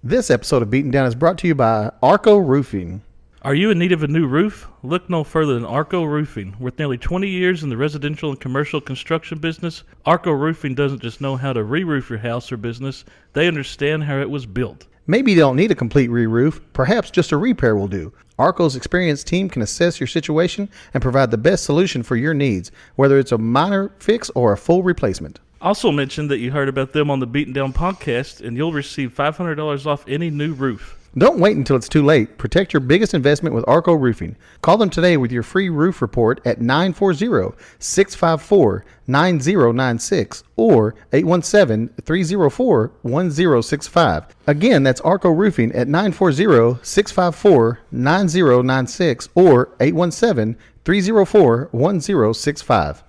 This episode of Beaten Down is brought to you by Arco Roofing. Are you in need of a new roof? Look no further than Arco Roofing. With nearly 20 years in the residential and commercial construction business, Arco Roofing doesn't just know how to re-roof your house or business, they understand how it was built. Maybe you don't need a complete re-roof, perhaps just a repair will do. Arco's experienced team can assess your situation and provide the best solution for your needs, whether it's a minor fix or a full replacement. Also mention that you heard about them on the Beaten Down podcast, and you'll receive $500 off any new roof. Don't wait until it's too late. Protect your biggest investment with Arco Roofing. Call them today with your free roof report at 940-654-9096 or 817-304-1065. Again, that's Arco Roofing at 940-654-9096 or 817-304-1065.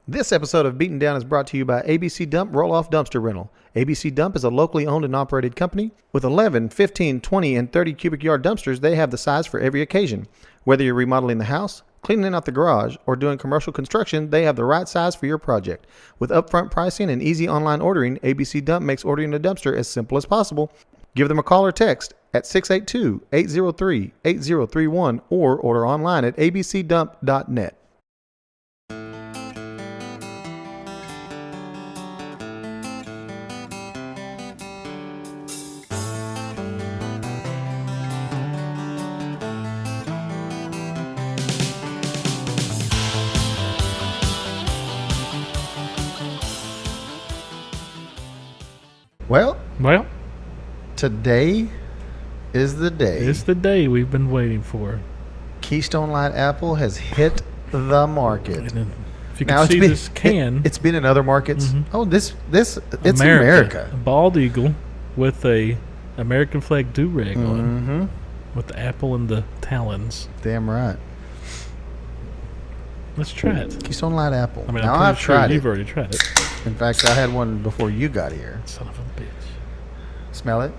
This episode of Beaten Down is brought to you by ABC Dump Roll-Off Dumpster Rental. ABC Dump is a locally owned and operated company. With 11, 15, 20, and 30 cubic yard dumpsters, they have the size for every occasion. Whether you're remodeling the house, cleaning out the garage, or doing commercial construction, they have the right size for your project. With upfront pricing and easy online ordering, ABC Dump makes ordering a dumpster as simple as possible. Give them a call or text at 682-803-8031 or order online at abcdump.net. Well, today is the day. It's the day we've been waiting for. Keystone Light Apple has hit the market. And if you can see this can. It's been in other markets. Mm-hmm. Oh, it's America. A bald eagle with a American flag do-rag on. With the apple and the talons. Damn right. Let's try it. Keystone Light Apple. I mean, I've tried it. You've already tried it. In fact, I had one before you got here. Son of a bitch. Smell it.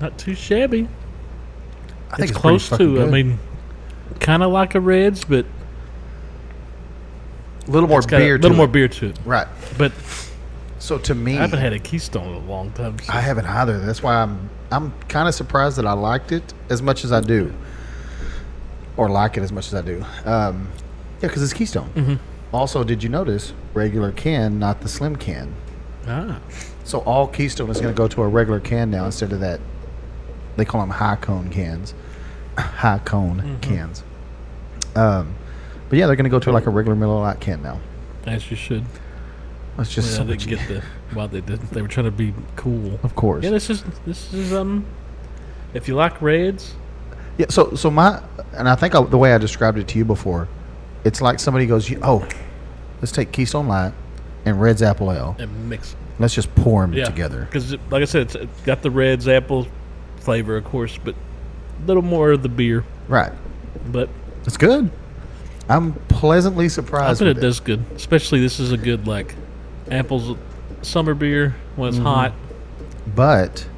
Not too shabby. I think it's close to, good. I mean, kind of like a Reds, but a little more beer to it. Right. But so to me, I haven't had a Keystone in a long time. I haven't either. That's why I'm kind of surprised that I liked it as much as I do. Or like it as much as I do. Yeah, because it's Keystone. Mm-hmm. Also, did you notice regular can, not the slim can? Ah. So all Keystone is going to go to a regular can now instead of that. They call them high cone cans. High cone cans. But yeah, they're going to go to like a regular Miller Lite can now. As you should. It's just so they get the. Well, they didn't. They were trying to be cool. Of course. Yeah, this is if you like Reds. Yeah, so and I think the way I described it to you before, it's like somebody goes, let's take Keystone Light and Red's Apple Ale. And mix them. Let's just pour them together. Because, like I said, it's got the Red's apple flavor, of course, but a little more of the beer. Right. But it's good. I'm pleasantly surprised I bet it does good. Especially this is a good, like, apples summer beer when it's hot. But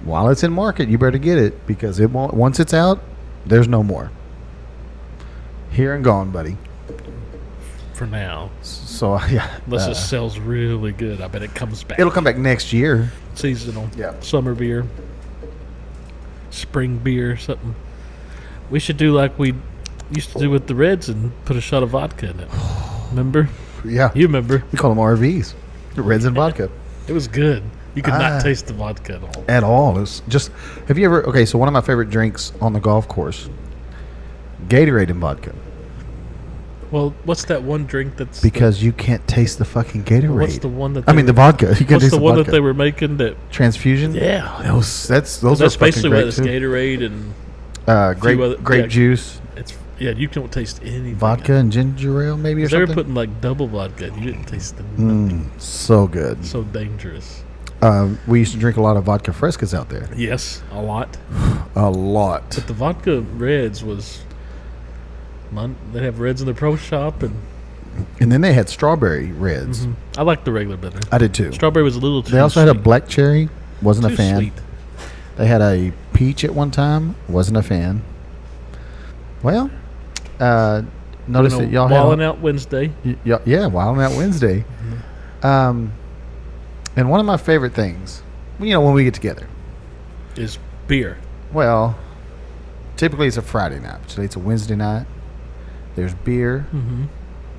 while it's in market, you better get it because it won't. Once it's out, there's no more. Here and gone, buddy. For now. So yeah, unless it sells really good, I bet it comes back. It'll come back next year. Seasonal. Yeah. Summer beer. Spring beer, something. We should do like we used to do with the Reds and put a shot of vodka in it. Remember? Yeah. You remember? We call them RVs. Reds and vodka. It was good. You could not taste the vodka at all. At all. It was just, have you ever, okay, so one of my favorite drinks on the golf course, Gatorade and vodka. Well, what's that one drink that's... Because you can't taste the fucking Gatorade. What's the one that... the vodka. You can't taste the one vodka. that they were making that... Transfusion? Yeah. Those are basically great what it's Gatorade and... grape juice. You don't taste anything. Vodka and ginger ale maybe or something? They were putting like double vodka. You didn't taste them. So good. So dangerous. We used to drink a lot of vodka frescas out there. Yes, a lot. A lot. But the vodka Reds was... They'd have Reds in the pro shop and then they had strawberry Reds. I liked the regular better. I did too. Strawberry was a little too They also sweet. had a black cherry. Wasn't a fan. Sweet. They had a peach at one time. Wasn't a fan. Well, noticed that y'all Wilding Out Wednesday. Yeah, Wilding Out Wednesday. Mm-hmm. And one of my favorite things, when we get together, Is beer. well, typically it's a Friday night. Today it's a Wednesday night. There's beer,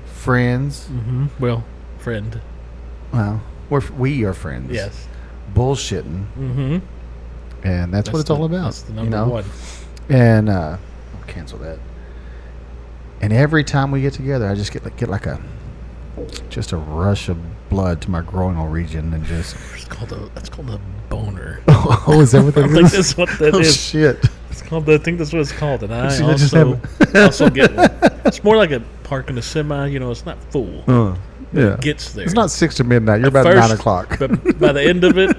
friends. Mm-hmm. Well, friend. Well, we are friends. Yes. Bullshitting. Mm-hmm. And that's what it's all about. That's the number one. And I'll cancel that. And every time we get together, I just get like a rush of blood to my groinal region, and just That's called a boner. oh, is that what that is? I think that's what that is. Shit. It's called. I think that's what it's called. And I See, also get one. It's more like a parking a semi. It's not full. Yeah. It gets there. It's not 6 to midnight. You're At about first, 9 o'clock. But by the end of it,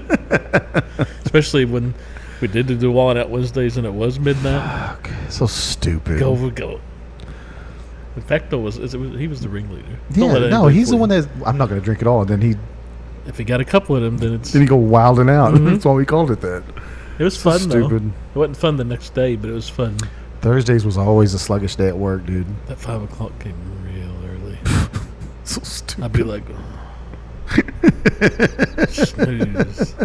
especially when we did do Wilding Out Wednesdays and it was midnight. Okay, so stupid. Go. In fact, though, he was the ringleader. Yeah, no, he's the one that's. I'm not going to drink it all. And then if he got a couple of them, then he go wilding out. That's why we called it that. It was fun, stupid. though. It wasn't fun the next day, but it was fun. Thursdays was always a sluggish day at work, dude. That 5 o'clock came real early. So stupid. I'd be like, snooze.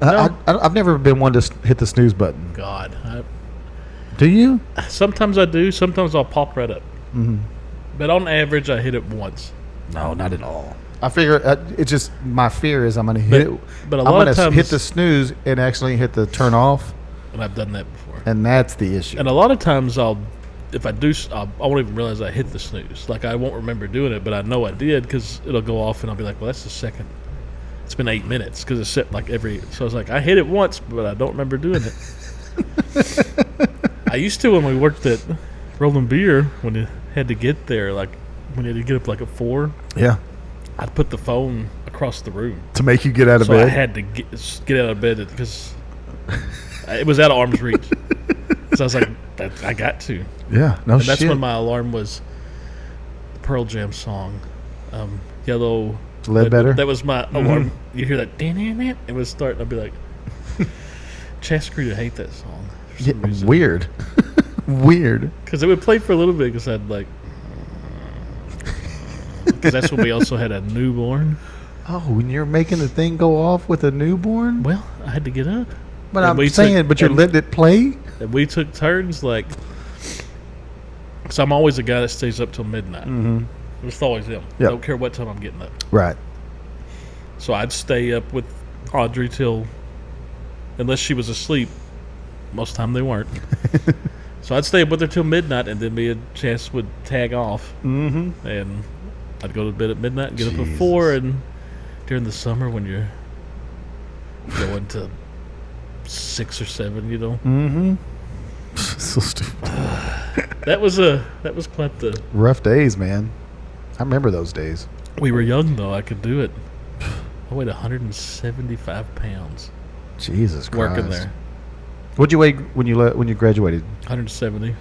I've never been one to hit the snooze button. God. Do you? Sometimes I do. Sometimes I'll pop right up. Mm-hmm. But on average, I hit it once. No, not at all. I figure it's just my fear is I'm going to hit it. But a I'm lot of going to times, hit the snooze and actually hit the turn off. And I've done that before. And that's the issue. And a lot of times if I do, I won't even realize I hit the snooze. Like, I won't remember doing it, but I know I did because it'll go off and I'll be like, well, that's the second. It's been 8 minutes because it's set like so I was like, I hit it once, but I don't remember doing it. I used to when we worked at Rolling Beer, when you had to get there, like when you had to get up like at 4. Yeah. I'd put the phone across the room. To make you get out of so bed? I had to get out of bed because it was out of arm's reach. So I was like, I got to. Yeah, no and shit. that's when my alarm was the Pearl Jam song, Yellow. Ledbetter? That was my alarm. You hear that, it was starting. I'd be like, Chasker to hate that song. For some reason. Weird. Weird. Because it would play for a little bit because I'd like, because that's when we also had a newborn. Oh, when you're making the thing go off with a newborn? Well, I had to get up. But I'm saying, but you're letting it play? And we took turns, like, so I'm always a guy that stays up till midnight. Mm-hmm. It's always him. Yep. I don't care what time I'm getting up. Right. So I'd stay up with Audrey till, unless she was asleep. Most of the time they weren't. So I'd stay up with her till midnight, and then me and Chance would tag off. Mm-hmm. And I'd go to bed at midnight and get up at 4. And during the summer when you're going to 6 or 7, Mm-hmm. So stupid. That was quite the rough days, man. I remember those days. We were young though. I could do it. I weighed 175 pounds. Jesus Christ. Working there. What'd you weigh when you graduated? 170.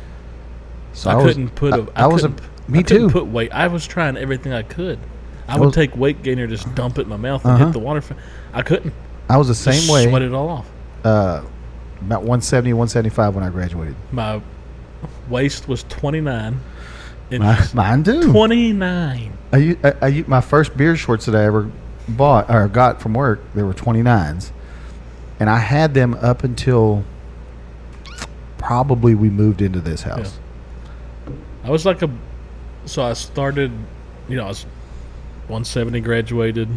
So I couldn't put a. I was me I too. couldn't put weight. I was trying everything I could. I would take weight gainer, just dump it in my mouth and hit the water. I couldn't. I was the same way. Sweat it all off. About 170, 175 when I graduated. My waist was 29 inches. Mine too. 29. My first beer shorts that I ever bought or got from work, they were 29s, and I had them up until probably we moved into this house. Yeah. I was like so I started, I was 170, graduated.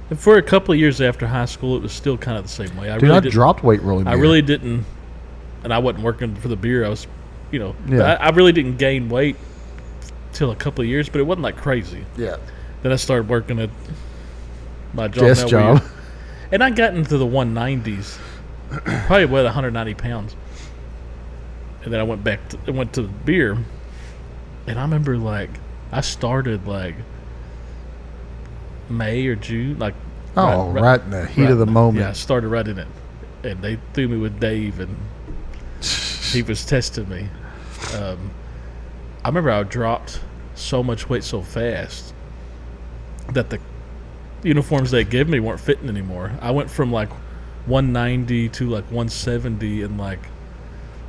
And for a couple of years after high school, it was still kind of the same way. I dropped weight really bad. I really didn't, and I wasn't working for the beer. I was, I really didn't gain weight till a couple of years, but it wasn't like crazy. Yeah. Then I started working at my job. Desk job. And I got into the 190s, probably weighed 190 pounds. And then I went to the beer, and I remember I started May or June, right in the heat of the moment. Yeah, I started right in it, and they threw me with Dave, and he was testing me. I remember I dropped so much weight so fast that the uniforms they gave me weren't fitting anymore. I went from 190 to 170 in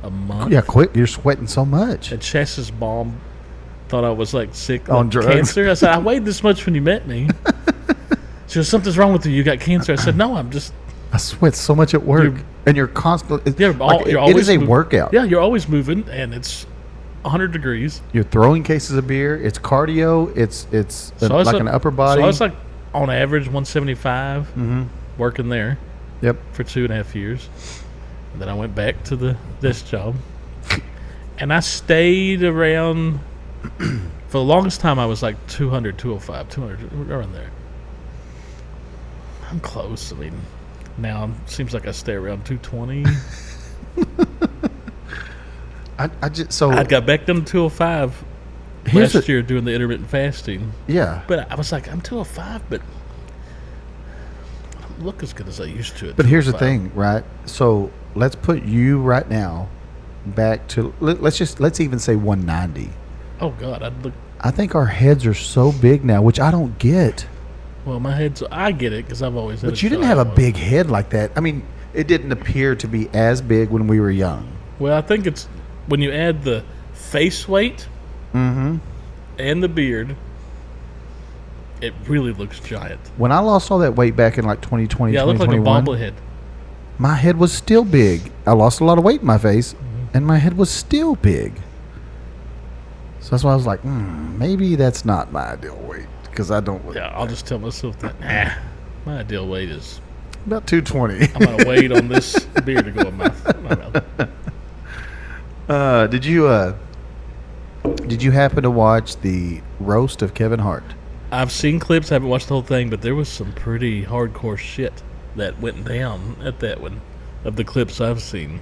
a month. Yeah, quick. You're sweating so much. And Chassis mom thought I was like sick On like drugs. cancer. I said, I weighed this much when you met me. She goes, something's wrong with you. You got cancer. I said, no, I'm just. I sweat so much at work, and you're constantly. You're It is a workout. Yeah, you're always moving, and it's 100 degrees. You're throwing cases of beer. It's cardio. It's like an upper body. So I was like on average 175 working there. Yep. For 2.5 years. And then I went back to this job. And I stayed around for the longest time. I was like 200, 205, 200, around there. I'm close. I mean, now it seems like I stay around 220. I got back down to 205 last year doing the intermittent fasting. Yeah. But I was like, I'm 205, but I don't look as good as I used to. But here's the thing, right? So let's put you right now back to let's even say 190. Oh God, I think our heads are so big now, which I don't get. Well, my head's. I get it because I've always had. But you didn't have a big head like that. I mean, it didn't appear to be as big when we were young. Well, I think it's when you add the face weight and the beard, it really looks giant. When I lost all that weight back in like 2020, yeah, I look like a bobblehead. My head was still big. I lost a lot of weight in my face, and my head was still big. So that's why I was like, maybe that's not my ideal weight. Because I don't. Yeah, I'll just tell myself that. My ideal weight is about 220. I'm gonna wait on this beer to go in my mouth. Did you happen to watch the roast of Kevin Hart? I've seen clips. I haven't watched the whole thing, but there was some pretty hardcore shit that went down at that one. Of the clips I've seen.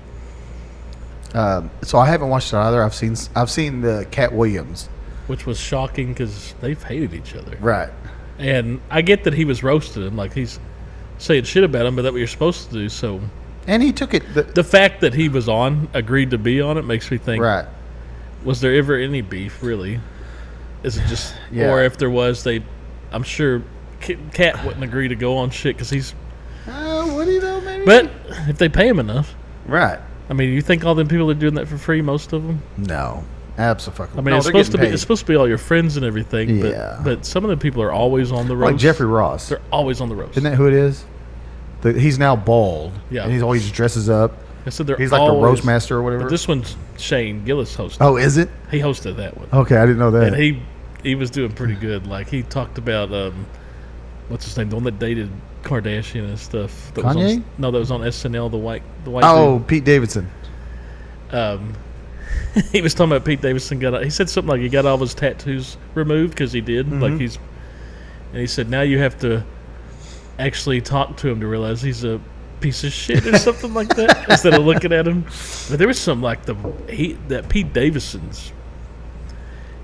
So I haven't watched it either. I've seen the Cat Williams. Which was shocking because they've hated each other. Right. And I get that he was roasting him, like he's saying shit about him, but that's what you're supposed to do, so... And he took it... The fact that he was agreed to be on it makes me think... Right. Was there ever any beef, really? Is it just... Yeah. Or if there was, I'm sure Cat wouldn't agree to go on shit because he's... what do you know, maybe? But if they pay him enough... Right. I mean, you think all them people are doing that for free, most of them? No. Absolutely. I mean, it's supposed to be all your friends and everything. Yeah. But some of the people are always on the roast. Like Jeffrey Ross. They're always on the roast. Isn't that who it is? He's now bald. Yeah. And he's always dresses up. I said he's like the roast master or whatever. But this one's Shane Gillis hosted. Oh, is it? He hosted that one. Okay, I didn't know that. And he was doing pretty good. Like he talked about what's his name, the one that dated Kardashian and stuff. That Kanye? That was on SNL. The white. Oh, dude. Pete Davidson. He was talking about Pete Davidson he said something like he got all of his tattoos removed because he did. Like and he said now you have to actually talk to him to realize he's a piece of shit or something like that instead of looking at him. But there was some like that Pete Davidson's.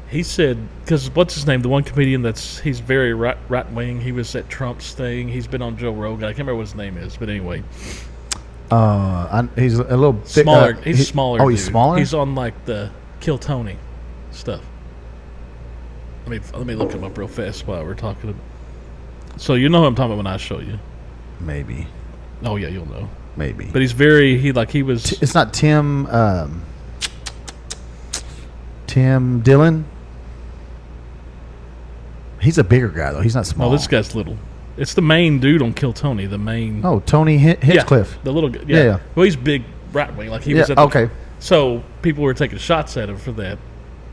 He said because what's his name? The one comedian he's very right wing. He was at Trump's thing. He's been on Joe Rogan. I can't remember what his name is, but anyway. He's a little smaller. He's smaller. Oh, he's smaller. He's on like the Kill Tony stuff. Let me look him up real fast while we're talking. So you know who I'm talking about when I show you. Maybe. Oh yeah, you'll know. Maybe. But he's very he was. It's not Tim. Tim Dillon. He's a bigger guy though. He's not small. No, this guy's little. It's the main dude on Kill Tony. The main. Oh, Tony Hinchcliffe. Yeah, the little guy. Yeah. Well, he's big right wing. Like he was. Okay. So people were taking shots at him for that,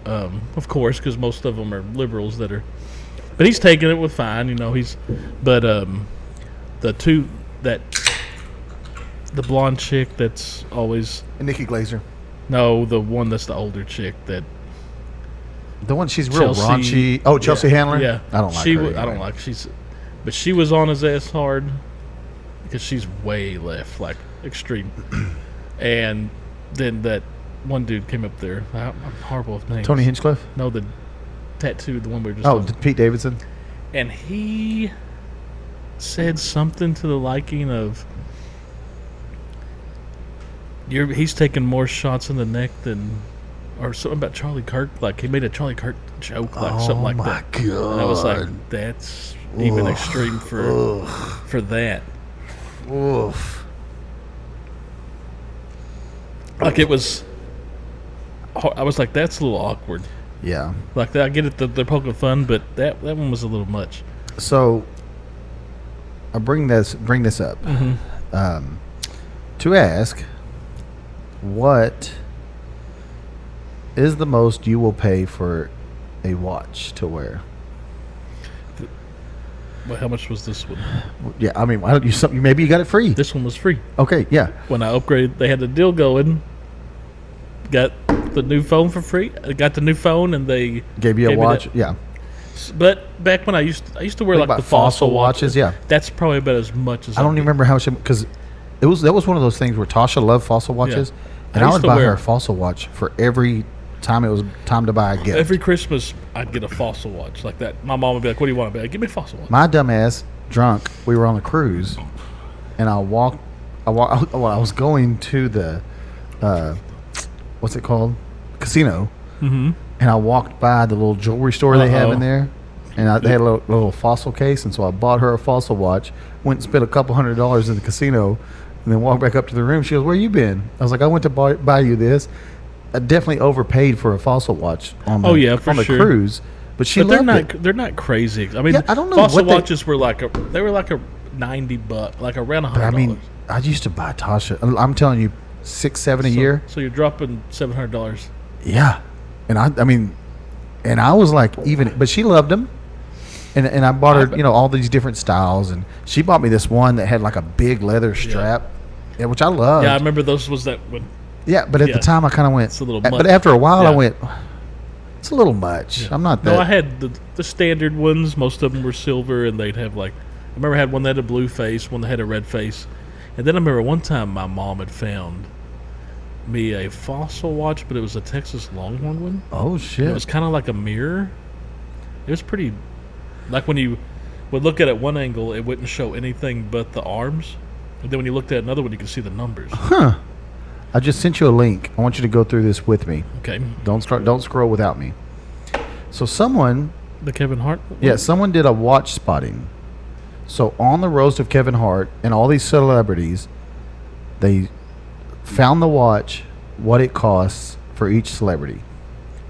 of course, because most of them are liberals that are. But he's taking it with fine, you know. But the blonde chick that's always. Nikki Glaser. No, the one that's the older chick that. The one she's real raunchy. Oh, Chelsea Handler. Yeah, I don't like her. Anyway. I don't like but she was on his ass hard because she's way left, like extreme. And then that one dude came up there. I'm horrible with names. Tony Hinchcliffe? No, the tattoo, the one we were just. Oh, on. Pete Davidson. And he said something to the liking of. He's taking more shots in the neck than. Or something about Charlie Kirk, like he made a Charlie Kirk joke, like something like that. Oh my god! And I was like, that's even extreme for that. Oof. Like it was I was like, that's a little awkward. Yeah. Like, I get it that they're poking fun, but that one was a little much. So I bring this up to ask, what is the most you will pay for a watch to wear? Well, how much was this one? Yeah, I mean, why don't you? Maybe you got it free. This one was free. Okay, yeah. When I upgraded, they had the deal going. Got the new phone for free. I got the new phone, and they Gave you a watch. Yeah. But back when I used to wear like the fossil watches. Yeah. That's probably about as much as I don't even remember how much, because that was one of those things where Tasha loved fossil watches, and I would buy her a fossil watch for every time it was time to buy a gift. Every Christmas, I'd get a fossil watch like that. My mom would be like, "What do you want?" I'd be like, "Give me a fossil watch." My dumb ass, drunk, we were on a cruise, and I was going to the, what's it called? Casino. Mm-hmm. And I walked by the little jewelry store they have in there, and they had a little fossil case, and so I bought her a fossil watch, went and spent a couple $100s in the casino, and then walked back up to the room. She goes, "Where you been?" I was like, "I went to buy you this." I definitely overpaid for a fossil watch on the cruise, but loved it. They're not crazy. I mean, I don't know fossil watches were like a $90, like around $100. I mean, I used to buy Tasha. I'm telling you, $6-7 a year. So you're dropping $700. Yeah, and I mean, and I was like, but she loved them, and I bought her, all these different styles, and she bought me this one that had like a big leather strap, which I loved. Yeah, I remember those was that one. Yeah, but at the time I kind of went, it's a little much. But after a while I went, it's a little much. Yeah. I'm not that. No, I had the standard ones. Most of them were silver, and they'd have like, I remember I had one that had a blue face, one that had a red face, and then I remember one time my mom had found me a fossil watch, but it was a Texas Longhorn one. Oh shit! It was kind of like a mirror. It was pretty, like when you would look at it one angle, it wouldn't show anything but the arms, and then when you looked at another one, you could see the numbers. Huh. I just sent you a link. I want you to go through this with me. Okay. Don't scroll without me. So the Kevin Hart one? Yeah, someone did a watch spotting. So on the roast of Kevin Hart and all these celebrities, they found the watch, what it costs for each celebrity.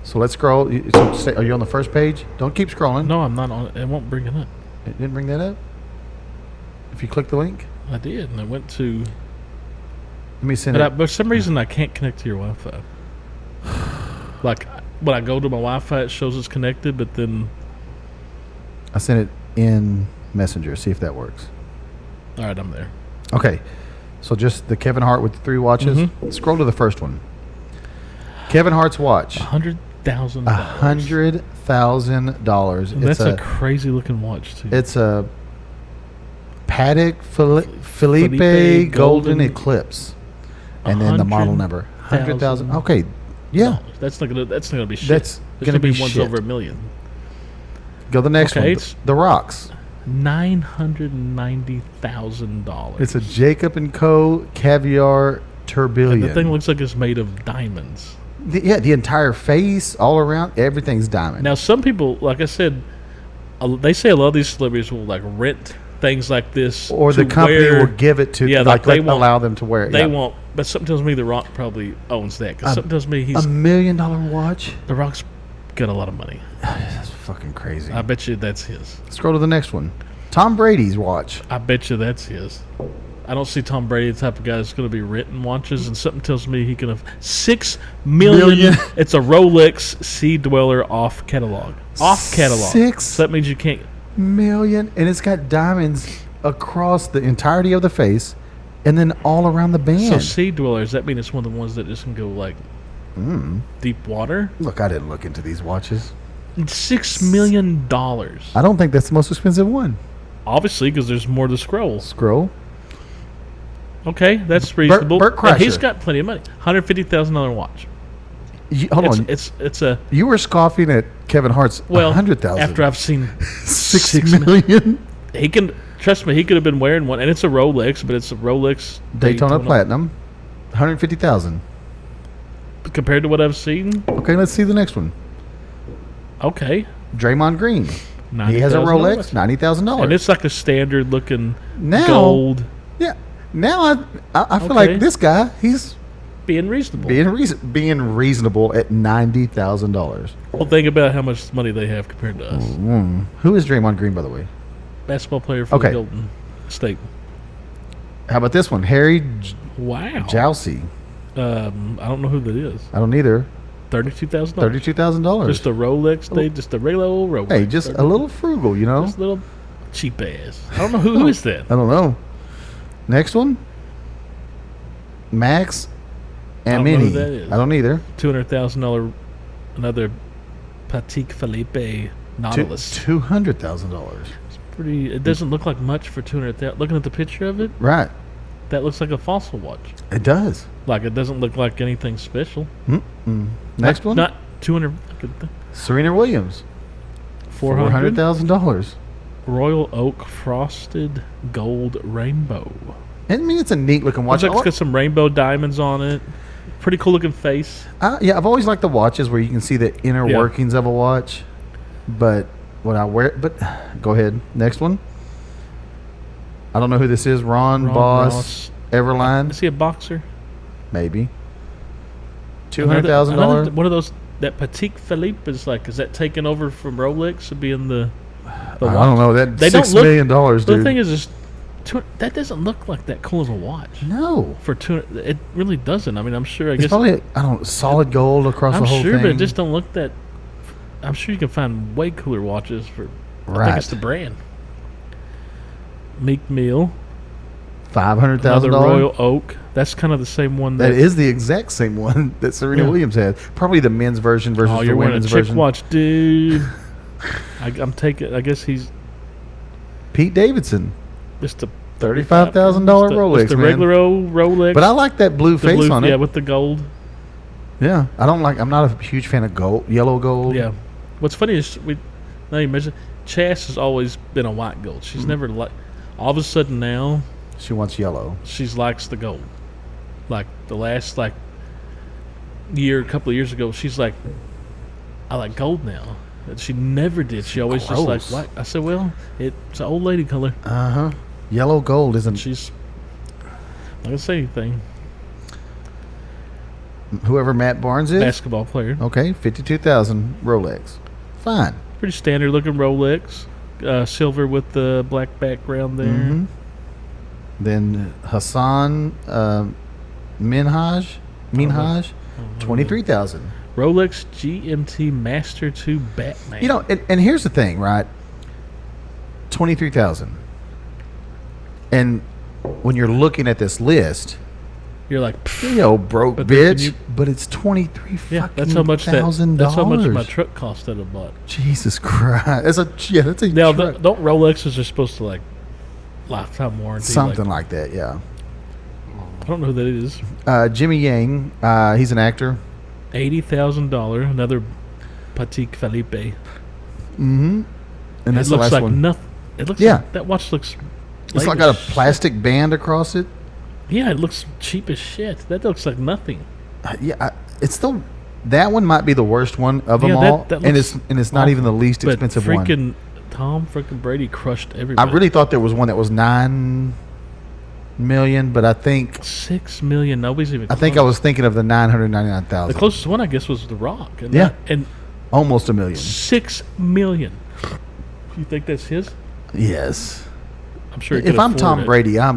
So let's scroll. Are you on the first page? Don't keep scrolling. No, I'm not on it. It won't bring it up. It didn't bring that up? If you click the link? I did, and I went to... Let me send it. But for some reason, I can't connect to your Wi-Fi. Like, when I go to my Wi-Fi, it shows it's connected, but then... I sent it in Messenger. See if that works. All right, I'm there. Okay. So just the Kevin Hart with the 3 watches. Mm-hmm. Scroll to the first one. Kevin Hart's watch. $100,000. $100,000. That's a crazy looking watch too. It's a Patek Philippe Golden Eclipse, and then the model number 100,000. Okay, yeah. No, that's not gonna be shit. That's gonna be one's shit. over $1 million. Go the next one. The Rocks. $990,000. It's a Jacob and Co. Caviar Tourbillon. And the thing looks like it's made of diamonds. The entire face, all around, everything's diamond. Now, some people, like I said, they say a lot of these celebrities will like rent things like this, or the company will give it to, they won't allow them to wear it. They won't. But something tells me The Rock probably owns that, because something tells me he's $1 million watch. The Rock's got a lot of money. That's fucking crazy. I bet you that's his. Scroll to the next one. Tom Brady's watch. I bet you that's his. I don't see Tom Brady the type of guy that's going to be renting watches, and something tells me he can have $6 million. It's a Rolex Sea Dweller off catalog. Off catalog. So that means you can't. $6 million, and it's got diamonds across the entirety of the face, and then all around the band. So Sea Dwellers, that means it's one of the ones that just can go like deep water. Look, I didn't look into these watches. $6 million. I don't think that's the most expensive one. Obviously, because there's more to scroll. Okay, that's reasonable. Bert Kreischer. He's got plenty of money. $150,000 watch. Hold on. It's a. You were scoffing at Kevin Hart's $100,000. After I've seen $6 million. He can trust me. He could have been wearing one, and it's a Rolex, but it's a Rolex Daytona Platinum. $150,000. Compared to what I've seen. Okay, let's see the next one. Okay. Draymond Green. He has a Rolex, $90,000, and it's like a standard looking gold. Yeah. Now I feel like this guy, he's being reasonable. Being reasonable at $90,000. Well, think about how much money they have compared to us. Who is Draymond Green, by the way? Basketball player for the Golden State. How about this one? Harry Wow. Jousey. I don't know who that is. I don't either. $32,000. $32,000. Just a Rolex, just a regular old Rolex. Hey, just a little frugal, you know? Just a little cheap ass. I don't know who is that. I don't know. Next one? Max I don't know who that is. I don't either. $200,000, another Patek Philippe Nautilus. $200,000. It's pretty. It doesn't look like much for $200,000. Looking at the picture of it, Right. that looks like a fossil watch. It does. Like it doesn't look like anything special. Next one? Not 200. Serena Williams. $400,000. $400,000. Royal Oak Frosted Gold Rainbow. I mean, it's a neat looking watch. It's got some rainbow diamonds on it. Pretty cool looking face. Yeah, I've always liked the watches where you can see the inner workings of a watch. But when I wear it, go ahead. Next one. I don't know who this is. Ron Boss Ross. Everline. Is he a boxer? Maybe. $200,000. One of those. That Patek Philippe is that taking over from Rolex to being the I don't know. That $6 million, dude. The thing is that doesn't look like that cool as a watch. No. For it really doesn't. I mean, I'm sure. It's probably solid gold across the whole thing. I'm sure, but it just don't look that. I'm sure you can find way cooler watches for. Right. I think it's the brand. Meek Mill. $500,000. Another Royal Oak. That's kind of the same one. That is the exact same one that Serena Williams had. Probably the men's version versus the women's version. You're wearing a chick watch, dude. I'm taking. I guess he's Pete Davidson. Just a $35,000 Rolex, just a regular old Rolex. But I like that blue face on it. Yeah, with the gold. Yeah, I'm not a huge fan of gold, yellow gold. Yeah. What's funny is now you mentioned Chas has always been a white gold. She's never all of a sudden now she wants yellow. She likes the gold. Like the last a couple of years ago, she's like, I like gold now. And she never did. She always just like white. I said, well, it's an old lady color. Yellow gold isn't. She's not gonna say anything. Whoever Matt Barnes is, basketball player. Okay, $52,000 Rolex. Fine. Pretty standard looking Rolex, silver with the black background there. Then Hassan Minhaj, $23,000. Rolex GMT Master 2 Batman. You know, and here's the thing, right? $23,000. And when you're looking at this list, you're like, broke bitch. But it's $23,000. That's how much that's how much my truck cost that I bought. Jesus Christ. That's a now truck. Don't Rolexes are supposed to lifetime warranty. Something like that, yeah. I don't know who that is. Jimmy Yang, he's an actor. $80,000, another Patek Philippe. And that's the last one. Nothing. It looks like that watch looks. It's got a plastic band across it. Yeah, it looks cheap as shit. That looks like nothing. It's still that one might be the worst one of them all, and it's not even the least expensive one. Tom freaking Brady crushed everybody. I really thought there was one that was $9 million, but I think $6 million. Nobody's even. I think I was thinking of the $999,000. The closest one, I guess, was The Rock. And and almost $1 million. $6 million. You think that's his? Yes. I'm sure. If I'm Tom Brady, I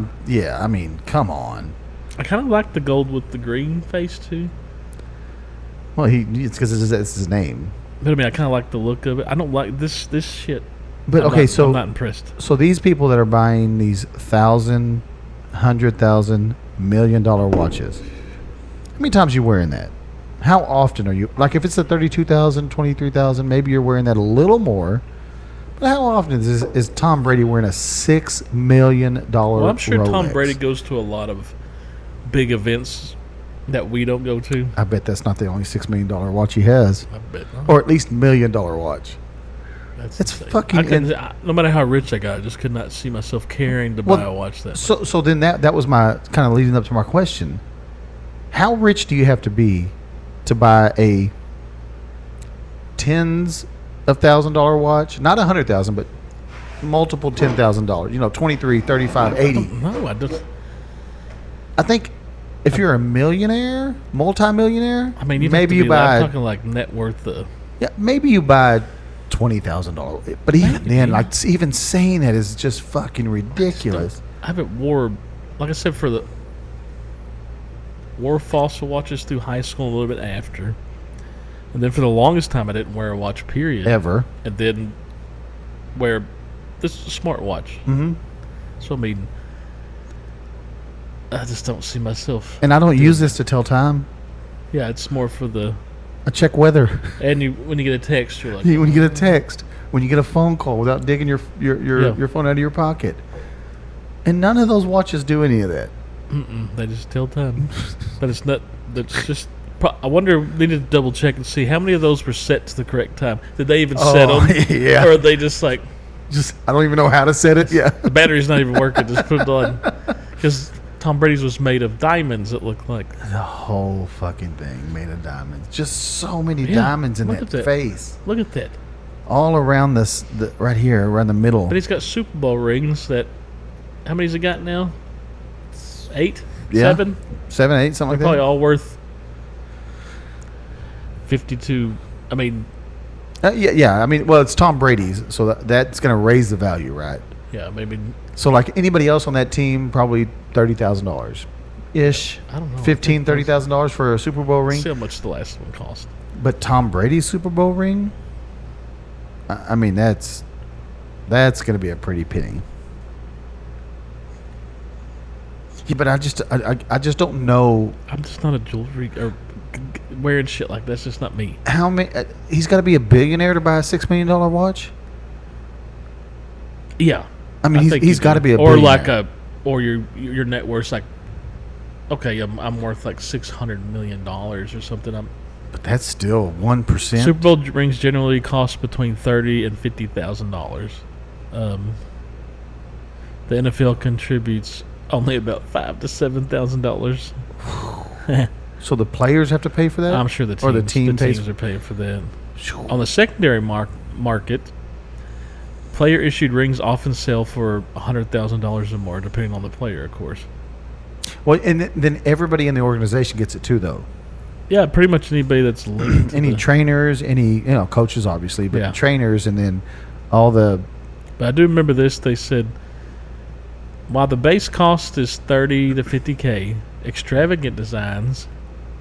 mean, come on. I kind of like the gold with the green face too. Well, it's because it's his name. But I mean, I kind of like the look of it. I don't like this shit. But I'm not impressed. So these people that are buying these $1,000, $100,000, $1 million watches, how many times are you wearing that? How often are you? Like if it's a $32,000, $23,000, maybe you're wearing that a little more. But how often is Tom Brady wearing a $6 million Well, I'm sure Rolex? Tom Brady goes to a lot of big events that we don't go to. I bet that's not the only $6 million watch he has. I bet not. Or at least $1 million watch. That's fucking. No matter how rich I got, I just could not see myself caring to buy a watch that. So then that was my kind of leading up to my question. How rich do you have to be to buy a tens of $1,000 watch? Not $100,000, but multiple $10,000. $23, $35, $80. No, I just. I think if you're a millionaire, multi-millionaire, I mean, maybe you I'm buy. talking like net worth. Yeah, maybe you buy $20,000. But even then, like even saying that is just fucking ridiculous. I haven't wore, like I said, wore fossil watches through high school, a little bit after, and then for the longest time I didn't wear a watch period Ever. and then wear this smartwatch. Mm-hmm. So I mean, I just don't see myself. And I don't use this to tell time. Yeah, it's more for the. I check weather. And when you get a text, you're like, When you get a text, when you get a phone call without digging your phone out of your pocket. And none of those watches do any of that. they just tell time. But it's not. That's just. I wonder. They need to double check and see how many of those were set to the correct time. Did they even set them? Yeah. Or are they just like? I don't even know how to set it. Yeah. The battery's not even working. Just put it on. Because Tom Brady's was made of diamonds. It looked like the whole fucking thing made of diamonds. Just so many diamonds in that face. Look at that. All around right here, around the middle. But he's got Super Bowl rings that. How many's he got now? 8? Yeah. 7? 7, 8, something like that. Probably all worth 52. I mean, yeah. I mean, well, it's Tom Brady's, so that's going to raise the value, right? yeah, maybe. So, like anybody else on that team, probably $30,000 ish. I don't know. $30,000 for a Super Bowl ring. See how much the last one cost. But Tom Brady's Super Bowl ring, I mean, that's going to be a pretty penny. Yeah, but I just don't know. I'm just not a jewelry or wearing shit like that. That's just not me. How many? He's got to be a billionaire to buy a $6 million watch. Yeah, I mean, he's got to be a or billionaire. or your net worth's like, okay, I'm worth like $600 million or something. But that's still 1%. Super Bowl rings generally cost between $30,000 and $50,000. The NFL contributes only about $5,000 to $7,000. So the players have to pay for that? I'm sure the teams are paying for that. On the secondary market, player issued rings often sell for $100,000 or more, depending on the player, of course. Well, and then everybody in the organization gets it too, though. Yeah, pretty much anybody that's linked. Any trainers, coaches, obviously, but trainers, and then all the. But I do remember this. They said, while the base cost is $30,000 to $50,000, extravagant designs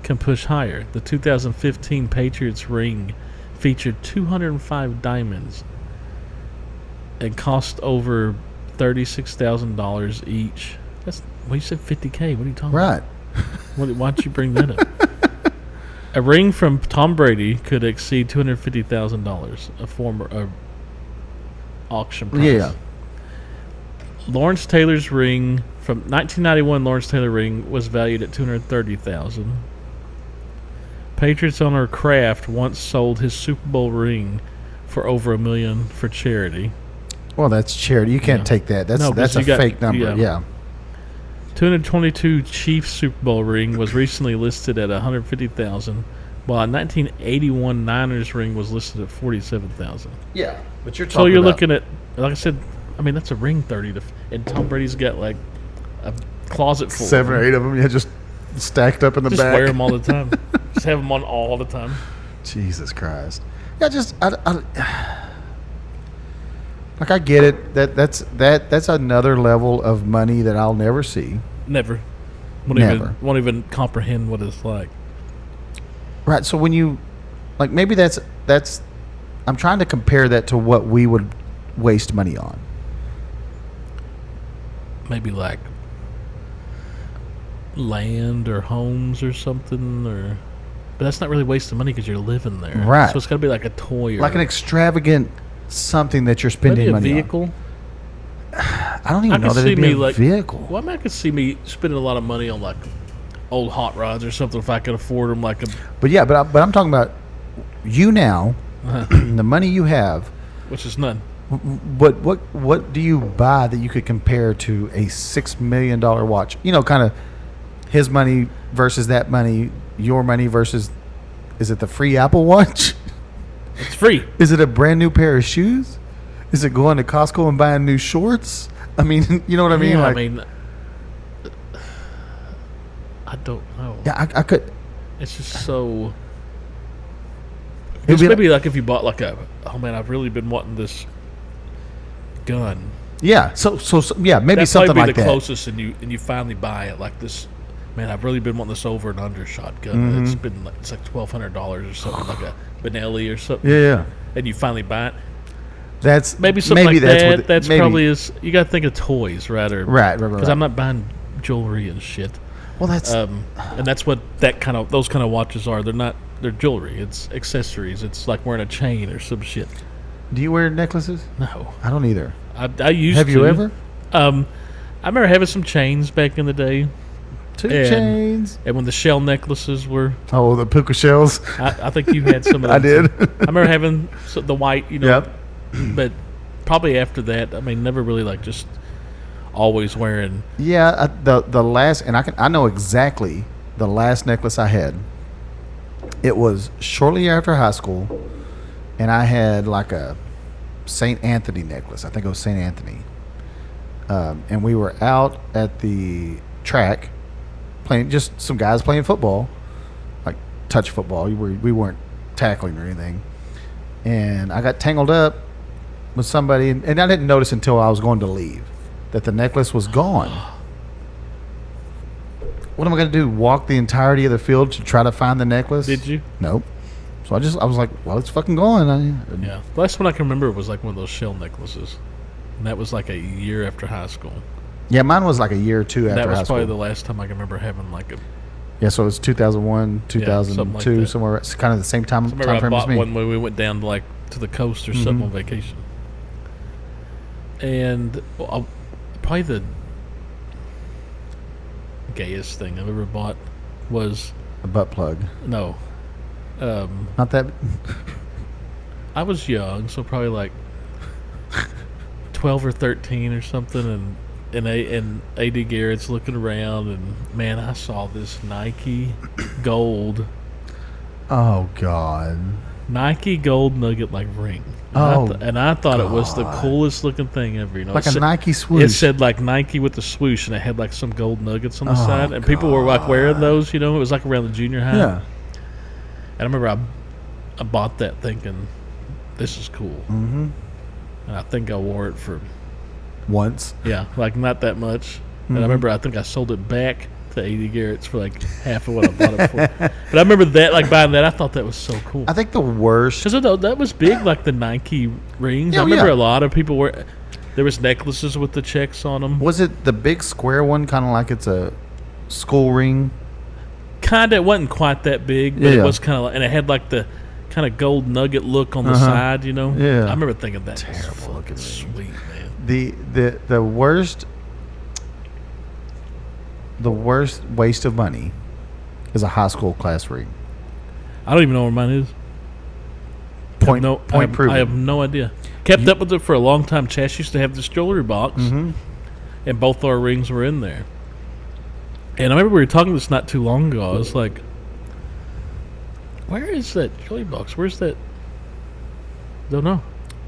can push higher. The 2015 Patriots ring featured 205 diamonds and cost over $36,000 each. You said $50,000. What are you talking about? Right. Why don't you bring that up? A ring from Tom Brady could exceed $250,000, a former auction price. Yeah. Lawrence Taylor's ring from 1991, Lawrence Taylor ring was valued at $230,000. Patriots owner Kraft once sold his Super Bowl ring for over $1 million for charity. Well, that's charity. You can't take that. That's a fake number. Yeah. 222 Chiefs Super Bowl ring was recently listed at $150,000, while a 1981 Niners ring was listed at $47,000. Yeah, but you're talking. So you're looking at, like I said, I mean that's a ring 30 and Tom Brady's got like a closet full. 7 or 8 of them, just stacked up in the back. Just wear them all the time. Just have them on all the time. Jesus Christ! Yeah, like I get it. That's another level of money that I'll never see. Never. Won't even comprehend what it's like. Right. So when you, like, maybe that's. I'm trying to compare that to what we would waste money on. Maybe like land or homes or something, but that's not really wasting money because you're living there. Right. So it's got to be like a toy or like an extravagant something that you're spending money on. Maybe a vehicle. I don't even know that it'd be a vehicle. Well, I could see me spending a lot of money on like old hot rods or something if I could afford them. But I'm talking about you now, the money you have, which is none. What do you buy that you could compare to a $6 million watch? Kind of his money versus that money, your money versus. Is it the free Apple Watch? It's free. Is it a brand new pair of shoes? Is it going to Costco and buying new shorts? I mean, you know what I mean? Yeah, like, I don't know. Yeah, I could. It's just so. It'd It's be maybe like if you bought like oh man, I've really been wanting this gun. Yeah, so yeah, maybe That'd something probably be like the that. closest, and you finally buy it like this. Man, I've really been wanting this over and under shotgun. It's been like, it's like $1,200 or something, like a Benelli or something. Yeah. And you finally buy it. That's Maybe something like that. what That's maybe. probably is. You got to think of toys rather. Right. Because I'm not buying jewelry and shit. Well, that's And that's what those kind of watches are. They're jewelry. It's accessories. It's like wearing a chain or some shit. Do you wear necklaces? No, I don't either. I used to. Have you ever? I remember having some chains back in the day. Two chains. And when the shell necklaces were, Oh, the puka shells. I think you had some of them. I did. too. I remember having the white, Yep. but probably after that, I mean, never really like just always wearing. Yeah, the last, and I know exactly the last necklace I had. It was shortly after high school, and I had like a St. Anthony necklace. I think it was St. Anthony. And we were out at the track playing, just some guys playing football, like touch football. We weren't tackling or anything. And I got tangled up with somebody, and I didn't notice until I was going to leave that the necklace was gone. What am I going to do? Walk the entirety of the field to try to find the necklace? Did you? Nope. So I was like, well, it's fucking gone. Yeah. The last one I can remember was like one of those shell necklaces, and that was like a year after high school. Yeah, mine was like a year or two after That was high probably school. the last time I can remember having like a. Yeah, so it was 2001, something 2002, like that. somewhere. It's kind of the same time I remember I frame as bought me. one when we went down to the coast or something on vacation. And probably the gayest thing I've ever bought was A butt plug. no. Not that. I was young, so probably like 12 or 13 or something, and AD Garrett's looking around, and man, I saw this Nike gold Oh God. Nugget like ring. Oh, And I thought it was the God. coolest looking thing ever. Like It a said- Nike swoosh. It said like Nike with the swoosh, and it had like some gold nuggets on the Oh, side, and people were like wearing those. It was like around the junior high. Yeah. And I remember I bought that thinking, this is cool. Mm-hmm. And I think I wore it for Once. like not that much. Mm-hmm. And I remember I think I sold it back to AD Garrett's for like half of what I bought it for. But I remember that, like buying that, I thought that was so cool. I think the worst. Because that was big, like the Nike rings. Yeah, I remember yeah. a lot of people were. There was necklaces with the checks on them. Was it the big square one, kind of like it's a school ring? It wasn't quite that big, but Yeah. it was kind of, and it had like the kind of gold nugget look on the Uh-huh. side. Yeah. I remember thinking that Terrible was looking fucking ring. sweet, man. The worst waste of money is a high school class ring. I don't even know where mine is. Point proven. I have no idea. Kept up with it for a long time. Chas used to have this jewelry box, Mm-hmm. and both our rings were in there. And I remember we were talking this not too long ago. I was like, where is that jewelry box? Where's that? Don't know.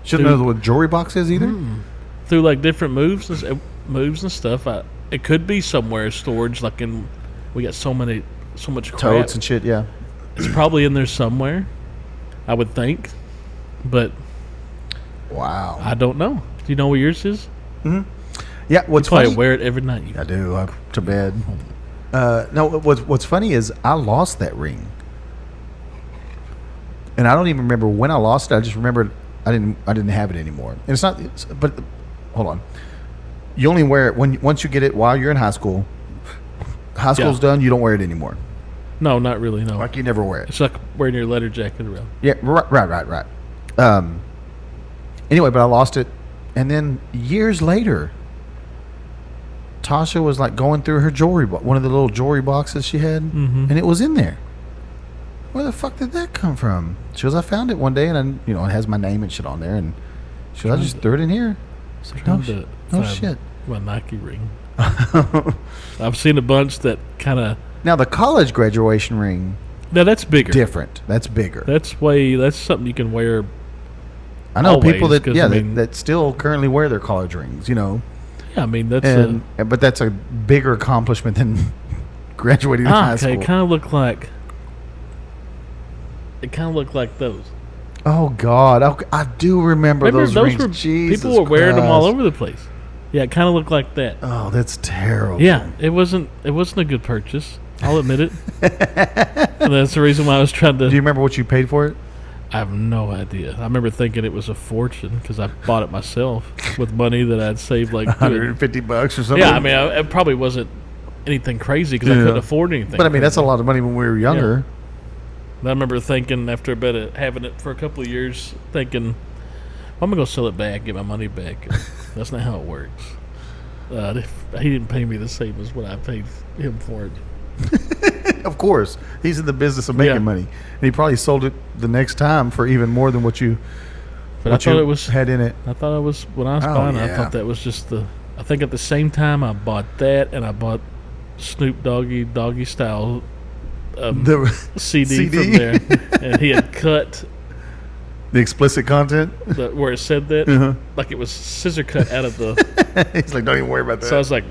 Shouldn't know what jewelry box is either. Through like different moves and stuff. It could be somewhere storage, like we got so much crap. Totes and shit. Yeah. It's probably in there somewhere, I would think, but Wow. I don't know. Do you know where yours is? Yeah. What's Probably funny? wear it every night. I do. Up to bed. No. What's funny is I lost that ring, and I don't even remember when I lost it. I just remembered I didn't have it anymore. And it's not. But hold on. You only wear it once you get it while you're in high school. High school's done. You don't wear it anymore. No, not really. No, Like you never wear it. it's like wearing your leather jacket around. Yeah. Right. Anyway, but I lost it, and then years later, Tasha was like going through her jewelry, one of the little jewelry boxes she had, and it was in there. Where the fuck did that come from? She goes, I found it one day, and it has my name and shit on there, and she goes, I just threw it in here. It's like, no shit. My Nike ring. I've seen a bunch that kind of. Now the college graduation ring, Now that's bigger. different. That's bigger. That's something you can wear. I know always, people that 'cause, I mean- that still currently wear their college rings. Yeah, I mean that's But that's a bigger accomplishment than graduating high school. Okay, it kind of looked like. It kind of looked like those. Oh God, I do remember those rings. Were Jesus people were wearing them all Christ. over the place. Yeah, it kind of looked like that. Oh, that's terrible. Yeah, it wasn't a good purchase. I'll admit it. And that's the reason why I was trying to. Do you remember what you paid for it? I have no idea. I remember thinking it was a fortune because I bought it myself with money that I'd saved like $150 or something. Yeah, I mean, it probably wasn't anything crazy because I couldn't afford anything. But I mean, that's a lot of money when we were younger. Yeah. I remember thinking after a bit of having it for a couple of years, thinking, I'm going to go sell it back, get my money back. That's not how it works. He didn't pay me the same as what I paid him for it. Of course. He's in the business of making money. And he probably sold it the next time for even more than what you had in it. I thought it was, when I was buying it, I thought that was just I think at the same time I bought that and I bought Snoop Doggy Style the CD from there. And he had cut the explicit content where it said that, like it was scissor cut out of the. He's like, don't even worry about that. So I was like,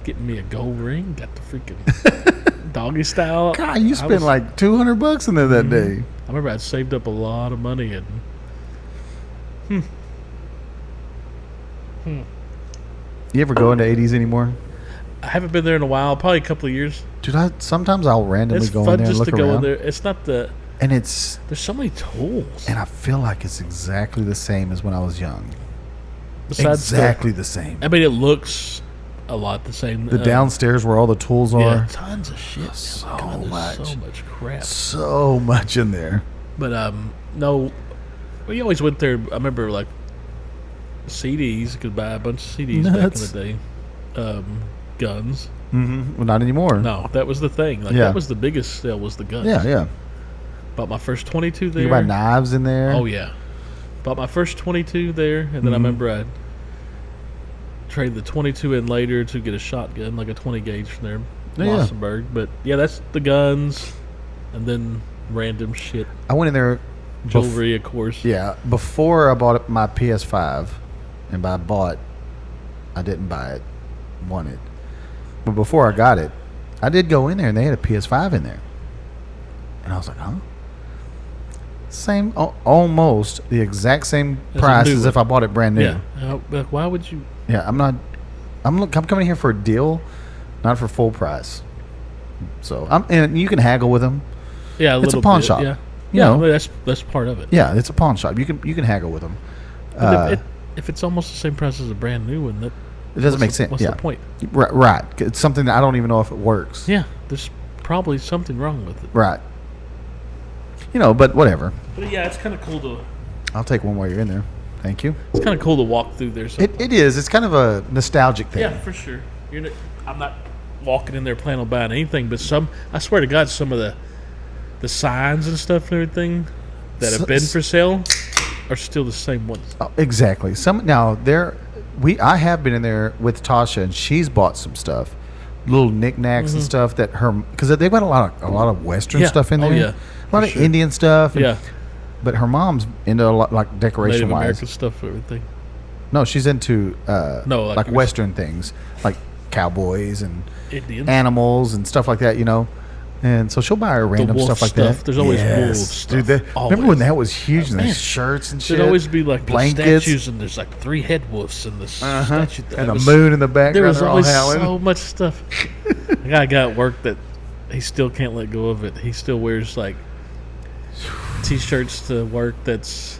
getting me a gold ring, got the freaking Doggy Style. God, you spent like $200 in there that day. I remember I'd saved up a lot of money and. You ever go into 80s anymore? I haven't been there in a while, probably a couple of years. Dude, sometimes I'll randomly go in there and look around. It's fun just to go in there. It's not the. And there's so many tools. And I feel like it's exactly the same as when I was young. Besides exactly the same. I mean, it looks a lot the same. The downstairs where all the tools are. Yeah, tons of shit. So much. So much crap. So much in there. But, no, we always went there. I remember, like, CDs. You could buy a bunch of CDs back in the day. Guns. Mm-hmm. Well, not anymore. No, that was the thing. Like, that was the biggest sale was the guns. Yeah. Bought my first 22 there. You buy knives in there? Oh, yeah. Bought my first 22 there, and then I remember I traded the 22 in later to get a shotgun, like a 20 gauge from there, Lossenberg. But, yeah, that's the guns, and then random shit. I went in there. Jewelry, of course. Yeah. Before I bought my PS5, and by bought, I didn't buy it, won it. But before I got it, I did go in there, and they had a PS5 in there. And I was like, huh? Same, almost the exact same price as if I bought it brand new. Yeah. Like, why would you? Yeah, I'm coming here for a deal, not for full price. So and you can haggle with them. Yeah, it's a pawn shop. Yeah, you know, that's part of it. Yeah, it's a pawn shop. You can haggle with them. If it's almost the same price as a brand new one, it doesn't make sense. What's the point? Right. It's something that I don't even know if it works. Yeah, there's probably something wrong with it. Right. You know, but whatever. But yeah, it's kind of cool to. I'll take one while you're in there. Thank you. It's kind of cool to walk through there. It is. It's kind of a nostalgic thing. Yeah, for sure. I'm not walking in there planning on buying anything, but I swear to God, some of the signs and stuff and everything that have been for sale are still the same ones. Oh, exactly. I have been in there with Tasha, and she's bought some stuff, little knickknacks and stuff that because they've got a lot of Western stuff in there. Oh yeah. A lot of Indian stuff. Yeah. But her mom's into a lot, like decoration Native wise. American stuff and everything. No, she's into like Western things, like cowboys and Indians. animals and stuff like that, you know. And so she'll buy her random stuff like that. There's always wolf stuff. Dude, remember when that was huge? And the shirts and shit. There'd always be like blankets. Statues, and there's like 3 head wolves in the statue. And the moon in the background. There was always so much stuff. The guy got at work that he still can't let go of it. He still wears like T-shirts to work that's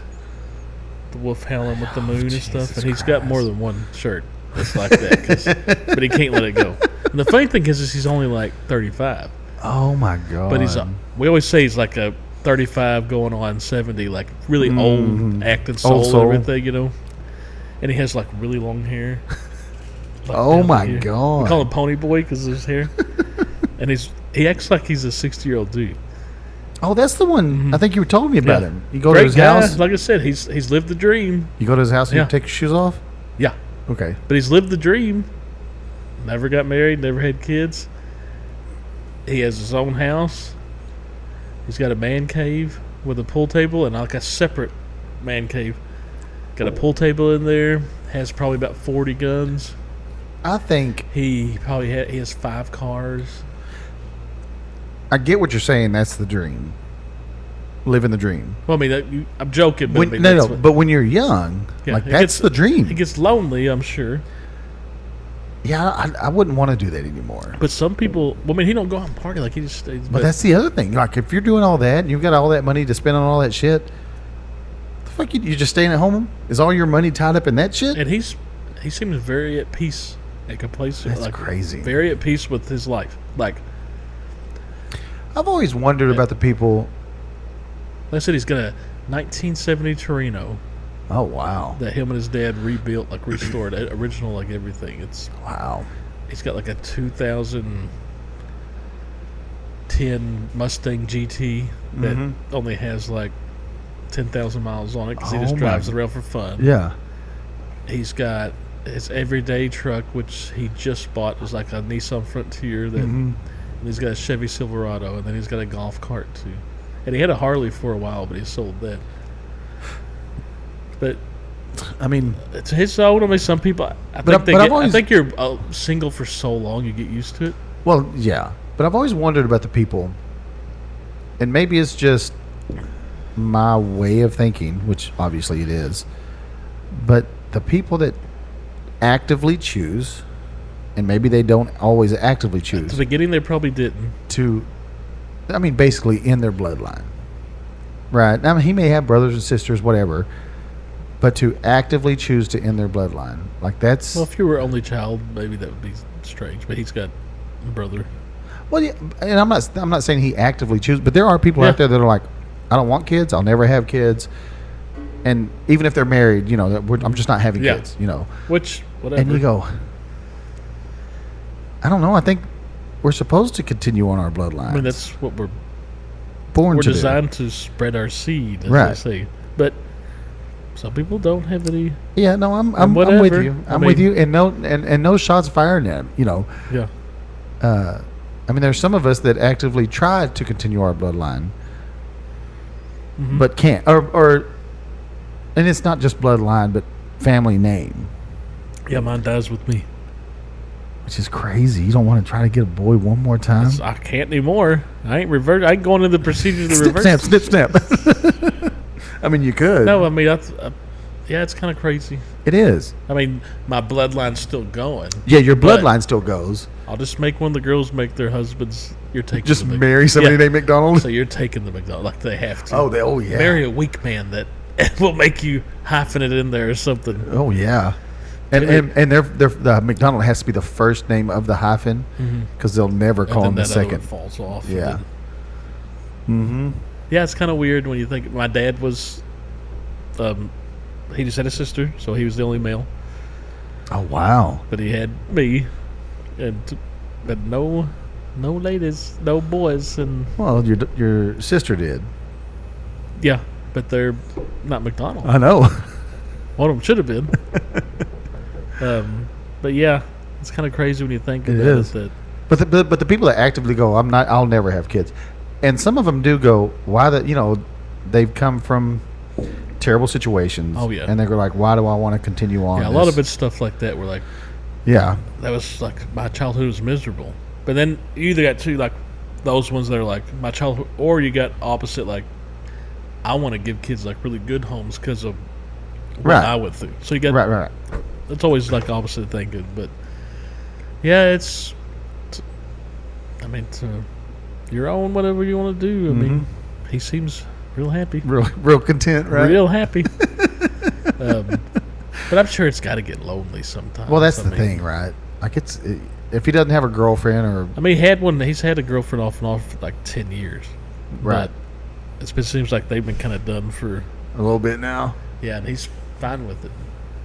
the wolf howling with the moon and stuff. And he's got more than one shirt that's like that. But he can't let it go. And the funny thing is he's only like 35. Oh my God. But we always say he's like a 35 going on 70, like really old, acting soul and everything, you know. And he has like really long hair. Like oh my God. We call him Pony Boy because of his hair. And he acts like he's a 60-year-old dude. Oh, that's the one. I think you were telling me about him. You go Great to his guy. house. Like I said, he's lived the dream. You go to his house and you take your shoes off? Yeah. Okay. But he's lived the dream. Never got married, never had kids. He has his own house. He's got a man cave with a pool table and like a separate man cave. Got a pool table in there. Has probably about 40 guns. I think he has 5 cars. I get what you're saying. That's the dream. Living the dream. Well, I mean, I'm joking. But But when you're young, that's the dream. It gets lonely, I'm sure. Yeah, I wouldn't want to do that anymore. But some people, well, I mean, he don't go out and party. Like, he just stays. But that's the other thing. Like, if you're doing all that and you've got all that money to spend on all that shit, the fuck you just staying at home? Is all your money tied up in that shit? And he seems very at peace and complacent. That's crazy. Very at peace with his life. Like, I've always wondered about the people. Like I said, he's got a 1970 Torino. Oh, wow. That him and his dad rebuilt, like restored, original, like everything. It's wow. He's got like a 2010 Mustang GT that only has like 10,000 miles on it because he just drives it around for fun. Yeah. He's got his everyday truck, which he just bought. Is like a Nissan Frontier. That and he's got a Chevy Silverado, and then he's got a golf cart too. And he had a Harley for a while, but he sold that. But I mean, it's his own. I mean, some people. I think you're single for so long, you get used to it. Well, yeah, but I've always wondered about the people, and maybe it's just my way of thinking, which obviously it is. But the people that actively choose, and maybe they don't always actively choose. At the beginning, they probably didn't. Basically in their bloodline. Right. I mean, he may have brothers and sisters, whatever, but to actively choose to end their bloodline. Like, that's... Well, if you were only child, maybe that would be strange, but he's got a brother. Well, yeah, and I'm not saying he actively chooses, but there are people out there that are like, I don't want kids, I'll never have kids, and even if they're married, I'm just not having kids, Which, whatever. And you go, I don't know, I think we're supposed to continue on our bloodlines. I mean, that's what we're born to do. We're designed to spread our seed, as right. they say. But some people don't have any. Yeah, no, I'm with you. I'm with you, and no shots fired at him. Yeah. I mean, there's some of us that actively try to continue our bloodline, but can't. Or, and it's not just bloodline, but family name. Yeah, mine dies with me. Which is crazy. You don't want to try to get a boy one more time? I can't anymore. I ain't going into the procedure to reverse. Snip. I mean, you could. No, I mean, it's kind of crazy. It is. I mean, my bloodline's still going. Yeah, your bloodline still goes. I'll just make one of the girls make their husbands. You're taking just marry somebody named McDonald. So you're taking the McDonald like they have to. Oh yeah. Marry a weak man that will make you hyphen it in there or something. Oh yeah. And the McDonald has to be the first name of the hyphen because they'll never call him the second. Other one falls off. Yeah. Yeah, it's kind of weird when you think. My dad was, he just had a sister, so he was the only male. Oh wow! But he had me, but no ladies, no boys, and well, your sister did. Yeah, but they're not McDonald. I know. One of them should have been. But yeah, it's kind of crazy when you think about it. But the people that actively go, I'll never have kids, and some of them do go. Why they've come from terrible situations. Oh yeah, and they go like, why do I want to continue on? Yeah, a lot of it's stuff like that. We're like, yeah, that was like my childhood was miserable. But then you either got two like those ones that are like my childhood, or you got opposite like I want to give kids like really good homes because of what I went through. So you got right. It's always like opposite thinking, but yeah, it's I mean, to your own whatever you want to do. I mean, he seems real happy, real content, right? Real happy. But I'm sure it's got to get lonely sometimes. Well, that's the thing, right? Like if he doesn't have a girlfriend or I mean, he's had a girlfriend off and off for like 10 years, right? But it seems like they've been kind of done for a little bit now. Yeah, and he's fine with it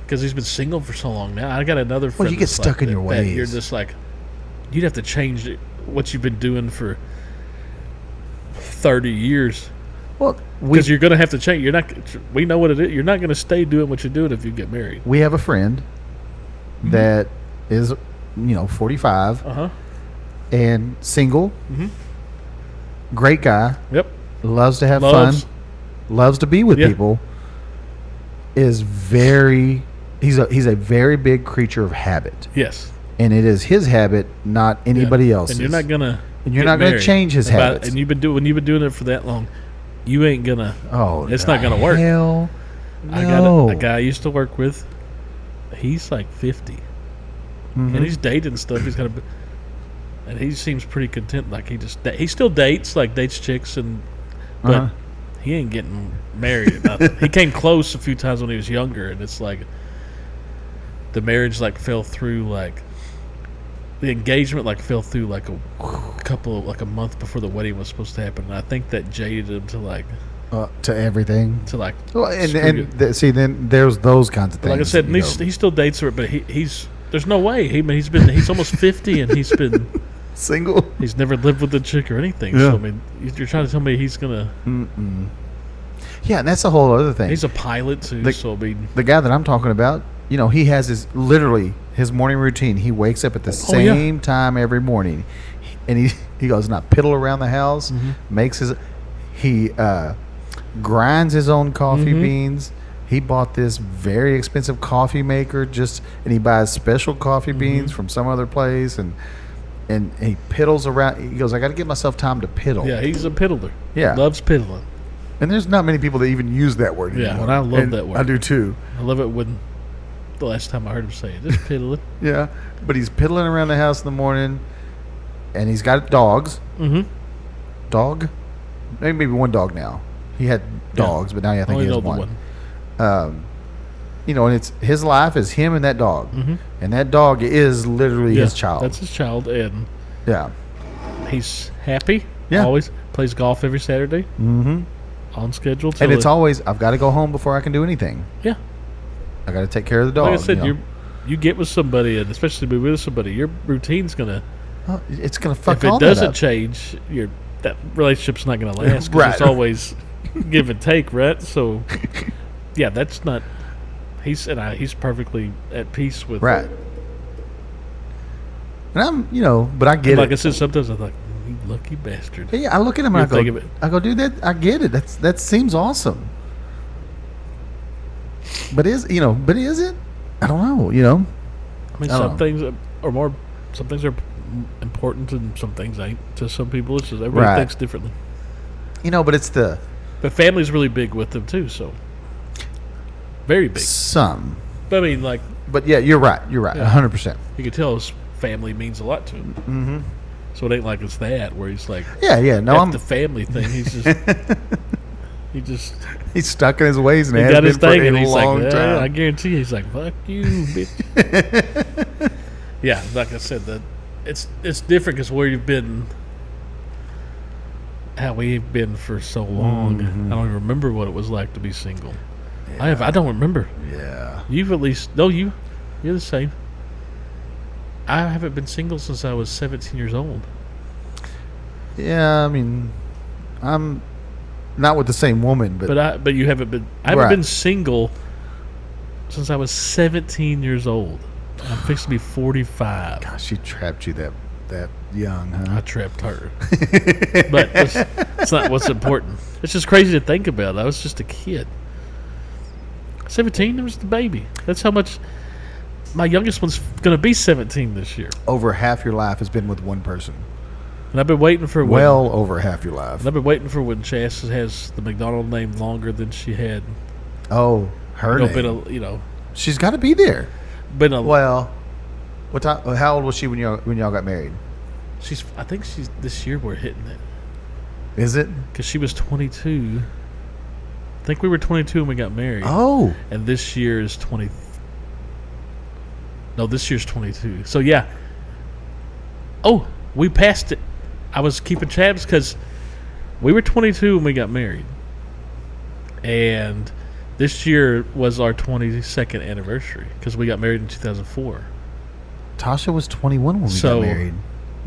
because he's been single for so long now. I got another friend. Well, you get stuck in your ways. You're just like, you'd have to change what you've been doing for 30 years. Well, because you're going to have to change. We know what it is. You're not going to stay doing what you're doing if you get married. We have a friend that is, 45, and single. Great guy. Yep. Loves to have fun. Loves to be with people. He's a very big creature of habit. Yes. And it is his habit, not anybody else's. And you're not gonna And you're get not going to married. change his habits. And when you've been doing it for that long, you ain't gonna. Oh, it's not gonna work. Hell, I no. got a guy I used to work with. He's like 50, and he's dating stuff. He's got a, and he seems pretty content. Like he still dates chicks, but he ain't getting married. Or nothing. He came close a few times when he was younger, and it's like the marriage fell through. Like the engagement fell through like a month before the wedding was supposed to happen. And I think that jaded him to everything. to like. Well, see, then there's those kinds of things. Like I said, he still dates her, but he's there's no way. He's almost 50, and he's been single. He's never lived with a chick or anything. Yeah. So I mean, you're trying to tell me he's gonna? Yeah, and that's a whole other thing. He's a pilot too. So I mean, the guy that I'm talking about, he has his morning routine. He wakes up at the same time every morning, and he goes not piddle around the house, he grinds his own coffee beans. He bought this very expensive coffee maker and he buys special coffee beans from some other place, and he piddles around. He goes, I got to give myself time to piddle. yeah, he's a piddler. Yeah. Loves piddling. And there's not many people that even use that word anymore. Yeah, and I love that word. I do too. I love it when the last time I heard him say it, just piddling. Yeah, but he's piddling around the house in the morning, and he's got dogs. Dog? Maybe one dog now. He had dogs, but now I think he has one. And it's his life is him and that dog, and that dog is literally his child. That's his child, and he's happy. Yeah, always plays golf every Saturday. On schedule. And it's always I've got to go home before I can do anything. Yeah, I got to take care of the dog. Like I said, you get with somebody, and especially be with somebody, your routine's gonna. It's gonna fuck if it all that doesn't up. change, that relationship's not gonna last. 'Cause Right. It's always give and take, right? So, yeah, that's not. He's perfectly at peace with. Right. And I'm, but I get like it. I said, sometimes I'm like, you lucky bastard. Yeah, I look at him and I go, dude, I get it. That seems awesome. But is it? I don't know. I mean, some things are more. Some things are important, and some things ain't. To some people, it's just everybody thinks differently. But it's But family's really big with them too. So very big. Some. But I mean, But yeah, you're right. 100%. You can tell his family means a lot to him. So it ain't like it's that where he's like, yeah. No, I'm the family thing. He's he's stuck in his ways, and he has got been his thing, for and a he's long like, time. I guarantee you, he's like, fuck you, bitch. Yeah, like I said, it's different because where you've been, how we've been for so long. I don't even remember what it was like to be single. Yeah. I don't remember. Yeah, you've at least you're the same. I haven't been single since I was 17 years old. Yeah, I mean, I'm not with the same woman, but you haven't been. I haven't been single since I was 17 years old. I'm fixing to be 45. Gosh, she trapped you that young, huh? I trapped her. But it's not what's important. It's just crazy to think about. I was just a kid. 17, I was the baby. That's how much. My youngest one's going to be 17 this year. Over half your life has been with one person. And I've been waiting for over half your life. And I've been waiting for when Chas has the McDonald name longer than she had. Oh, her name. She's got to be there. What time? How old was she when y'all got married? I think she's this year. We're hitting it. Is it? Because she was 22. I think we were 22 when we got married. Oh, and this year is 20. No, this year's 22. So yeah. Oh, we passed it. I was keeping tabs because we were 22 when we got married, and this year was our 22nd anniversary because we got married in 2004. Tasha was 21 when we got married.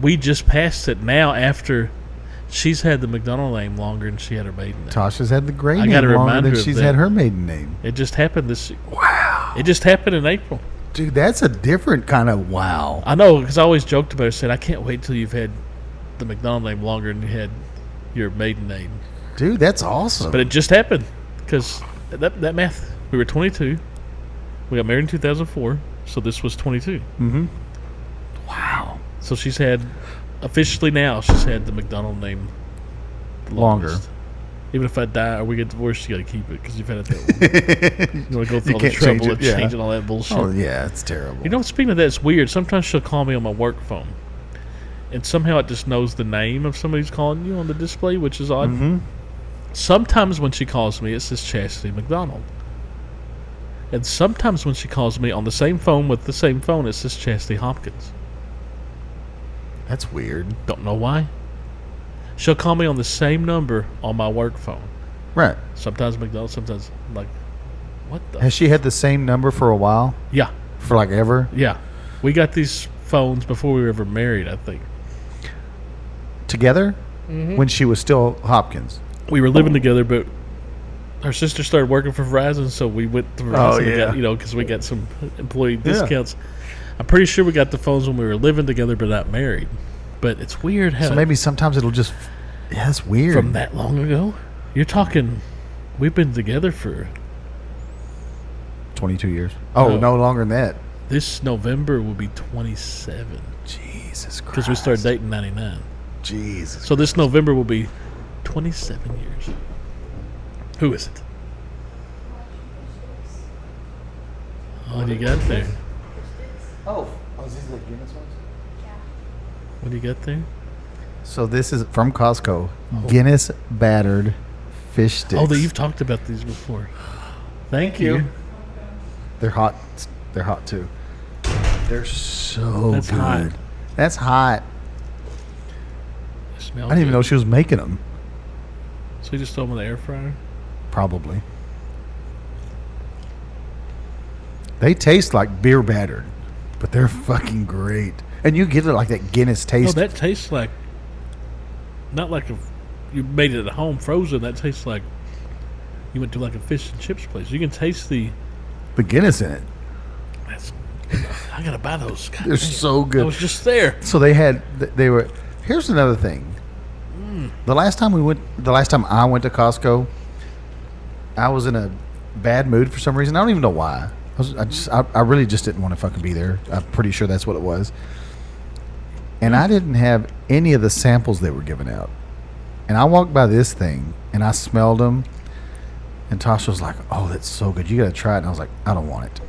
We just passed it now after she's had the McDonald name longer than she had her maiden name. Tasha's had the Gray name longer than she's had her maiden name. It just happened this year. Wow. It just happened in April. Dude, that's a different kind of wow. I know, because I always joked about it. I said, I can't wait till you've had the McDonald name longer than you had your maiden name. Dude, that's awesome. But it just happened because that math. We were 22. We got married in 2004, so this was 22. Mm-hmm. Wow. So she's had officially now, she's had the McDonald name the Longer. longest. Even if I die or we get divorced, you got to keep it because you've had it that long. You want to go through You all the can't change trouble it, of yeah. changing all that bullshit. Oh yeah, it's terrible. You know, speaking of that, it's weird. Sometimes she'll call me on my work phone, and somehow it just knows the name of somebody who's calling you on the display, which is odd. Mm-hmm. Sometimes when she calls me, it says Chastity McDonald. And sometimes when she calls me on the same phone with the same phone, it says Chastity Hopkins. That's weird. Don't know why. She'll call me on the same number on my work phone. Right. Sometimes McDonald, sometimes I'm like, what the? Has she had the same number for a while? Yeah, For like ever? yeah. We got these phones before we were ever married, I think. Together? When she was still Hopkins. We were living together, but her sister started working for Verizon, so we went to Verizon. Oh, and yeah. got, because we got some employee discounts. I'm pretty sure we got the phones when we were living together, but not married. But it's weird how So maybe sometimes it'll just. Yeah, that's weird. from that long ago. You're talking. We've been together for 22 years. Oh, No. no longer than that. this November will be 27 Jesus Christ. because we started dating in 99. Jesus. So this November will be 27 years. Who is it? What do you got there? Oh, is these the Guinness ones? What do you got there? So this is from Costco. Guinness battered fish sticks. Oh, you've talked about these before. Thank you. They're hot. They're hot too. They're so That's good. hot. That's hot. They smell I didn't even good. know she was making them. So you just throw them in the air fryer? Probably. They taste like beer battered, but they're fucking great. And you get it like that Guinness No, taste. that tastes like not like if you made it at home frozen. That tastes like you went to like a fish and chips place. You can taste the. the Guinness in it. That's, I gotta buy those. God They're dang it. so good. I was just there. So they had. They were. Here's another thing. The last time I went to Costco, I was in a bad mood for some reason. I don't even know why. I really just didn't want to fucking be there. I'm pretty sure that's what it was. And I didn't have any of the samples they were giving out. And I walked by this thing and I smelled them. And Tasha was like, "Oh, that's so good. You got to try it." And I was like, "I don't want it."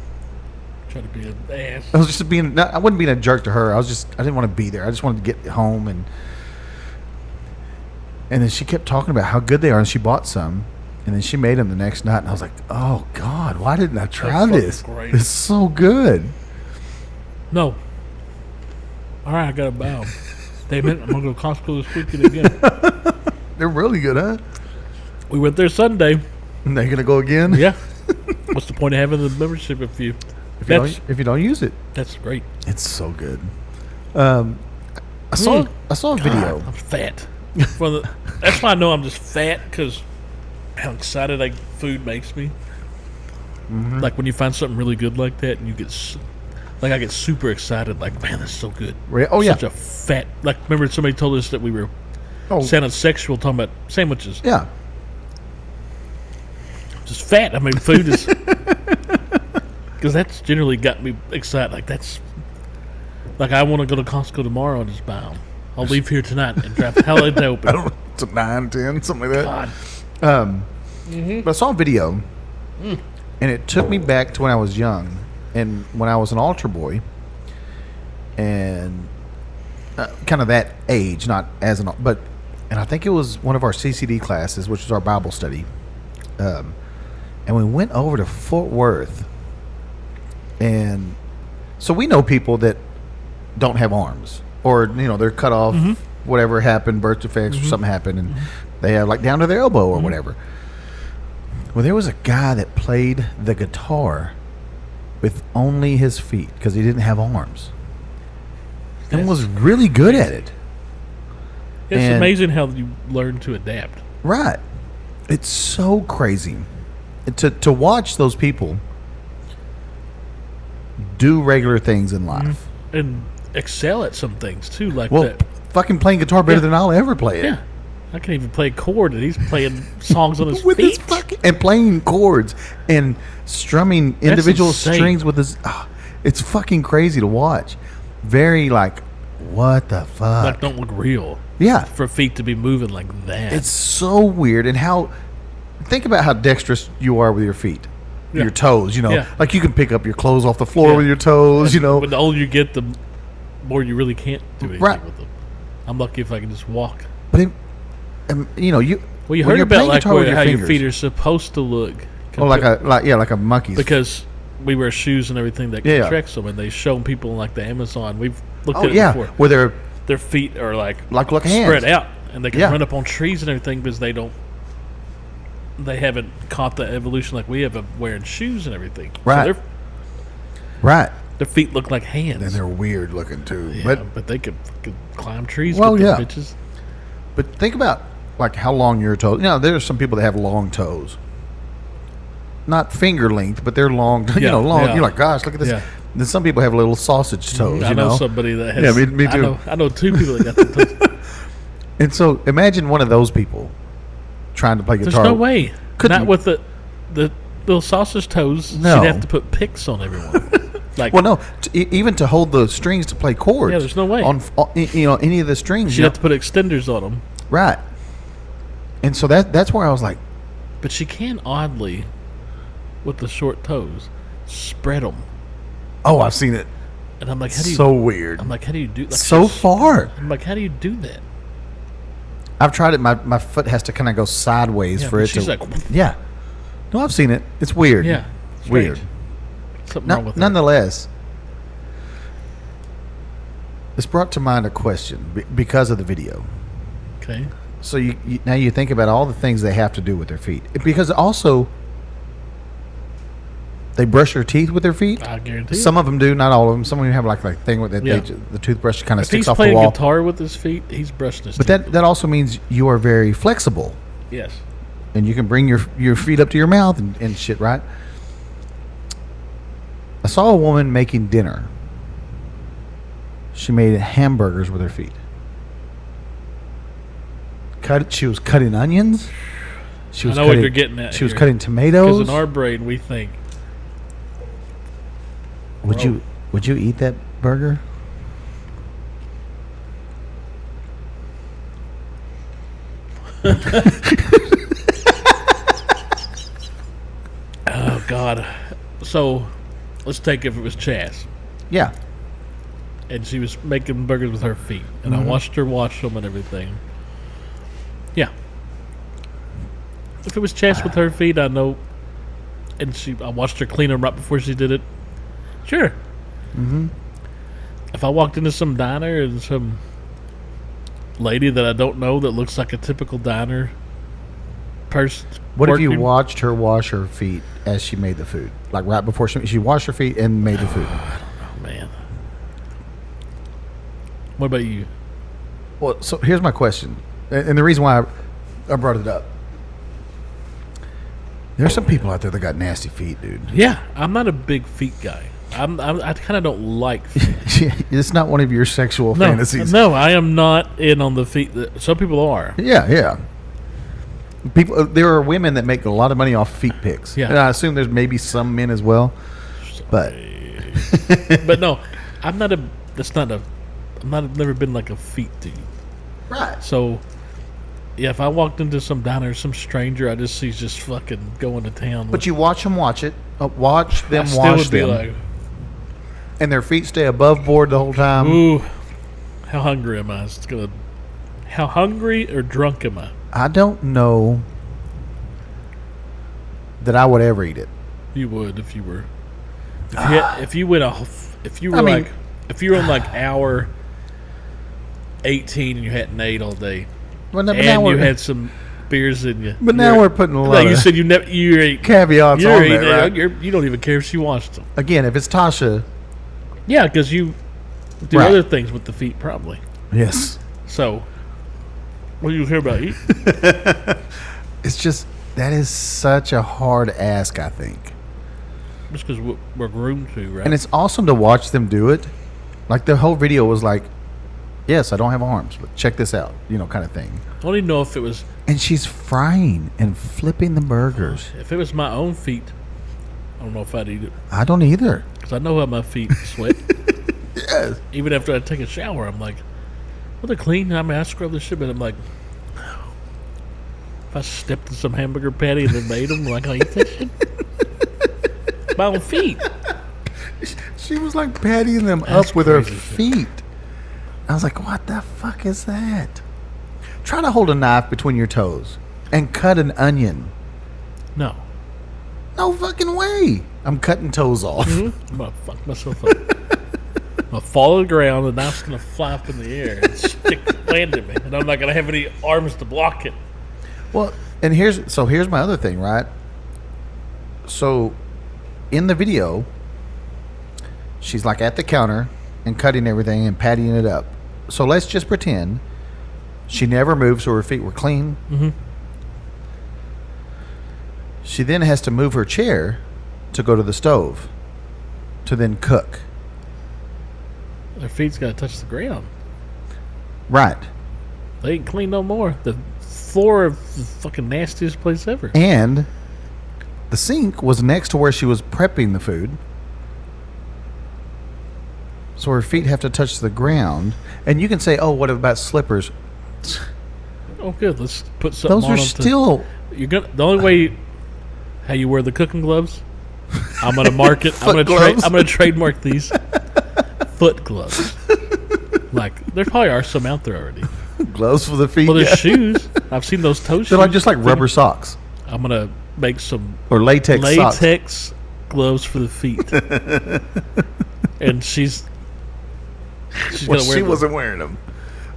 Try to be an ass. I was just being. I wasn't being a jerk to her. I didn't want to be there. I just wanted to get home and then she kept talking about how good they are, and she bought some, and then she made them the next night, and I was like, "Oh God, why didn't I try That's this? fucking great. It's so good." No. All right, I gotta bow. Damn it! I'm gonna go to Costco this weekend again. They're really good, huh? We went there Sunday. And they're gonna go again. Yeah. What's the point of having the membership if you? If you don't use it, That's great. it's so good. I saw a video. God, I'm fat. That's why I know I'm just fat because how excited food makes me. Mm-hmm. Like when you find something really good like that, and you get I get super excited. Like, man, that's so good. Oh yeah. Such a fat. Like, remember somebody told us that we were sounded sexual talking about sandwiches. Yeah. Just fat. I mean, food is because that's generally got me excited. Like that's like I want to go to Costco tomorrow and just buy them. I'll leave here tonight and drive. How late they open? I don't know. It's a 9, 10, something like that. God. But I saw a video, and it took me back to when I was young, and when I was an altar boy, and kind of that age, not as an, but, and I think it was one of our CCD classes, which was our Bible study, and we went over to Fort Worth, and so we know people that don't have arms, or they're cut off, whatever happened, birth defects, or something happened, and they have like down to their elbow or whatever. Well, there was a guy that played the guitar with only his feet because he didn't have arms, and was really good at it. It's And- amazing how you learn to adapt. Right. It's so crazy to watch those people do regular things in life. And excel at some things too, like Well, that. fucking playing guitar better Yeah. than I'll ever play it. Yeah, I can't even play a chord, and he's playing songs on his With feet. his fucking and playing chords and strumming individual insane. strings with his. It's fucking crazy to watch. Very like what the fuck? Like, don't look real. Yeah. For feet to be moving like that. It's so weird. And think about how dexterous you are with your feet. Yeah. Your toes, Yeah. Like you can pick up your clothes off the floor Yeah. with your toes, But the older you get, the more you really can't do anything Right. with them. I'm lucky if I can just walk. But, you Well, you when heard you're about playing like guitar with how your fingers. feet are supposed to look. like a monkey's. Because we wear shoes and everything that Yeah. contracts them, and they show people in like the Amazon. We've looked Oh, at it yeah. before. Where Their feet are like hands. spread out, and they can Yeah. run up on trees and everything because they haven't caught the evolution like we have of wearing shoes and everything. Right. So Right. their feet look like hands. And they're weird looking too. Yeah, but they could climb trees Well, with yeah. them bitches. But think about like how long your toes. There's some people that have long toes. Not finger length, but they're long. Yeah, long. yeah. You're like, gosh, look at this. Yeah. Then some people have little sausage toes. I know somebody that has. Yeah, me too. I know two people that got the toes. And so imagine one of those people trying to play There's guitar. no way. Couldn't- Not with the little sausage toes. No. She'd have to put picks on everyone. Like, Well, no, even to hold the strings to play chords. Yeah, there's no way. on any of the strings. she'd have to put extenders on them. Right. And so that's where I was like, But she can oddly, with the short toes, spread them. oh, I've seen it. And I'm like, how do you? So weird. I'm like, how do you do? Like, So she's- far. I'm like, how do you do that? I've tried it. My foot has to kind of go sideways Yeah, for but it she's to. like, Yeah. No, I've seen it. It's weird. yeah, Weird. strange. Something wrong with her. Nonetheless, this brought to mind a question because of the video. Okay. So now you think about all the things they have to do with their feet, because also they brush their teeth with their feet. I guarantee. Some of them do, not all of them. Some of them have like thing with that. Yeah. The toothbrush kind of if he's sticks off the playing wall. guitar with his feet, he's brushing his But teeth. that also means you are very flexible, Yes. and you can bring your feet up to your mouth and shit, right? I saw a woman making dinner. She made hamburgers with her feet. She was cutting onions. She was I know what you're getting at. She was here. cutting tomatoes. Because in our brain, we think, Would you eat that burger? oh God. So, let's take if it was Chaz, Yeah. and she was making burgers with her feet, and Mm-hmm. I watched her wash them and everything. Yeah. If it was Chaz with her feet, I know, and I watched her clean them right before she did it. Sure. Mm-hmm. If I walked into some diner and some lady that I don't know that looks like a typical diner person, What if you working- watched her wash her feet as she made the food? Like right before she washed her feet and made the food. Oh man. What about you? Well, so here's my question, and the reason why I brought it up. There's some people out there that got nasty feet, dude. Yeah, I'm not a big feet guy. I kind of don't like feet. It's not one of your sexual fantasies. No, I am not in on the feet. Some people are. Yeah. People, there are women that make a lot of money off feet pics. Yeah. And I assume there's maybe some men as well, but But no, I'm not a. That's not a. I've never been like a feet dude. right. So, yeah, if I walked into some diner, some stranger I just see just fucking going to town. But you watch them watch it. Watch I them still wash would be them, like, and their feet stay above board the whole time. ooh, how hungry am I? How hungry or drunk am I? I don't know that I would ever eat it. You would if you were. If you were I mean- like, if you were on like hour 18 and you hadn't ate all day, Well, no, but and now you we're, had some beers in you. but now we're putting a lot like you of said, you ate. caveats You're on eating there, it. right? You don't even care if she washed them. Again, if it's Tasha, Yeah, because you do Right. other things with the feet, probably. yes. So, what do you care about eating? It's just that is such a hard ask, I think. Just because we're groomed to, right? And it's awesome to watch them do it. Like the whole video was like, yes, I don't have arms, but check this out, kind of thing. I don't even know if it was And she's frying and flipping the burgers. my own feet. I don't know if I'd eat it I don't either. because I know how my feet sweat. Yes. Even after I take a shower, I'm like, well, they're clean. I mean, I scrub this shit, but I'm like, if I stepped in some hamburger patty and then made them, like, I eat that shit. My own feet. She was like patting them That's up with her crazy shit. feet. I was like, what the fuck is that? Try to hold a knife between your toes and cut an onion. No. No fucking way. I'm cutting toes off. I'm going to fuck myself up. I'm going to fall to the ground, the knife's going to fly up in the air and land at me. And I'm not going to have any arms to block it. Well, and here's my other thing, right? So, in the video, she's like at the counter and cutting everything and patting it up. So let's just pretend she never moved, so her feet were clean. Mm-hmm. She then has to move her chair to go to the stove to then cook. Their feet's got to touch the ground. Right. They ain't clean no more. The floor of the fucking nastiest place ever. And the sink was next to where she was prepping the food. So her feet have to touch the ground. And you can say, oh, what about slippers? Oh, good. Let's put something Those on are them still... You're gonna. The only way how you wear the cooking gloves, I'm gonna mark it. I'm Foot gonna trademark these foot gloves. Like there probably are some out there already. gloves for the feet. Well, there's yeah. shoes. I've seen those toe shoes. They're like just like rubber socks. I'm gonna make some Or latex socks. latex gloves for the feet. And she's Well, gonna wear she them. wasn't wearing them.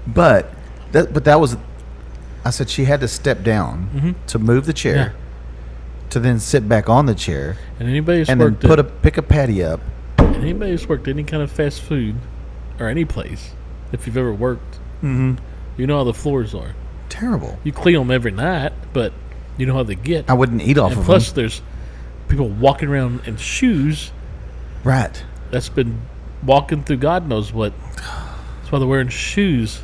But that was... I said she had to step down to move the chair, Yeah. to then sit back on the chair, And anybody who's and then worked pick a patty up. anybody who's worked any kind of fast food or any place, if you've ever worked, you know how the floors are. Terrible. You clean them every night, but you know how they get. I wouldn't eat off And of plus, them. there's people walking around in shoes Right. that's been walking through God knows what. That's why they're wearing shoes.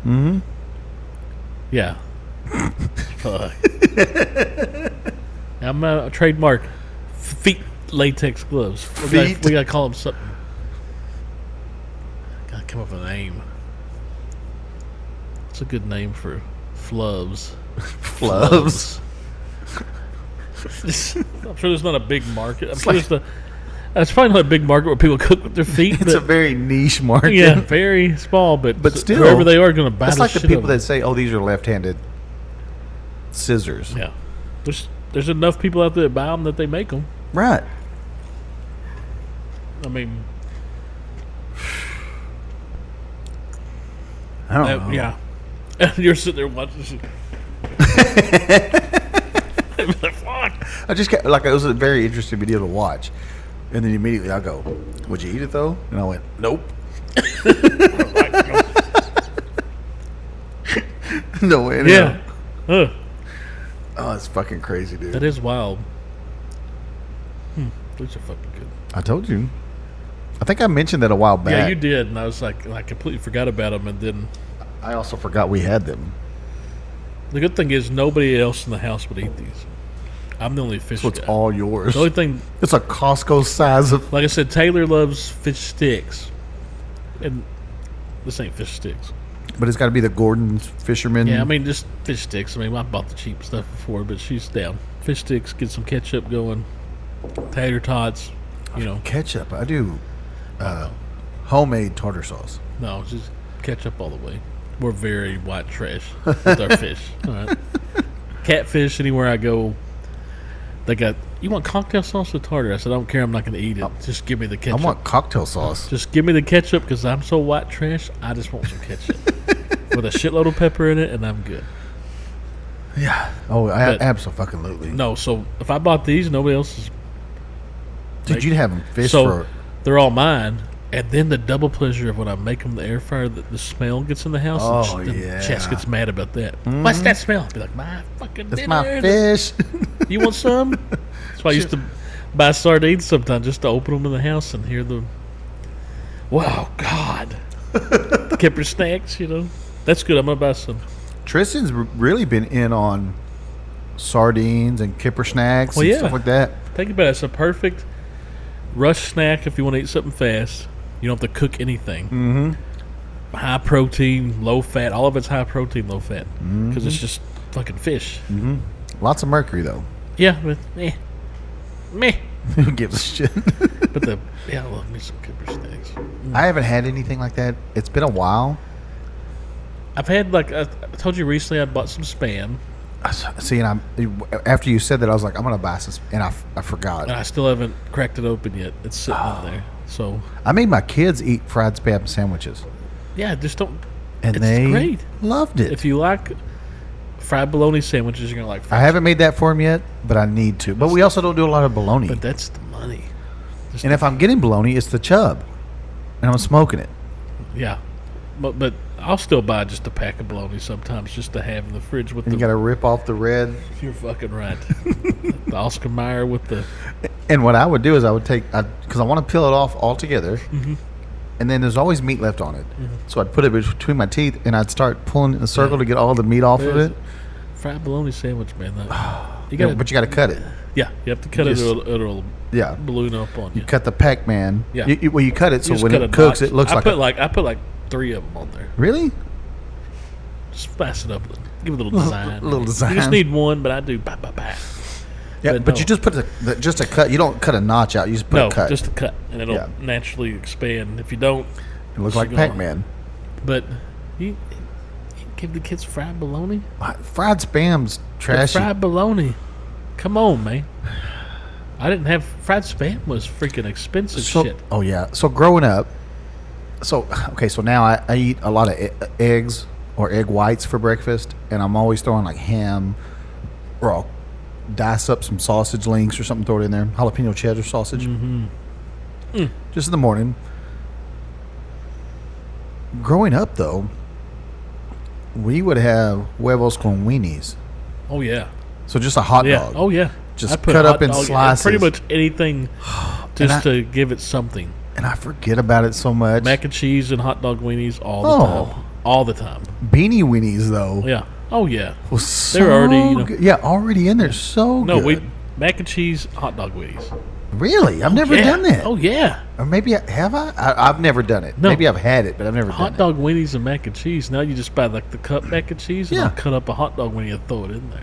Mm-hmm. Yeah. Fuck. I'm a trademark feet latex gloves. We gotta call them something. Gotta come up with a name. It's a good name for flubs. Flubs. I'm sure there's not a big market. I'm sure that's probably not a big market where people cook with their feet. It's but a very niche market. yeah, very small, but still, whoever they are going to buy It's the like the shit people out that of say, oh, these are left-handed scissors. them. Yeah, there's enough people out there that buy them that they make them. Right. I mean, I don't know. yeah. And you're sitting there watching this. Like, fuck. I just got, like, it was a very interesting video to watch. And then immediately I go, would you eat it though? And I went, nope. No way. in Yeah. hell. Oh, it's fucking crazy, dude. That is wild. Those are fucking good. I told you. I think I mentioned that a while back. Yeah, you did, and I was like, I completely forgot about them. And then I also forgot we had them. the good thing is nobody else in the house would eat these. I'm the only fish So it's guy. all yours. The only thing, It's a Costco size of... like I said, Taylor loves fish sticks, and this ain't fish sticks. But it's got to be the Gordon's Fisherman. Yeah, I mean just fish sticks. I mean I bought the cheap stuff before, but she's down. Fish sticks, get some ketchup going, tater tots. You know, Ketchup. I do homemade tartar sauce. no, just ketchup all the way. We're very white trash with our fish. All right, catfish. Anywhere I go, they got. You want cocktail sauce or tartar? I said I don't care. I'm not going to eat it. Just give me the ketchup. I want cocktail sauce. Just give me the ketchup because I'm so white trash. I just want some ketchup with a shitload of pepper in it, and I'm good. Yeah. Oh, But- absolutely. No, so if I bought these, nobody else is. Dude, you'd have them fish So for... they're all mine, and then the double pleasure of when I make them in the air fryer, the smell gets in the house. Oh, and yeah. Chess gets mad about that. What's that smell? I'll be like, my fucking It's dinner. my fish. You want some? That's why I used to buy sardines sometimes just to open them in the house and hear the. Wow, God. Kipper snacks, you know. That's good. I'm gonna buy some. Tristan's really been in on sardines and kipper snacks Well, and yeah. stuff like that. Think about it. It's a perfect rush snack if you want to eat something fast. You don't have to cook anything. Mm-hmm. High protein, low fat. All of it's high protein, low fat. Because it's just fucking fish. Mm-hmm. Lots of mercury, though. Yeah, but meh. Who gives a shit? But I love me some kipper steaks. I haven't had anything like that. It's been a while. I've had, like, I told you recently I bought some Spam. See, and after you said that, I was like, I'm gonna buy some, and I forgot. And I still haven't cracked it open yet. It's sitting in there. So I made my kids eat fried Spam sandwiches, yeah, just don't. and It's they great. loved it. If you like fried bologna sandwiches, you're gonna like. I haven't made that for them yet, but I need to. But we also don't do a lot of bologna. But that's the money. Just And if I'm getting bologna, it's the chub, and I'm smoking it. yeah, but I'll still buy just a pack of bologna sometimes just to have in the fridge with And you the. got to rip off the red. You're fucking right. The Oscar Mayer with the. And what I would do is I would take, because I want to peel it off altogether, and then there's always meat left on it. So I'd put it between my teeth, and I'd start pulling in a circle to get all the meat off of it. Fried bologna sandwich, man. You Yeah, gotta, but you got to cut it. yeah, you have to cut Just- it or it'll Yeah. balloon up on you. You cut the Pac-Man. Yeah. Well, you cut it so You just when cut it a cooks, notch. it looks I like put like 3 of them on there. Really? Just spice it up. Give it a little design. little design. You just need one, but I do. Bah, bah, bah. Yeah, but no. you just put just a cut. You don't cut a notch out. You just put No, a cut. just a cut, and it'll Yeah. naturally expand. If you don't, It looks you like go- Pac-Man. But you give the kids fried bologna. Fried Spam's But trashy. fried bologna. Come on, man. I didn't have fried Spam was freaking expensive shit. Oh yeah. So growing up, so now I eat a lot of eggs or egg whites for breakfast, and I'm always throwing like ham, or I'll dice up some sausage links or something, throw it in there, jalapeno cheddar sausage, just in the morning. Growing up though, we would have huevos con weenies, Oh yeah, so just a hot yeah. dog. Oh yeah. Just I put cut hot up in dog slices. Pretty much anything, just to give it something. And I forget about it so much. Mac and cheese and hot dog weenies all the Oh. time. All the time. Beanie weenies though. Yeah. Oh yeah. Was so They're already, you know- good. Yeah, already in there. So No, good. mac and cheese hot dog weenies. Really? I've never Yeah. done that. Oh yeah. Or maybe have I? I've never done it. No. Maybe I've had it, but I've never done Hot dog weenies and mac and cheese. Now you just buy like the cup mac and cheese and Yeah. I'll cut up a hot dog weenie and throw it in there.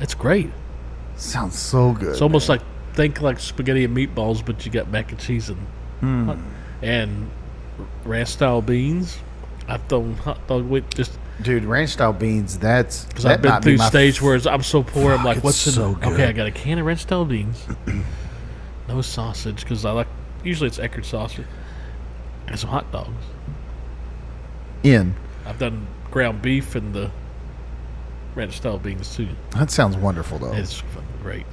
It's great. it. Sounds so good. It's almost like think like spaghetti and meatballs, but you got mac and cheese and ranch style beans. I've thrown hot dog with just dude, ranch style beans. Because because I've been through stage where I'm so poor. I'm like, Fuck, what's it's in? so good. Okay, I got a can of ranch style beans, no sausage because I like usually it's Eckerd sausage and some hot dogs. in. I've done ground beef and the ranch style beans too. That sounds wonderful though. It's fucking great.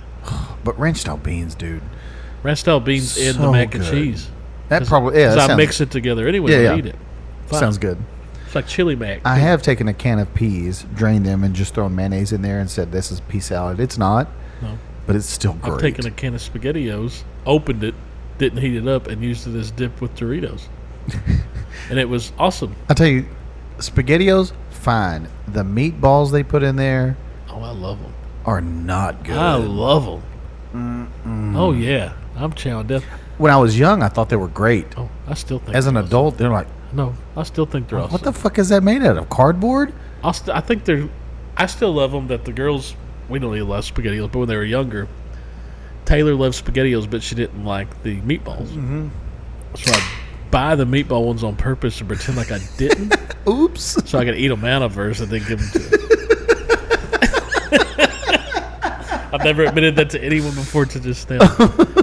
But ranch style beans, dude. Ranch style beans and the So mac and good. cheese. That probably yeah. Because That I sounds, mix it together anyway Yeah, to yeah. eat it. Fine. sounds good. It's like chili mac. I have taken a can of peas, drained them, and just thrown mayonnaise in there and said this is pea salad. It's not, No. but it's still great. I've taken a can of SpaghettiOs, opened it, didn't heat it up, and used it as dip with Doritos. And it was awesome. I tell you, SpaghettiOs fine. The meatballs they put in there Oh, I love them. are not good. I love them. Oh, yeah. I'm chowing death. When I was young, I thought they were great. Oh, I still think As an they're awesome. adult, they're like, No, I still think they're awesome. what the fuck is that made out of? Cardboard? I think they're. I still love them. That the girls, we don't really love SpaghettiOs, but when they were younger, Taylor loved SpaghettiOs, but she didn't like the meatballs. Mm-hmm. So I buy the meatball ones on purpose and pretend like I didn't, Oops. so I could eat them out of hers and then give them to her. I've never admitted that to anyone before to just now.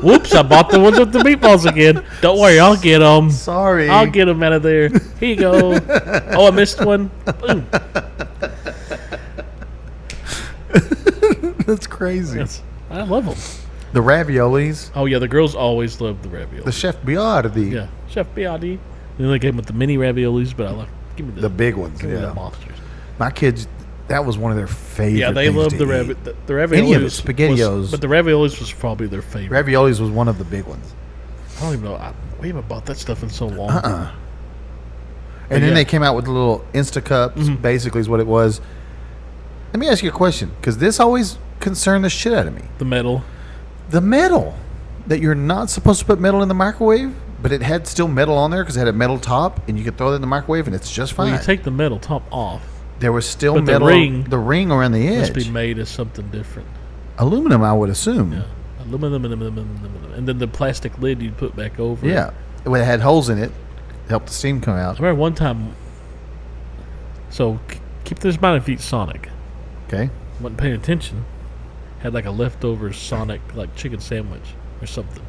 Whoops! I bought the ones with the meatballs again. Don't worry, I'll get them. Sorry. I'll get them out of there. Here you go. Oh, I missed one. Boom. That's crazy. I love them. The raviolis, Oh yeah, the girls always love the ravioli. the Chef Boyardee, Yeah, Chef Biadi. Then they came with the mini raviolis, but I like give me the big ones. give me the Yeah. monsters. My kids, that was one of their favorite. Yeah, they things love to the eat. the raviolis. Any of it, SpaghettiOs. but the raviolis was probably their favorite. Raviolis was one of the big ones. I don't even know. We haven't bought that stuff in so long. And then yeah. they came out with the little Instacups, basically is what it was. Let me ask you a question, because this always concerned the shit out of me. The metal. The metal, that you're not supposed to put metal in the microwave, but it had still metal on there because it had a metal top, and you could throw it in the microwave, and it's just fine. Well, you take the metal top off. There was still But the metal. ring the ring around the edge. Must be made of something different. Aluminum, I would assume. Yeah. Aluminum, and then the plastic lid you put back over. Yeah. It had holes in it. Helped the steam come out. I remember one time. So keep this in mind if you eat Sonic. Okay. Wasn't paying attention. Had like a leftover Sonic like chicken sandwich or something.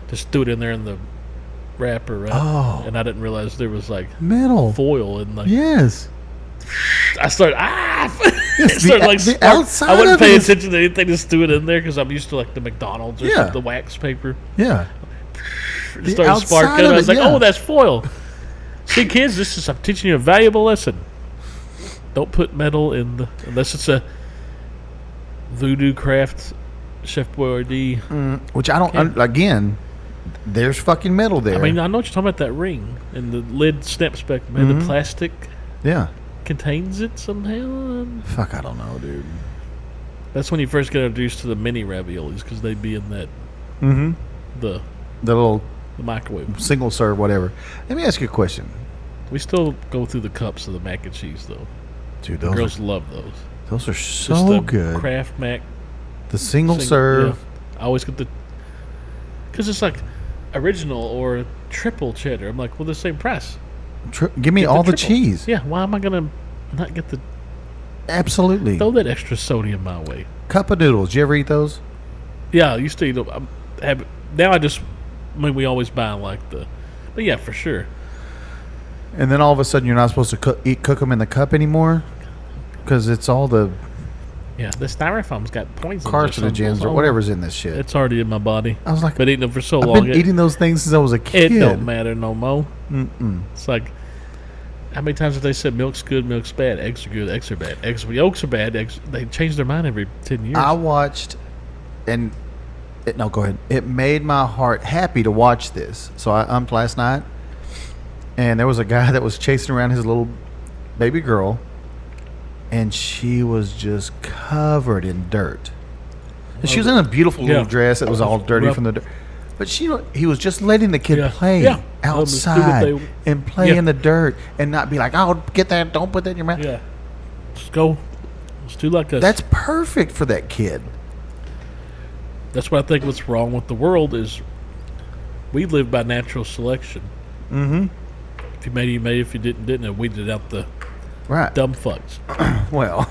Just threw it in there in the wrapper, right? Oh. And I didn't realize there was like Metal. foil and like. Yes. I started it started like the spark. outside I wouldn't of pay it is- attention to anything. Just threw it in there because I'm used to like the McDonald's or Yeah. something, the wax paper. Yeah. It The started outside sparking. of I was it, like, yeah. "Oh, that's foil." See, kids, I'm teaching you a valuable lesson. Don't put metal in unless it's a Voodoo Craft Chef Boyardee. Which I don't. Again, there's fucking metal there. I mean, I know what you're talking about, that ring and the lid snaps back. Man, the plastic yeah. contains it somehow. Fuck, I don't know, dude. That's when you first get introduced to the mini raviolis because they'd be in that the little microwave. single serve, whatever. Let me ask you a question, We still go through the cups of the mac and cheese though. dude. The girls love those. Those are Just so the good. Kraft mac. The single serve. Yeah. I always get because it's like original or triple cheddar. I'm like, well, the same price. Give me Get all the triple. cheese. Yeah, why am I gonna not get the Absolutely. throw that extra sodium my way? Cup of noodles. Did you ever eat those? Yeah, I used to eat them. Now we always buy like but yeah, for sure. And then all of a sudden, you're not supposed to cook them in the cup anymore because it's all the Yeah, the styrofoam's got points carcinogens or whatever's in this shit. It's already in my body. I was like, Been eating them for so I've long. been eating those things since I was a kid. It don't matter no more. It's like, how many times have they said milk's good, milk's bad, eggs are good, eggs are bad, yolks are bad, eggs. They change their mind every 10 years. I watched, no, go ahead. It made my heart happy to watch this. So I umped last night, and there was a guy that was chasing around his little baby girl, and she was just covered in dirt. And she was in a beautiful little dress that was all dirty from the dirt. But he was just letting the kid play outside and play in the dirt and not be like, "Oh, get that! Don't put that in your mouth." Yeah, just go. Let's do like us. That's perfect for that kid. That's what I think. What's wrong with the world is we live by natural selection. Mm-hmm. If you made it, you made it. If you didn't, and weeded out the Right. dumb fucks. Well,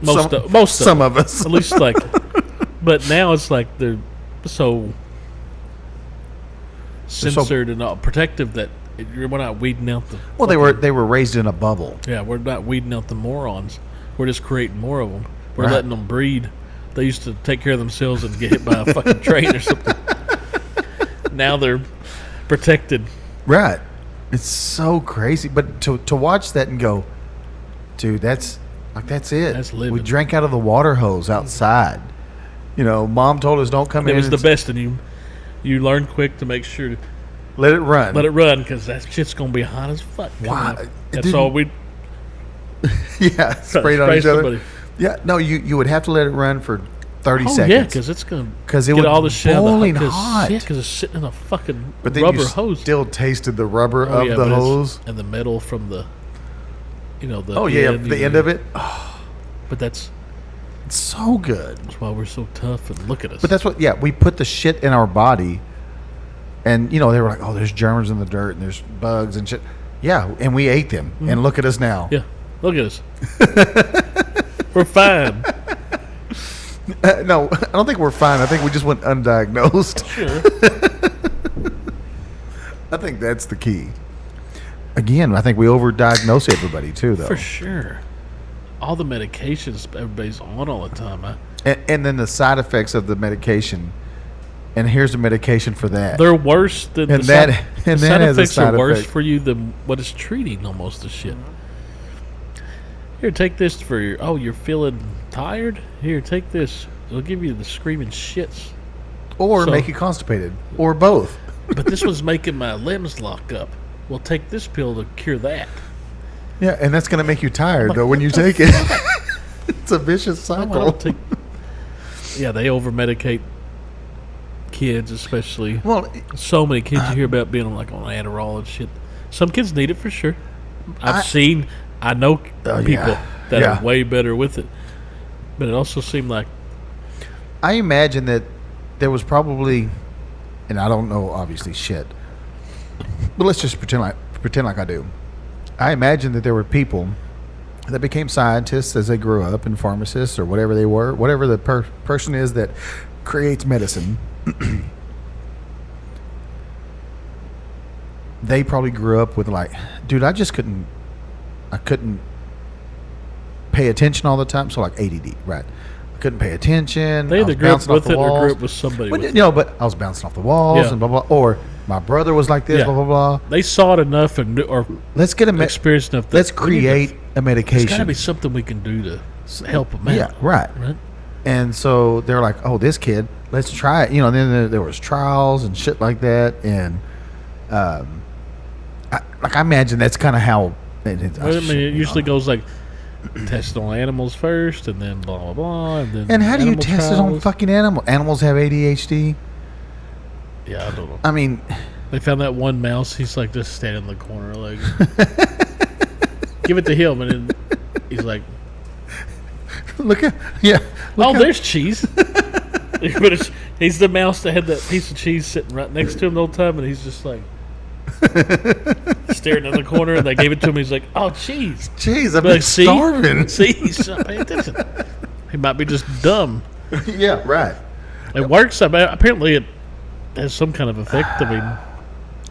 Most some of us. At least like, but now it's like they're so censored and all protective that we're not weeding out the. Well, they were raised in a bubble. Yeah, we're not weeding out the morons. We're just creating more of them. We're Right. letting them breed. They used to take care of themselves and get hit by a fucking train or something. Now they're protected. Right. It's so crazy. But to watch that and go, dude, that's it. That's living. We drank out of the water hose outside. Mom told us don't come It in. was the best, and you learn quick to make sure to Let it run. let it run because that shit's gonna be hot as fuck. Why? That's all we Yeah, sprayed on spray each other. somebody. Yeah, no, you would have to let it run for 30 Oh seconds. yeah, because it's gonna it get was all the shit out of boiling the hot. Yeah, because it's sitting in a fucking But then rubber you hose. still tasted the rubber Oh, of yeah, the but it's- hose. and the metal from the, the Oh yeah, the end of it. But that's It's so good. why we're so tough. And look at us. But that's what. Yeah, we put the shit in our body, and they were like, "Oh, there's germs in the dirt and there's bugs and shit." Yeah, and we ate them, and look at us now. yeah, look at us. We're fine. No, I don't think we're fine. I think we just went undiagnosed. Sure. I think that's the key. Again, I think we overdiagnose everybody too, though. For sure. All the medications everybody's on all the time. And then the side effects of the medication. And here's the medication for that. They're worse than And the that- side, and the that side has a effects side are worse effect. for you than what it's treating almost the shit. Here, take this for you're feeling tired? Here, take this. It'll give you the screaming shits. or so- make you constipated. Or both. But this one's making my limbs lock up. Well, take this pill to cure that. Yeah, and that's going to make you tired, like, though, when you what the take it. It's a vicious I cycle. don't take. Yeah, they over medicate kids, especially. Well, So many kids you hear about being on Adderall and shit. Some kids need it for sure. I know people that are way better with it. But it also seemed like... I imagine that there was probably, and I don't know, obviously, shit. But let's just pretend like I do. I imagine that there were people that became scientists as they grew up, and pharmacists or whatever they were, whatever the person is that creates medicine. They probably grew up with like, dude, I couldn't pay attention all the time. So like ADD, right? I couldn't pay attention. They either grew up with it or grew up with somebody with it. But I was bouncing off the walls and blah, blah, or my brother was like this, blah, blah, blah. They saw it enough or let's get experienced enough. Let's create a medication. There's got to be something we can do to help them out. Yeah, right. And so they're like, oh, this kid, let's try it. And then there was trials and shit like that. And I imagine that's kind of how it usually goes like tested on animals first, and then blah blah blah, and then. And how do you test it on fucking animals? Animals have ADHD. Yeah, I don't know. I mean, they found that one mouse. He's like just standing in the corner, like give it to him, and then he's like, there's cheese. But he's the mouse that had that piece of cheese sitting right next to him the whole time, and he's just like. Staring in the corner, and they gave it to him. He's like, "Oh, cheese, I've been starving." See, he's not paying attention. He might be just dumb. Yeah, right. It works. Apparently, it has some kind of effect. I mean,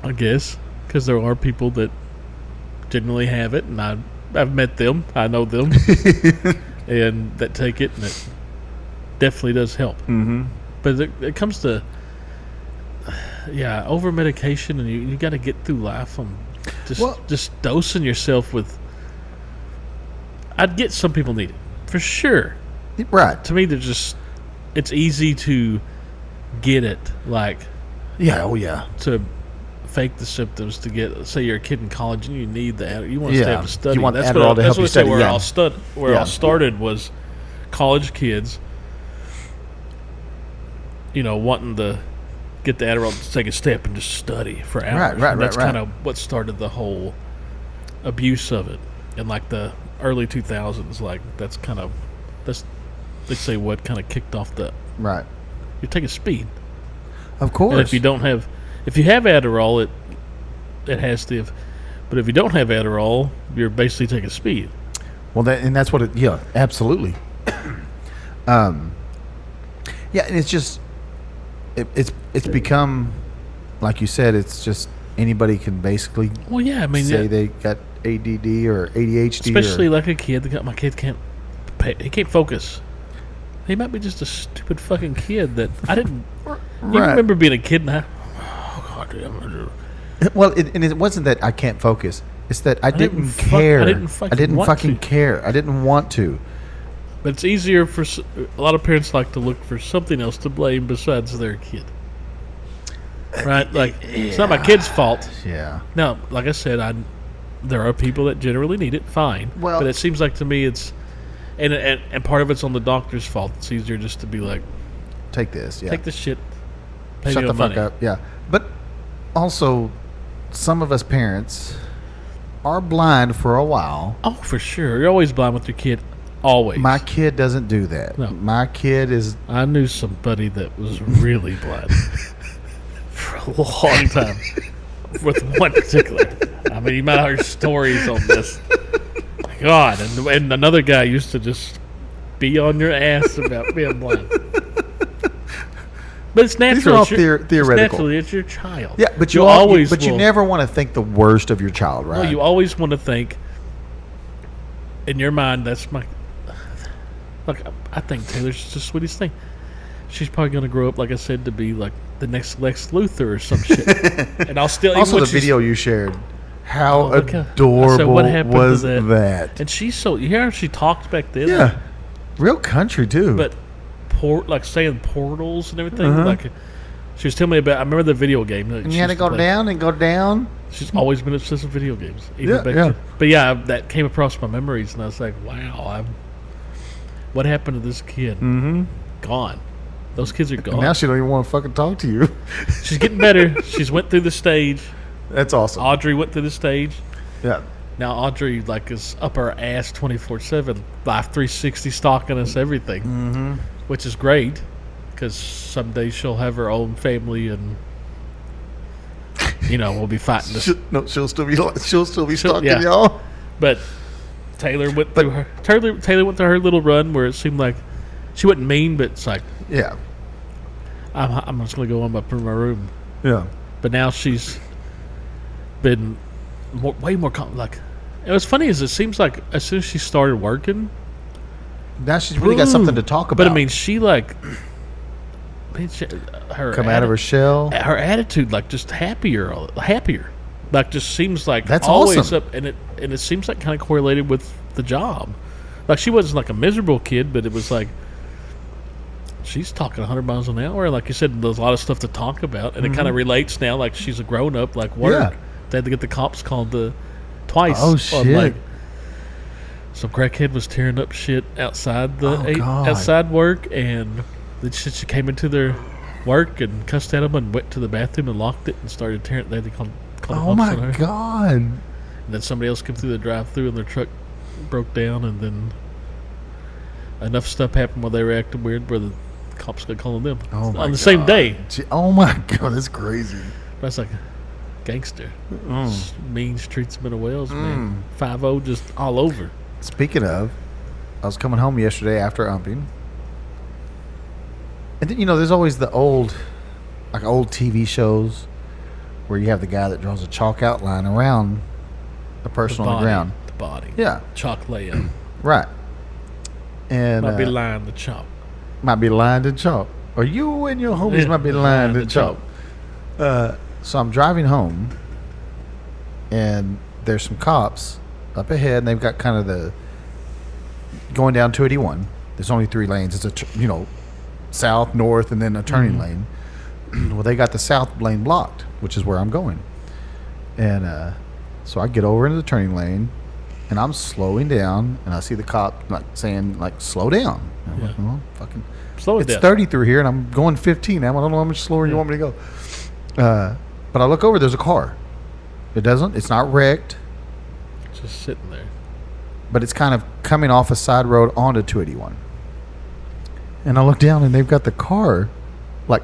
I guess because there are people that generally have it, and I've met them. I know them, and that take it, and it definitely does help. Mm-hmm. But it comes to. Yeah, over medication, and you got to get through life on just dosing yourself with. I'd get some people need it for sure. Right. To me, it's easy to get it. Like, to fake the symptoms to get. Say you're a kid in college and you need that. You want to stay up to study. You want Adderall to help you study. Where I started was college kids. Wanting to. Get the Adderall to take a step and just study for hours. Right. That's kind of what started the whole abuse of it in like the early 2000s. Like that's they say what kind of kicked off the right. You're taking speed, of course. And if you have Adderall, it has to. But if you don't have Adderall, you're basically taking speed. Well, that's what it. Yeah, absolutely. And it's just. It's become, like you said, it's just anybody can basically say they got ADD or ADHD. Especially like a kid. My kid can't focus. He might be just a stupid fucking kid that I didn't... You remember being a kid and Well, it wasn't that I can't focus. It's that I didn't care. I didn't fucking care. I didn't want to. But it's easier for a lot of parents like to look for something else to blame besides their kid. Right? Like, it's not my kid's fault. Yeah. Now, like I said, there are people that generally need it, fine. Well, but it seems like to me it's... And part of it's on the doctor's fault. It's easier just to be like... Take this, yeah. Take this shit. Pay Shut me the fuck money. up, yeah. But also, some of us parents are blind for a while. Oh, for sure. You're always blind with your kid. Always. My kid doesn't do that. No. My kid is... I knew somebody that was really blind for a long time. With one particular. I mean, you might have heard stories on this. God, and another guy used to just be on your ass about being blind. But it's natural. These are all theoretical. It's your child. Yeah, but you never want to think the worst of your child, right? Well, you always want to think, in your mind, that's my... Look, I think Taylor's the sweetest thing. She's probably going to grow up, like I said, to be like the next Lex Luthor or some shit. And I'll still... Also, the video you shared. How adorable was that? And she's so... You hear how she talked back then? Yeah. Real country, too. But, like saying portals and everything. Uh-huh. Like, she was telling me about... I remember the video game. And you had to go down and go down? She's always been obsessed with video games. But yeah, that came across my memories, and I was like, wow, what happened to this kid? Mm-hmm. Gone. Those kids are gone. Now she don't even want to fucking talk to you. She's getting better. She's went through the stage. That's awesome. Audrey went through the stage. Yeah. Now Audrey is up her ass 24/7, Life 360 stalking us, everything, which is great because someday she'll have her own family and we'll be fighting this. She'll still be stalking yeah. y'all. But Taylor went through her. Taylor went through her little run where it seemed like she wasn't mean, but it's like, yeah, I'm just gonna go up in my room. Yeah. But now she's been way more like. And what's funny is it seems like as soon as she started working, now she's really got something to talk about. But I mean, her come out of her shell. Her attitude, like just happier, like just seems like that's always awesome. up, and it seems like kind of correlated with the job. Like she wasn't like a miserable kid, but it was like she's talking 100 miles an hour. Like you said, there's a lot of stuff to talk about, and it kind of relates now. Like she's a grown up, like work. Yeah. They had to get the cops called twice. Oh shit! Like, some crackhead was tearing up shit outside outside work, and then she came into their work and cussed at them and went to the bathroom and locked it and started tearing. They had to call the cops on her. Oh my god! And then somebody else came through the drive-through and their truck broke down, and then enough stuff happened while they were acting weird where the cops got calling them on the same day. Oh my god, that's crazy. That's like gangster. Mean streets of Wales, man. 5-0 just all over. Speaking of, I was coming home yesterday after umping. And then, there's always the old TV shows where you have the guy that draws a chalk outline around a person on the ground. The body. Yeah. Chalk layout. Right. And Might be lined the chalk. Might be lined in chalk. Or you and your homies might be lined in chalk. So I'm driving home, and there's some cops up ahead, and they've got kind of going down 281. There's only 3 lanes. It's south, north, and then a turning lane. Well, they got the south lane blocked, which is where I'm going. And so I get over into the turning lane, and I'm slowing down, and I see the cop saying slow down. And I'm like, well, fucking slow it down. It's 30 through here, and I'm going 15 now. I don't know how much slower you want me to go. But I look over, there's a car. It's not wrecked. Just sitting there. But it's kind of coming off a side road onto 281. And I look down, and they've got the car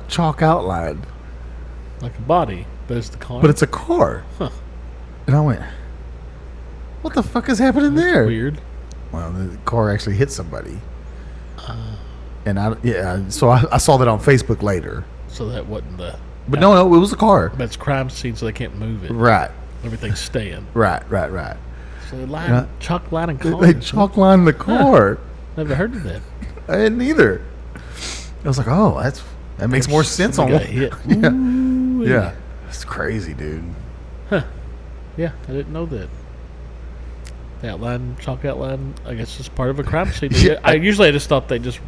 chalk outlined. Like a body, but it's the car. But it's a car. Huh. And I went, what the fuck is happening there? Weird. Well, the car actually hit somebody. And so I saw that on Facebook later. So that wasn't the... But no, it was a car. But it's crime scene, so they can't move it. Right. Everything's staying. Right. So they chalk line and cars. They chalk lined the car. Never heard of that. I didn't either. I was like, oh, that makes more sense on got hit. Yeah. It's crazy, dude. Huh. Yeah, I didn't know that. The chalk outline, I guess it's part of a crime scene. I just thought they just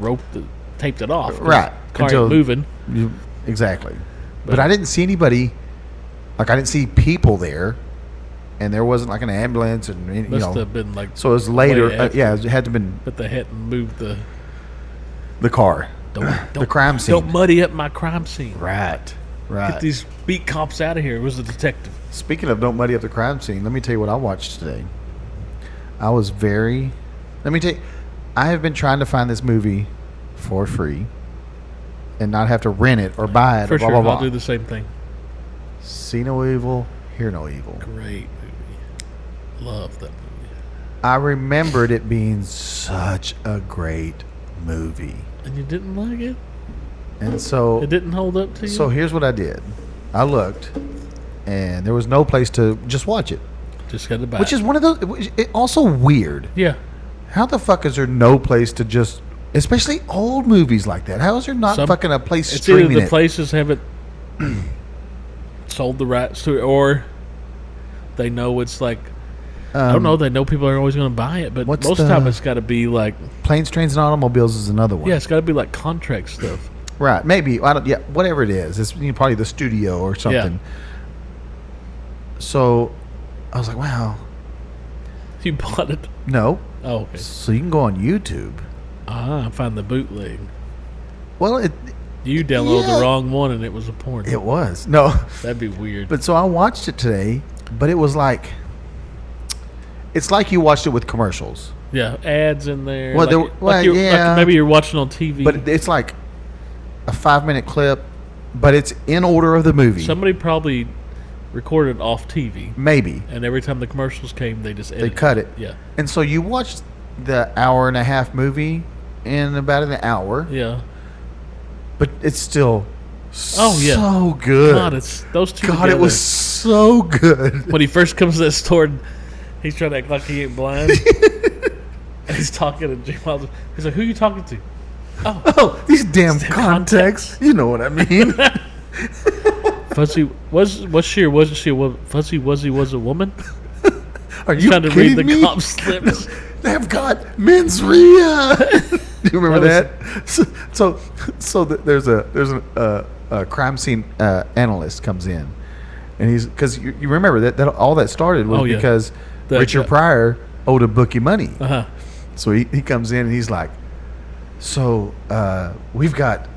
taped it off. Right. Car ain't moving. Exactly. But I didn't see anybody. I didn't see people there, and there wasn't an ambulance, and Must have been So it was later. It had to have been. But they hadn't moved the car. The crime scene. Don't muddy up my crime scene. Right. Get these beat cops out of here. It was a detective. Speaking of don't muddy up the crime scene, let me tell you what I watched today. I have been trying to find this movie for free and not have to rent it or buy it. For blah, sure, blah, blah. I'll do the same thing. See no evil, hear no evil. Great movie. Love that movie. I remembered it being such a great movie. And you didn't like it? And so... It didn't hold up to you? So here's what I did. I looked, and there was no place to just watch it. Just got to buy Which is one of those... also weird. Yeah. How the fuck is there no place to just... Especially old movies like that. How is there not fucking a place streaming it? It's either the places haven't sold the rights to it, or they know it's I don't know. They know people are always going to buy it, but most of the time it's got to be Planes, Trains, and Automobiles is another one. Yeah, it's got to be contract stuff. Right. Maybe. Whatever it is. It's probably the studio or something. Yeah. So I was like, wow. You bought it? No. Oh, okay. So you can go on YouTube. Find the bootleg. Well, You downloaded the wrong one and it was a porn. It was. No. That'd be weird. But so I watched it today, but it was like, it's like you watched it with commercials. Yeah, ads in there. Well, like maybe you're watching on TV. But it's like a 5-minute clip, but it's in order of the movie. Somebody probably recorded off TV. Maybe. And every time the commercials came, they just edited. They cut it. Yeah. And so you watched the hour-and-a-half movie in about an hour. Yeah. But it's still so good. God, it's those two God, together. it was so good. When he first comes to that store, and he's trying to act like he ain't blind. And he's talking to Jim Wilder. He's like, who are you talking to? Oh, these damn contacts. You know what I mean. Fuzzy, was she or wasn't she a woman? Fuzzy Wuzzy was a woman? Are you trying to kidding read me? the cop's lips. They've got mens rea. Do you remember that? So there's a crime scene analyst comes in, and he's because you remember that all that started was because Richard Pryor owed a bookie money. Uh-huh. So he comes in and he's like, so we've got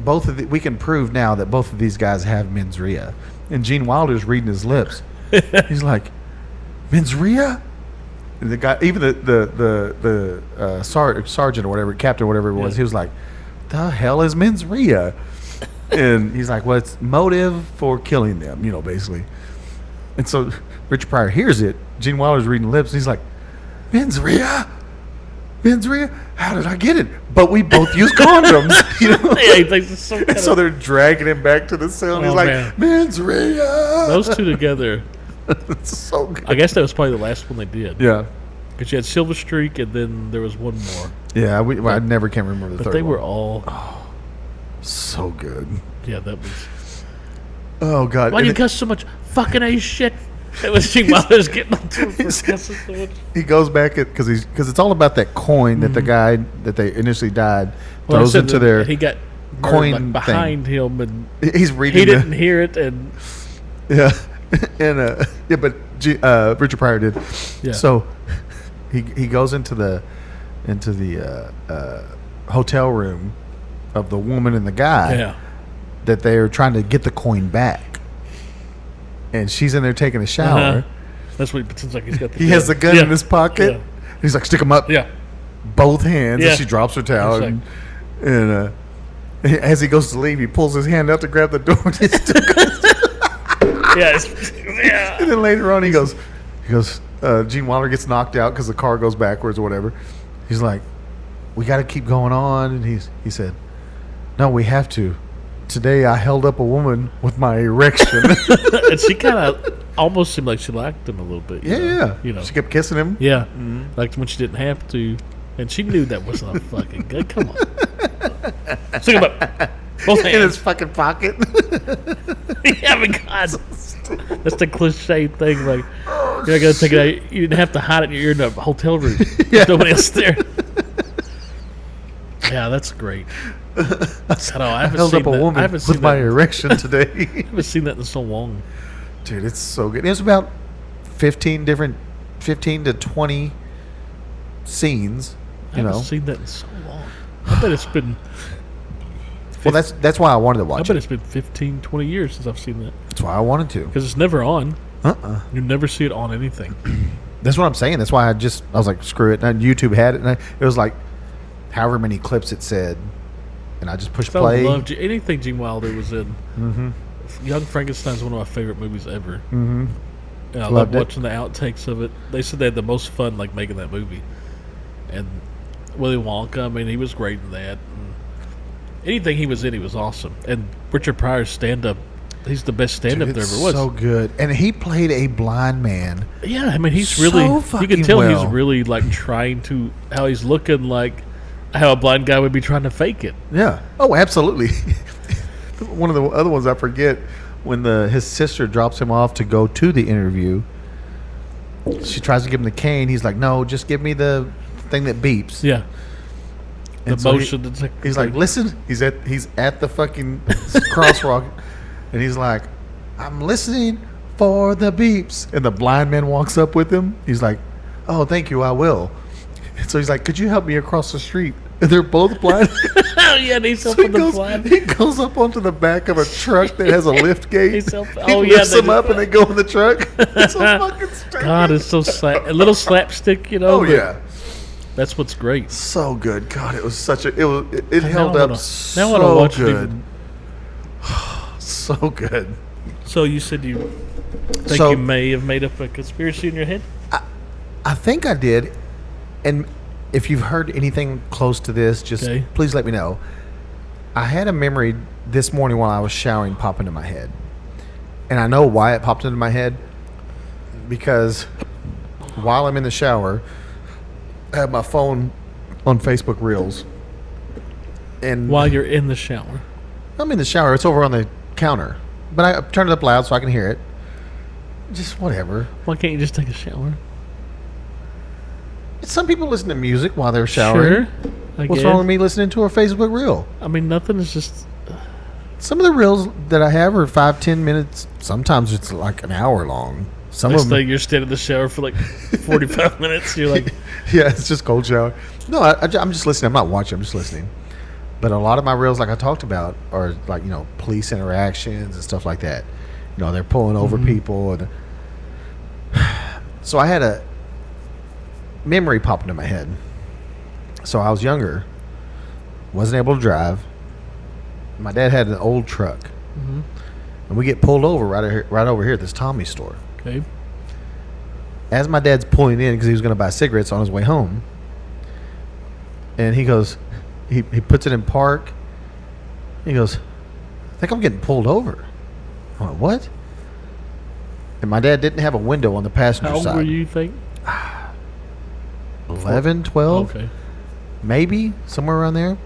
both of we can prove now that both of these guys have mens rea, and Gene Wilder's reading his lips. He's like, mens rea. And the guy, even the sergeant or whatever, captain or whatever it was, he was like, "The hell is mens rea?" And he's like, "Well, it's motive for killing them, basically." And so Richard Pryor hears it. Gene Wilder's reading lips, and he's like, "Mens rea, mens rea. How did I get it? But we both use condoms." Yeah, he thinks it's so. And so they're dragging him back to the cell, and he's like, man. "Mens rea." Those two together. It's so good. I guess that was probably the last one they did. Yeah. Because you had Silver Streak, and then there was one more. Yeah, I never can remember the third one. But they were all... so good. Yeah, that was... Oh, God. Why do you cuss so much? Fucking A shit. It was Gene Wilder's getting on to him for cussing so much. He goes back because it's all about that coin that the guy that they initially died throws into their he got coin behind him, and he's reading. He didn't hear it, and yeah, and but Richard Pryor did. Yeah. So he goes into the hotel room of the woman and the guy that they're trying to get the coin back, and she's in there taking a shower. Uh-huh. That's what he pretends like he's got. He has the gun in his pocket. Yeah. He's like, stick him up. Yeah. Both hands. Yeah. And she drops her towel. And as he goes to leave, he pulls his hand out to grab the door. Yeah. And then later on, he goes, Gene Wilder gets knocked out because the car goes backwards or whatever. He's like, we got to keep going on. And he said, no, we have to. Today I held up a woman with my erection. And she kind of almost seemed like she liked him a little bit. Yeah. You know. She kept kissing him. Yeah. Mm-hmm. Like when she didn't have to. And she knew that wasn't a fucking good. Come on. Stick him up. Both hands. In his fucking pocket. Yeah, but God. That's the cliche thing. Like, you're not going to take it out. You didn't have to hide it in your ear in a hotel room. There's nobody else there. Yeah, that's great. I held up a woman with my erection today. I haven't seen that in so long. Dude, it's so good. It's about 15 to 20 scenes. I haven't seen that in so long. I bet it's been... Well, that's why I wanted to watch it. I bet it's been 15, 20 years since I've seen that. That's why I wanted to. Because it's never on. You never see it on anything. That's what I'm saying. That's why I was like, screw it. And YouTube had it. And it was like however many clips it said. And I just pushed play. I loved anything Gene Wilder was in. Mm-hmm. Young Frankenstein's one of my favorite movies ever. Mm-hmm. And I loved watching the outtakes of it. They said they had the most fun like making that movie. And Willy Wonka, I mean, he was great in that. And anything he was in, he was awesome. And Richard Pryor's stand-up, he's the best stand-up there ever was. So good. And he played a blind man. Yeah, I mean, he's really, you can tell he's really like trying to, how he's looking like how a blind guy would be trying to fake it. Yeah. Oh, absolutely. One of the other ones I forget, when his sister drops him off to go to the interview, she tries to give him the cane. He's like, no, just give me the thing that beeps. Yeah. And the so motion detector. He's like, listen. He's at the fucking crosswalk, and he's like, I'm listening for the beeps. And the blind man walks up with him. He's like, oh, thank you, I will. And So he's like, could you help me across the street? And they're both blind. Oh, yeah, and he's So helping the blind. he goes up onto the back of a truck that has a lift gate. He's He yeah, lifts them up and they go in the truck. It's so fucking stupid. God, it's so a little slapstick, you know. Oh, yeah. That's what's great. So good. God, it was such a... It held Now I up wanna so watch it good. even. So good. So you said you think So- you may have made up a conspiracy in your head? I think I did. And if you've heard anything close to this, just Okay. please let me know. I had a memory this morning while I was showering pop into my head. And I know why it popped into my head. Because while I'm in the shower, I have my phone on Facebook Reels. And While you're in the shower. I'm in the shower. It's over on the counter. But I turned it up loud so I can hear it. Just whatever. Why can't you just take a shower? Some people listen to music while they're showering. Sure. I What's guess. wrong with me listening to a Facebook Reel? I mean, nothing is just... Some of the reels that I have are 5-10 minutes. Sometimes it's like an hour long. Some Next of them, thing you're standing in the shower for like 45 minutes. You're like, yeah, it's just cold shower. No, I'm just listening. I'm not watching. I'm just listening. But a lot of my reels, like I talked about, are like, police interactions and stuff like that. They're pulling over people. And so I had a memory pop into my head. So I was younger, wasn't able to drive. My dad had an old truck, and we get pulled over right over here at this Tommy store. okay. As my dad's pulling in because he was going to buy cigarettes on his way home, and he goes, he puts it in park. He goes, I think I'm getting pulled over. I'm like, what? And my dad didn't have a window on the passenger How old side. were you, think? 11, 12, Okay. maybe somewhere around there.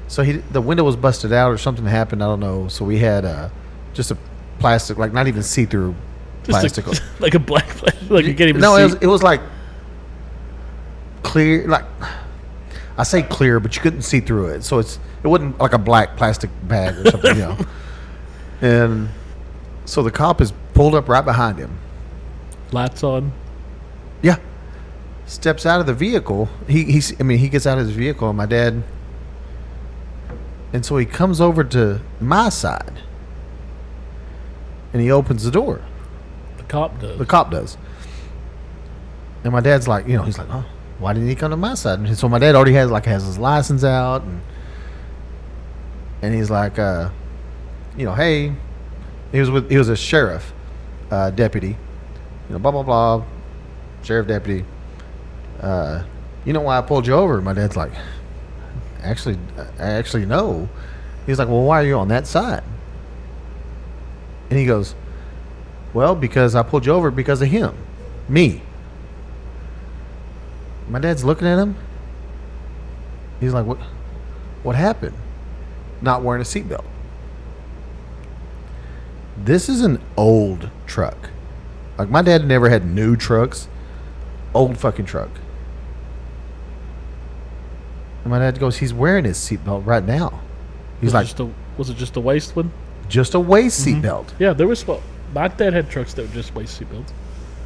So the window was busted out or something happened. I don't know. So we had just a plastic, like not even see-through plastic. Like a black plastic. Like you can't even No, see. it was like clear. Like I say clear, but you couldn't see through it. So it wasn't like a black plastic bag or something, And so the cop is pulled up right behind him. Lights on. Yeah. Steps out of the vehicle. He gets out of his vehicle, and my dad. And so he comes over to my side, and he opens the door. The cop does. The cop does. And my dad's like, he's like, oh, why didn't he come to my side? And so my dad already has his license out, and he's like, hey, he was a sheriff deputy, blah blah blah, sheriff deputy. You know why I pulled you over? My dad's like, actually no. He's like, well, why are you on that side? And he goes, well, because I pulled you over because of him, me. My dad's looking at him. He's like, what happened? Not wearing a seatbelt. This is an old truck. Like, my dad never had new trucks. Old fucking truck. And my dad goes, he's wearing his seatbelt right now. He's like, was it just a waist one? just a waist seatbelt. Yeah, there was. My dad had trucks that were just waist seatbelts.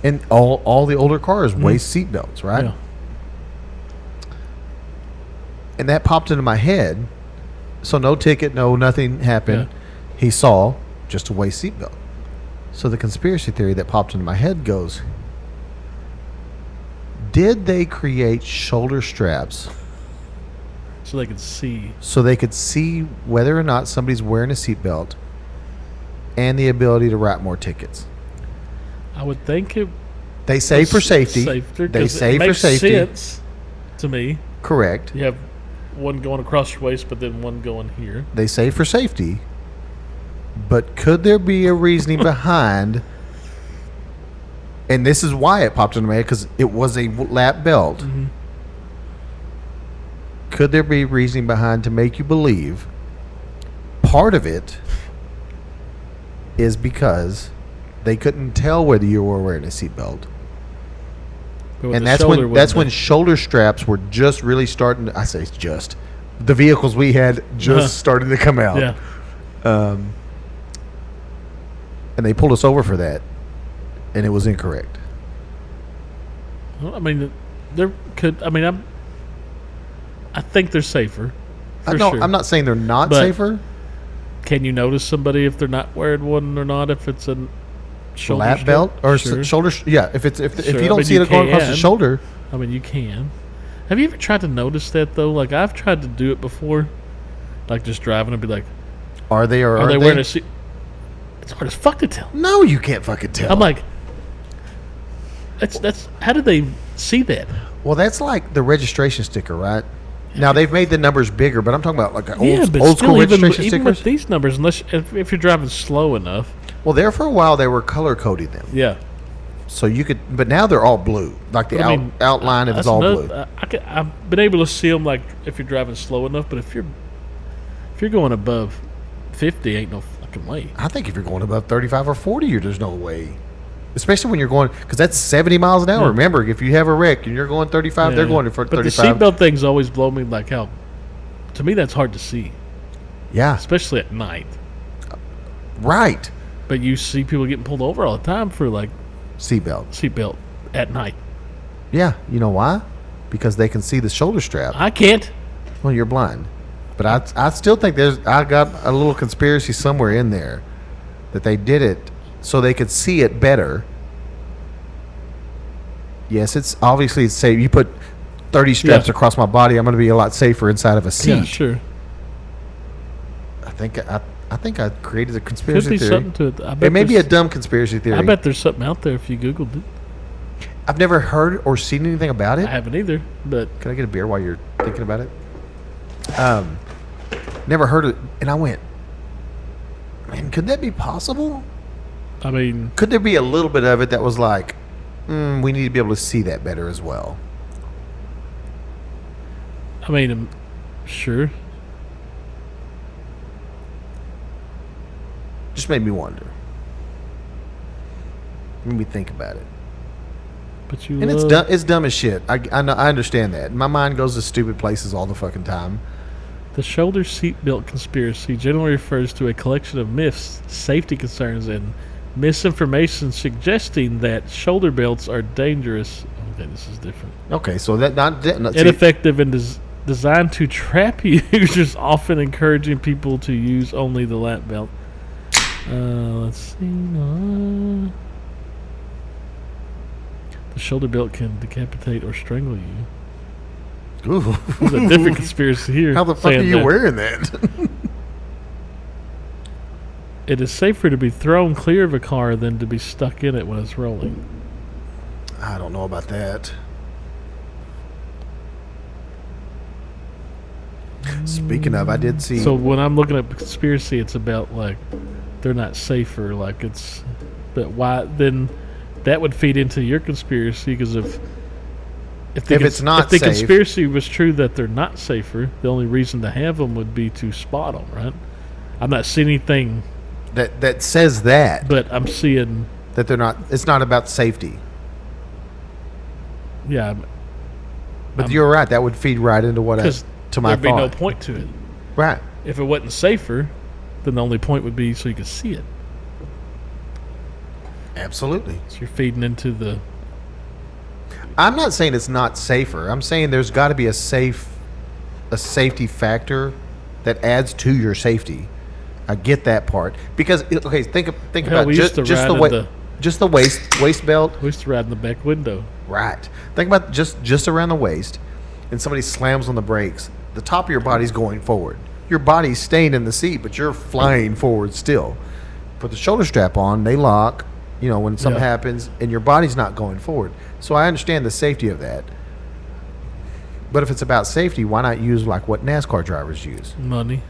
And all the older cars, waist seatbelts, right? Yeah. And that popped into my head. So no ticket, no nothing happened. Yeah. He saw just a waist seatbelt. So the conspiracy theory that popped into my head goes, did they create shoulder straps So they could see. so they could see whether or not somebody's wearing a seatbelt and the ability to write more tickets? I would think it. They say for safety. They say for safety. Sense to me. Correct. You have one going across your waist, but then one going here. They say for safety. But could there be a reasoning behind? And this is why it popped into my head, because it was a lap belt. Mm-hmm. Could there be reasoning behind to make you believe part of it is because they couldn't tell whether you were wearing a seatbelt? And that's when shoulder straps were just really starting to, I say just, the vehicles we had just starting to come out. Yeah. And they pulled us over for that, and it was incorrect. Well, I mean, there could. I mean, I think they're safer. For No, sure. I'm not saying they're not But- safer. Can you notice somebody if they're not wearing one or not? If it's a shoulder Lap strap? belt or Sure. shoulder. Yeah, if Sure, you don't see it going across the shoulder. I mean, you can. Have you ever tried to notice that though? Like I've tried to do it before, like just driving and be like, Are they or "Are they wearing a seat?" It's hard as fuck to tell. No, you can't fucking tell. I'm like, that's. How did they see that? well, that's like the registration sticker, right? Now they've made the numbers bigger, but I'm talking about like an old but school still, even registration with stickers. these numbers, unless if you're driving slow enough, Well, there for a while they were color coding them, yeah. so you could. But now they're all blue, like the But I mean, outline of it's that's all another- blue. I've been able to see them like if you're driving slow enough, but if you're going above 50, ain't no fucking way. I think if you're going above 35 or 40, there's no way. Especially when you're going, because that's 70 miles an hour. Yeah. Remember, if you have a wreck and you're going 35, they're Yeah. going for But 35. the seatbelt things always blow me like how. To me, that's hard to see, Yeah, especially at night. right. But you see people getting pulled over all the time for like Seatbelt. seatbelt at night. Yeah, you know why? Because they can see the shoulder strap. I can't. Well, you're blind. But I still think I got a little conspiracy somewhere in there that they did it so they could see it better. Yes, it's obviously safe. You put 30 straps Yeah. across my body, I'm going to be a lot safer inside of a seat. Yeah, sure. I think I created a conspiracy 50 theory. something to it. I bet It may be a there's- dumb conspiracy theory. I bet there's something out there if you Googled it. I've never heard or seen anything about I it. haven't either, but Can I get a beer while you're thinking about it? Never heard it, and I went, man, could that be possible? I mean, Could there be a little bit of it that was like, we need to be able to see that better as well? sure. Just made me wonder. Made me think about it. But you And love, it's dumb as shit. I know, I understand that. My mind goes to stupid places all the fucking time. the shoulder seatbelt conspiracy generally refers to a collection of myths, safety concerns, and misinformation suggesting that shoulder belts are dangerous. Okay, this is different. Okay, so that not see, Ineffective and designed to trap users, often encouraging people to use only the lap belt. Let's see. The shoulder belt can decapitate or strangle you. ooh, There's a different conspiracy here. how the fuck are saying you that wearing that? it is safer to be thrown clear of a car than to be stuck in it when it's rolling. I don't know about that. Speaking of, I did see. So when I'm looking at conspiracy, it's about like they're not safer. Like it's, but why then? That would feed into your conspiracy because if it's not if the safe- conspiracy was true that they're not safer, the only reason to have them would be to spot them, right? I'm not seeing anything, that says that but I'm seeing, that they're not. It's not about safety. yeah, But you're right. That would feed right into what because to my there'd be no thought. point to it. Right. If it wasn't safer, then the only point would be so you could see it. Absolutely. So you're feeding into the. I'm not saying it's not safer. I'm saying there's got to be a safety factor that adds to your safety. I get that part because okay, think Hell, about we used to just ride the in way, the- just the waist belt. We used to ride in the back window. Right. Think about just around the waist, and somebody slams on the brakes. The top of your body's going forward. Your body's staying in the seat, but you're flying forward still. Put the shoulder strap on. They lock. You know when something Yeah. happens, and your body's not going forward. So I understand the safety of that. But if it's about safety, why not use like what NASCAR drivers use? Money.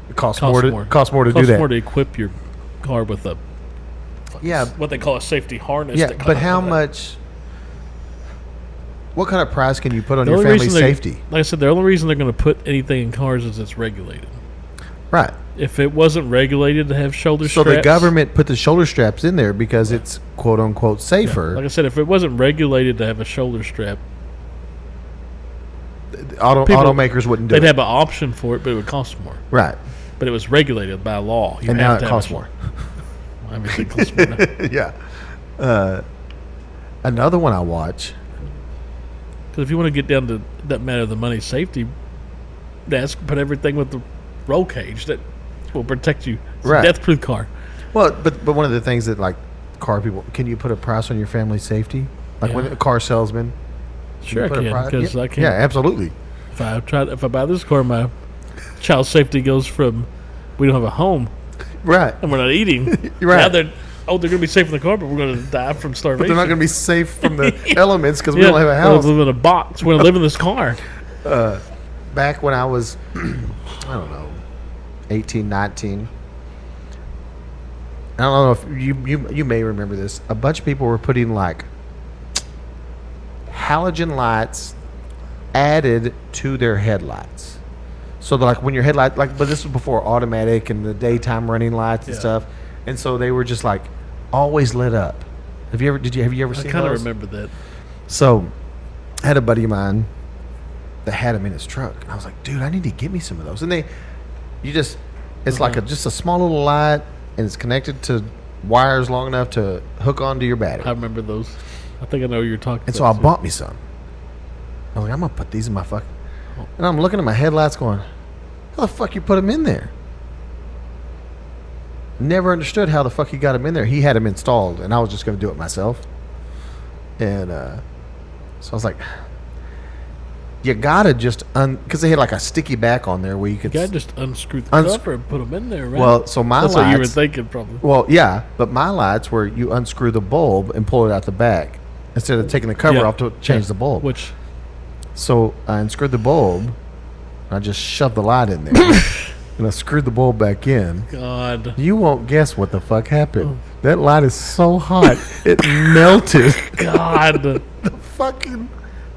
It costs more to do that. more to equip your car with a Yeah, what they call a safety harness. yeah. that But comes how with it. much? What kind of price can you put on The your only family's reason they- safety? Like I said, the only reason they're going to put anything in cars is it's regulated. Right. If it wasn't regulated to have shoulder So straps, the government put the shoulder straps in there because it's quote unquote safer. like I said, if it wasn't regulated to have a shoulder strap, people- Automakers wouldn't do they'd it. have an option for it, but it would cost more. Right. But it was regulated by law. You And now have it to have costs a- more. Everything costs more now. Yeah. Another one I watch. Because if you want to get down to that matter of the money safety, put everything with the roll cage that will protect you. It's Right. a death-proof car. Well, but one of the things that like car people, can you put a price on your family's safety? Like when a car salesman. Sure, I put a can. price- Because yeah, I can. Yeah, absolutely. If I buy this car, my child safety goes from we don't have a home Right. and we're not eating. Right. Now they're going to be safe in the car, but we're going to die from But starvation. they're not going to be safe from the elements because we don't have a We're house. gonna live in a box. We're going to live in this car. Back when I was, I don't know, 18, 19. I don't know if you may remember this. A bunch of people were putting like halogen lights added to their headlights. So like when your headlight, like, but this was before automatic and the daytime running lights and Yeah. stuff, and so they were just like always lit up. Have you ever I seen kind of those? remember that. So I had a buddy of mine that had them in his truck, and I was like, dude, I need to get me some of those. And it's like just a small little light, and it's connected to wires long enough to hook onto your battery. I remember those. I think I know what you're talking And about. so I too. bought me some. I was like, I'm gonna put these in my fucking. And I'm looking at my headlights, going, "How the fuck you put them in there?" Never understood how the fuck he got them in there. He had them installed, and I was just gonna do it myself. And so I was like, "You gotta just because they had like a sticky back on there where you could." You gotta just unscrew the Uns- cover and put them in there, right? Well, so my that's lights. what you were thinking, probably. Well, yeah, but my lights were you unscrew the bulb and pull it out the back instead of taking the cover Yeah. off to change Yeah. the bulb. Which So I unscrewed the bulb. And I just shoved the light in there, and I screwed the bulb back in. God, You won't guess what the fuck Oh. happened. That light is so hot it melted. God, The fucking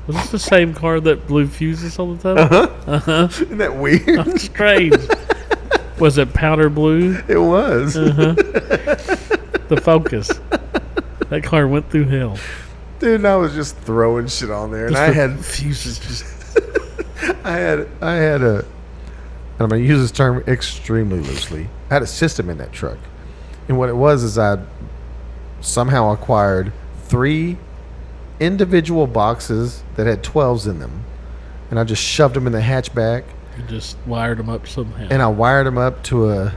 was this the same car that blew fuses all the time? isn't that weird? That's strange. Was it powder blue? It was. The Focus. That car went through hell. Dude, and I was just throwing shit on there, and Just I the had fuses. Just I had a, and I'm going to use this term extremely loosely. I had a system in that truck. And what it was is I somehow acquired 3 individual boxes that had 12s in them. And I just shoved them in the hatchback, you just wired them up somehow. and I wired them up to a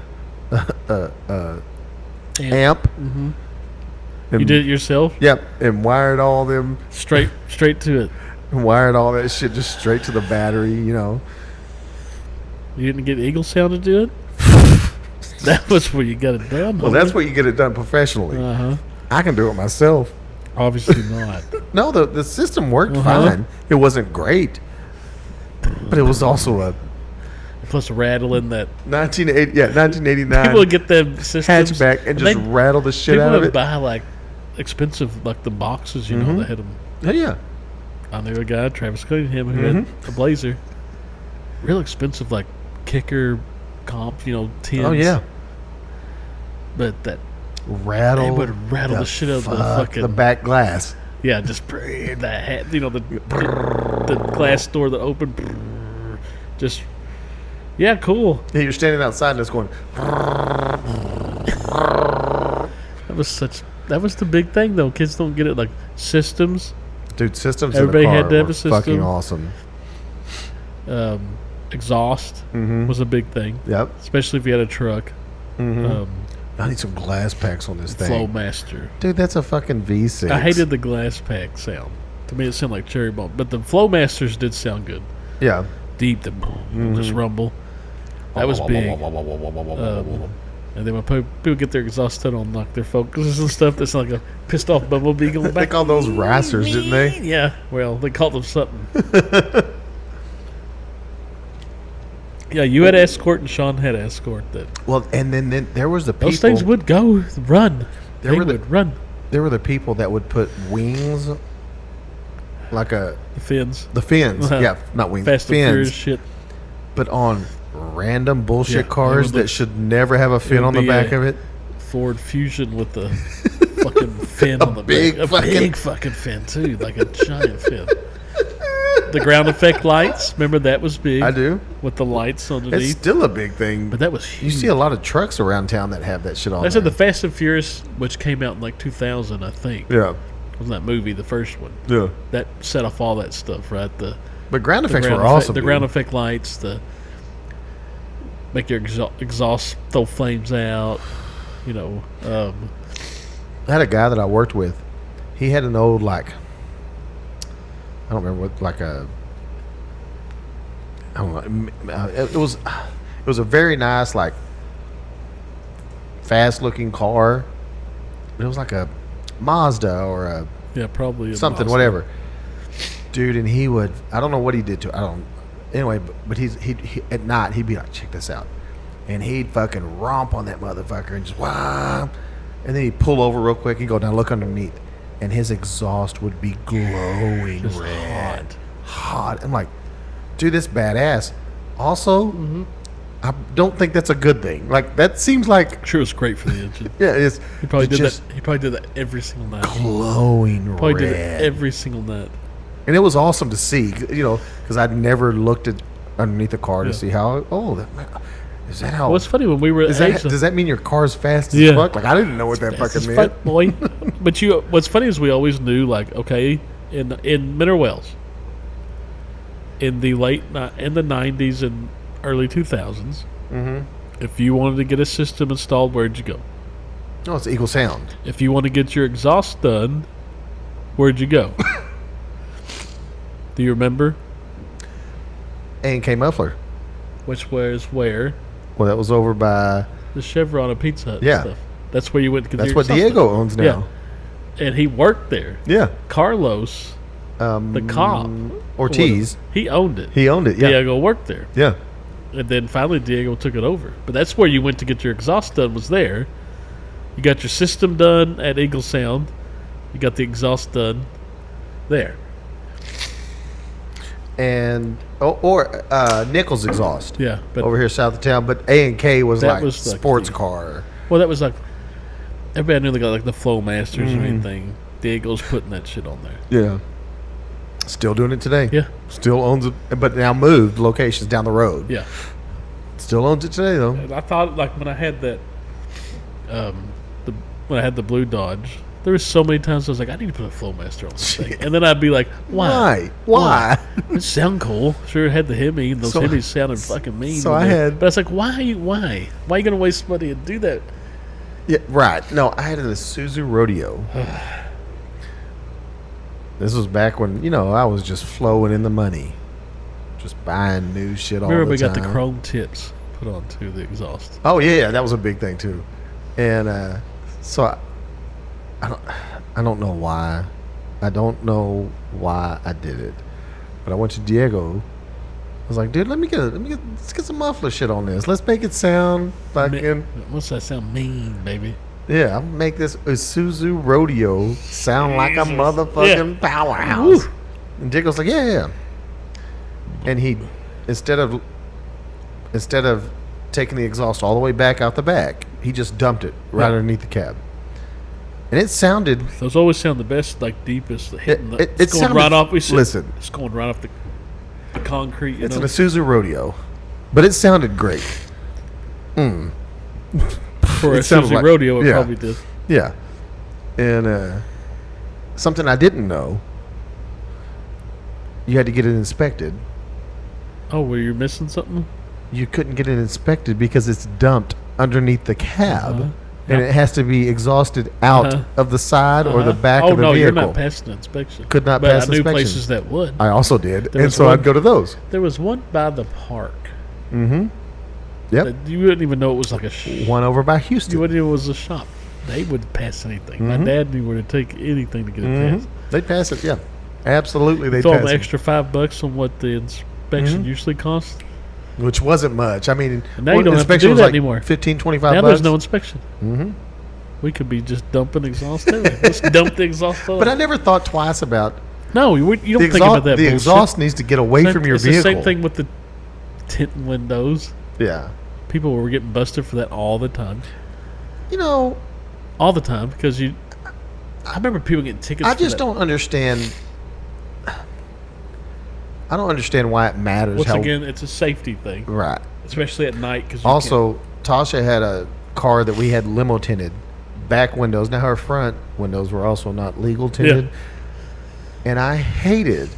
amp. Mm-hmm. And, You did it yourself, Yep, and wired all them, straight to it. and wired all that shit just straight to the battery, you know. You didn't get Eagle Sound to do it. That was where you got it done. Well, that's where you get it done professionally. Uh-huh. I can do it myself. Obviously not. No, the system worked Uh-huh. fine. It wasn't great, but it was also a Plus rattling that. 1989 People would get them systems. hatchback and just they- rattle the shit People out of would it. buy like expensive, like the boxes, you know, that had them. Yeah, yeah. I knew a guy, Travis Cunningham, who Mm-hmm. had a Blazer. Real expensive, like kicker comp, you know, tins. Oh yeah. But that, Rattle. they would rattle the shit out of the fucking. the back glass. Yeah, just brrr, that hat, you know, the glass door that opened. Just, yeah, cool. Yeah, you're standing outside and it's going. That was the big thing though. Kids don't get it. Like systems, Dude, systems Everybody in the car had to have were a system. fucking awesome. exhaust was a big thing, Yep. especially if you had a truck. I need some glass packs on this thing. Flowmaster. Dude, that's a fucking V6. I hated the glass pack sound. To me, it sounded like cherry bomb. But the Flowmasters did sound good. Yeah. Deep, just rumble. That was big. And then when people get their exhaust done on like their Focuses and stuff, that's like a pissed off bumblebee going They back. called those racers, didn't they? Yeah, well, they called them something. Yeah, you had Escort and Sean had Escort. That Well, and then there was the people. those things would go run. There They were the- would run There were the people that would put wings, like the fins. the fins. Uh-huh. Yeah, not wings. Fast and Furious fins. shit. But on random bullshit Yeah, cars they would that should never have a fin would on the be back a- of it. Ford Fusion with the fucking fin on the big back. fucking- Big fucking fin too, like a giant fin. The ground effect lights, remember that was big. I do. With the lights It's underneath. still a big thing. But that was You huge. see a lot of trucks around town that have that shit on. Like I said, there. the Fast and Furious, which came out in like 2000, I think. Yeah. Was that movie, the first one? Yeah. That set off all that stuff, right? But ground The effects ground were effect- awesome. The dude. ground effect lights, the make your exhaust throw flames out. You know, I had a guy that I worked with. He had an old I don't remember what I don't know. It was a very nice fast looking car. It was like a Mazda or a yeah, probably a something, Mazda. whatever. Dude, and he would, I don't know what he did to it. I don't, anyway, but he at night, he'd be like, check this out. And he'd fucking romp on that motherfucker and just, wow. And then he'd pull over real quick and go down, look underneath. And his exhaust would be glowing Just red. Hot. I'm like, dude, that's badass. Also, I don't think that's a good thing. Like, that seems like, Sure, it's great for the engine. yeah, it's He probably did just that. He probably did that every single night. glowing Probably red. did it every single night. And it was awesome to see, because I'd never looked at underneath the car to Yeah. see how. Is that how? Well, it's funny when we were at age Does that mean your car's fast as Yeah. fuck? Like, I didn't know what that Fast fucking as meant. fuck, boy. But what's funny is we always knew, like, okay, in Mineral Wells, in the in the 90s and early 2000s, if you wanted to get a system installed, where'd you go? No, it's Eagle Sound. If you want to get your exhaust done, where'd you go? Do you remember? A&K Muffler. Which was where? Well, that was over by. The Chevron and Pizza Hut Yeah. and stuff. That's where you went to get That's your what exhaust Diego done. owns now. Yeah. And he worked there. Yeah. Carlos, the cop, Ortiz. he owned it. He owned it. Yeah. Diego worked there. Yeah. And then finally Diego took it over. But that's where you went to get your exhaust done, was there. You got your system done at Eagle Sound. You got the exhaust done there. And Nichols Exhaust. Yeah. But Over here south of town, but A&K was That like was like sports the- car. well, that was like everybody knew they got like the Flow Masters Mm-hmm. or anything. Diego's putting that shit on there. Yeah. Still doing it today. Yeah. Still owns it, but now moved locations down the road. Yeah. Still owns it today though. And I thought, like, when I had that, when I had the blue Dodge, there was so many times I was like, I need to put a Flowmaster on this thing, and then I'd be like, why? Why? It sound cool. Sure, it had the Hemi, and those So- Hemis sounded fucking mean. so when I they- had- but I was like, why? Why are you gonna waste money and do that? Yeah, right. No, I had an Isuzu Rodeo. This was back when, I was just flowing in the money. Just buying new shit all Remember, the we time. got the chrome tips put onto the exhaust. Oh, yeah, that was a big thing, too. And so I don't know why. I don't know why I did it. But I went to Diego. I was like, dude, let's get some muffler shit on this. Let's make it sound fucking... What's that sound mean, baby? Yeah, I'll make this Isuzu Rodeo sound like a motherfucking powerhouse. Woo. And Diego's like, yeah. And he, instead of taking the exhaust all the way back out the back, he just dumped it right Yeah. underneath the cab. And it sounded... Those always sound the best, like deepest. Hitting It it's going sounded- right off. listen. It's going right off the concrete. It's an Isuzu Rodeo. But it sounded great. For a it sounded Suzuki like- rodeo, it yeah. probably did. Yeah. And something I didn't know, you had to get it inspected. Oh, were you missing something? You couldn't get it inspected because it's dumped underneath the cab. Uh-huh. And Yep. it has to be exhausted out Uh-huh. of the side or the back oh, of the no, vehicle. you're not passing inspection. Could not but pass I knew inspection. places that would. I also did. There And was so one- I'd go to those. There was one by the park. Mm-hmm. Yep. That you wouldn't even know it was like a One over by You Houston. wouldn't even know it was a shop. They would pass anything. Mm-hmm. My dad knew where to take anything to get it Mhm. passed. They'd pass it, yeah. Absolutely, they'd Throw pass them it. extra $5 on what the inspection Mm-hmm. usually costs. Which wasn't much. I mean, Now you don't have to inspection do was that like anymore. 15, 25 Now bucks. there's no inspection. Mhm. We could be just dumping exhaust everywhere. Let's dump the exhaust on. But I never thought twice about No, you don't the think exhaust. about that The bullshit. exhaust needs to get away from your it's vehicle. the same thing with the tint windows. Yeah. People were getting busted for that all the time. You know, All the time because you. I remember people getting tickets. I for just that. don't understand. I don't understand why it matters. Once how, again, it's a safety thing, right. especially at night. Because Also, Tasha had a car that we had limo tinted back windows. Now her front windows were also not legal tinted. Yeah. And I hated,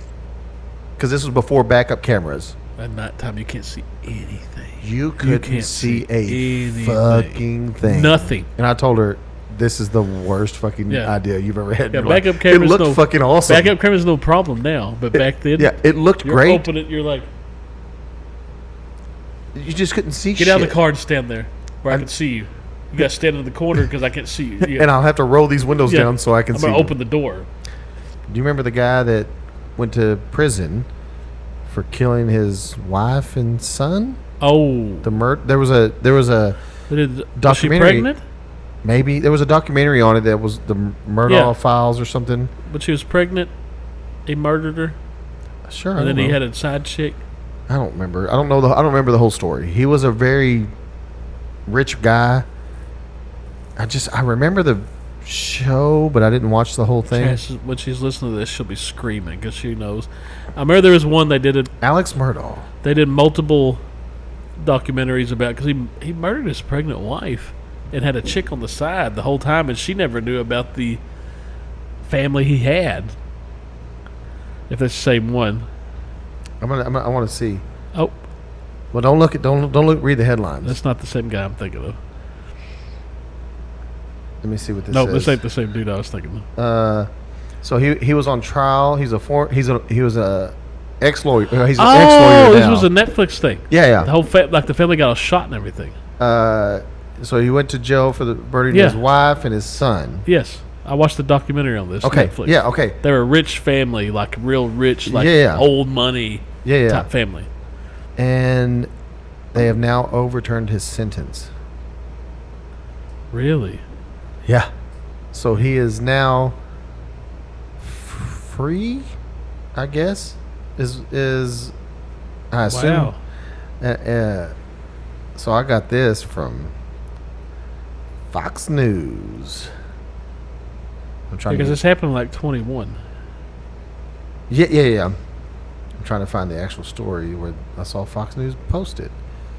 because this was before backup cameras. At nighttime, you can't see anything. You couldn't can't see see a anything. fucking thing. Nothing. And I told her, this is the worst fucking idea you've ever had. Yeah, in your life. backup cameras. It looked fucking awesome. Backup cameras no problem now, but back then, Yeah, it looked you're great. open it, you're like, You just couldn't see get shit. out of the car and stand there where I can see you. You got to stand in the corner because I can't see you. Yeah. And I'll have to roll these windows Yeah. down so I can I'm see gonna them. open the door. Do you remember the guy that went to prison for killing his wife and son? Oh, There was a was she documentary. pregnant? Maybe there was a documentary on it that was the Murdaugh Yeah. Files or something. But she was pregnant. He murdered her, Sure. and then he had a side chick. I don't remember. I don't remember the whole story. He was a very rich guy. I remember the show, but I didn't watch the whole thing. When she's listening to this, she'll be screaming because she knows. I remember there was one they did. Alex Murdaugh. They did multiple documentaries about because he murdered his pregnant wife and had a chick on the side the whole time, and she never knew about the family he had. If that's the same one. I want to see. Oh, Well, don't look. Read the headlines. that's not the same guy I'm thinking of. Let me see what this No, says. this ain't the same dude I was thinking of. So he was on trial. He was a ex-lawyer. He's an Oh, ex-lawyer this now. was a Netflix thing. Yeah. The whole the family got all shot and everything. So he went to jail for the murdering Yeah. his wife and his son. Yes, I watched the documentary on this. Okay. Netflix. Yeah. Okay. They were a rich family, like real rich, like Yeah. old money Yeah. type family. And they have now overturned his sentence. Really? Yeah. So he is now free, I guess. Is I assume. Wow. So I got this from Fox News. I'm trying Because to. this happened in like 21. Yeah. I'm trying to find the actual story where I saw Fox News post it.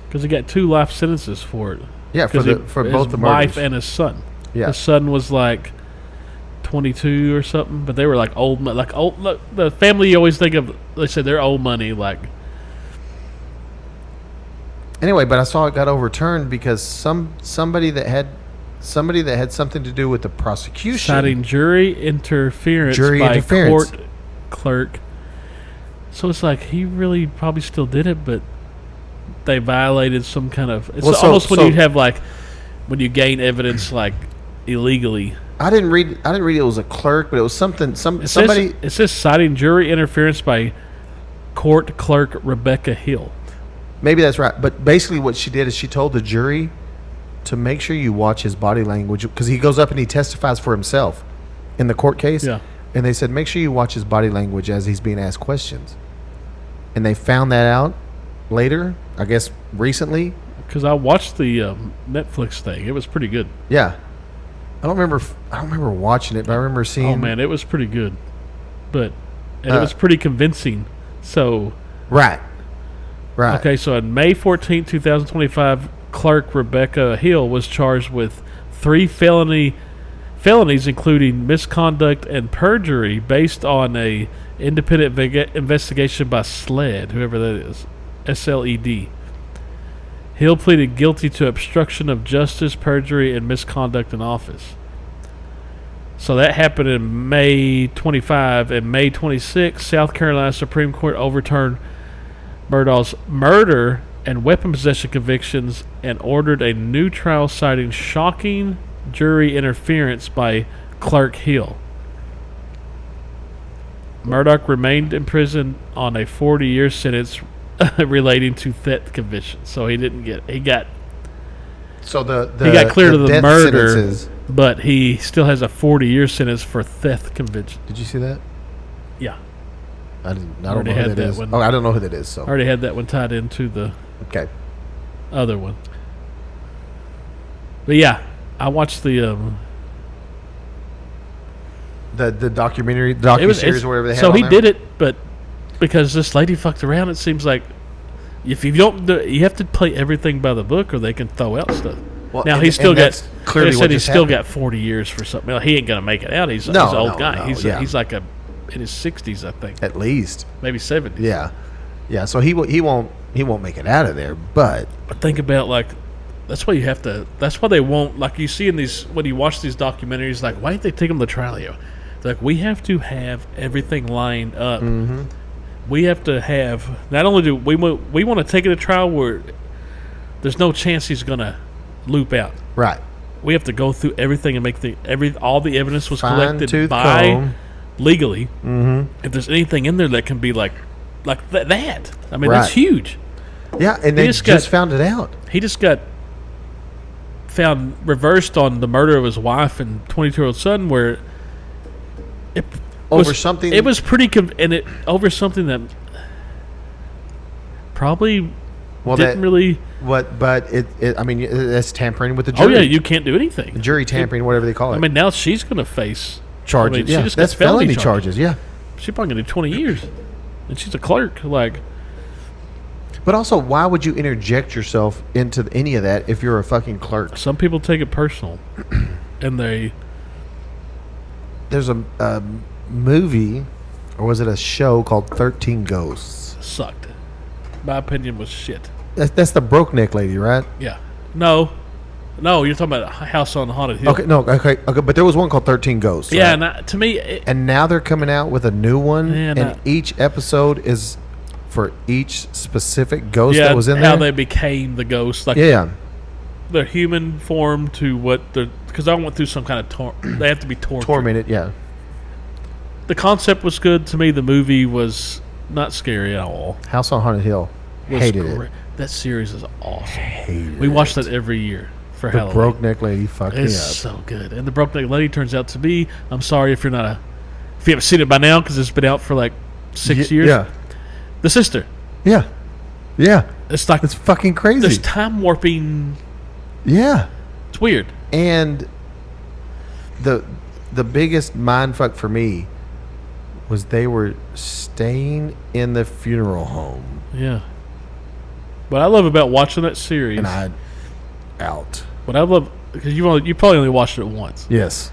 Because he got 2 life sentences for it. Yeah, for His both the wife murders. and his son. Yeah. His son was like 22 or something, but they were like old, look, the family you always think of. They said they're old money, like. Anyway, but I saw it got overturned because somebody that had something to do with the prosecution. Citing jury interference by court clerk. So it's like he really probably still did it, but they violated some kind of. It's almost when you have like when you gain evidence like illegally. I didn't read it was a clerk, but it was something. Somebody. It says citing jury interference by court clerk Rebecca Hill. Maybe that's right, but basically what she did is she told the jury to make sure you watch his body language because he goes up and he testifies for himself in the court case. Yeah. And they said make sure you watch his body language as he's being asked questions. And they found that out later, I guess recently. Because I watched the Netflix thing. It was pretty good. Yeah. I don't remember watching it, but I remember seeing. Oh man, it was pretty good, and it was pretty convincing. So Right. okay, so on May 14th, 2025, clerk Rebecca Hill was charged with 3 felonies, including misconduct and perjury, based on a independent investigation by SLED, whoever that is, SLED. Hill pleaded guilty to obstruction of justice, perjury, and misconduct in office. So that happened in May 25. And May 26, South Carolina Supreme Court overturned Murdaugh's murder and weapon possession convictions and ordered a new trial citing shocking jury interference by Clerk Hill. Murdaugh remained in prison on a 40-year sentence relating to theft convictions. So he got So he got cleared of the death murder, sentences. but he still has a 40-year sentence for theft conviction. Did you see that? Yeah. I don't know Already who had that that is. one. Oh, I don't know who that is. So I already had that one tied into the okay. other one. But yeah, I watched the documentary, it was docuseries or whatever they had. so on he there. did it, but because this lady fucked around, it seems like if you don't, you have to play everything by the book, or they can throw out stuff. Well, now and- he's still and got. that's clearly They what said he's just still happened. got 40 years for something. He ain't gonna make it out. He's an No, old no, guy. no, he's yeah. he's like in his 60s, I think, At least. maybe 70s. Yeah. Yeah. So he won't make it out of there. But But think about like. That's why you have to. That's why they won't, like you see in these when you watch these documentaries. Like, why did they take them to trial? They're like, we have to have everything lined up. Mm-hmm. We have to have. Not only do we want to take it to trial where there's no chance he's gonna loop out. right. We have to go through everything and make all the evidence was collected Fine-tooth by comb. legally. Mm-hmm. If there's anything in there that can be like that, I mean Right. that's huge. Yeah, and they just found it out. He just got found reversed on the murder of his wife and 22-year-old son, where it Over something- It was pretty over something that probably Well, didn't really. But it I mean, that's tampering with the Oh jury. yeah, you can't do anything. Jury tampering, whatever they call it. I mean, now she's going to face charges. I mean, she Yeah, just got that's felony charges. Yeah. She's probably going to do 20 years, and she's a clerk. Like, But also, why would you interject yourself into any of that if you're a fucking clerk? some people take it personal, and they. There's a movie, or was it a show called 13 Ghosts? Sucked. My opinion was shit. That's the broke neck lady, right? Yeah. No, you're talking about House on Haunted Hill. Okay, no, okay, but there was one called 13 Ghosts. Yeah, right? and to me, And now they're coming out with a new one, Yeah, and no. each episode is for each specific ghost yeah, that was in how there. they became the ghosts, like Yeah, their human form to what they're. Because I went through some kind of they have to be tortured. tormented. Yeah, The concept was good to me. The movie was not scary at all. House on Haunted Hill. Was Hated great. it. That series is awesome. Hated We watched it. that every year for The Halloween. broke neck lady fucked me up. It's so good. And the broke neck lady turns out to be. I'm sorry if you haven't seen it by now because it's been out for like 6 years. Yeah, The sister. yeah, yeah. It's like It's fucking crazy. there's time warping. Yeah, It's weird. and the biggest mind fuck for me was they were staying in the funeral home, Yeah. What I love about watching that series, and I out. what I love because you probably only watched it once. Yes,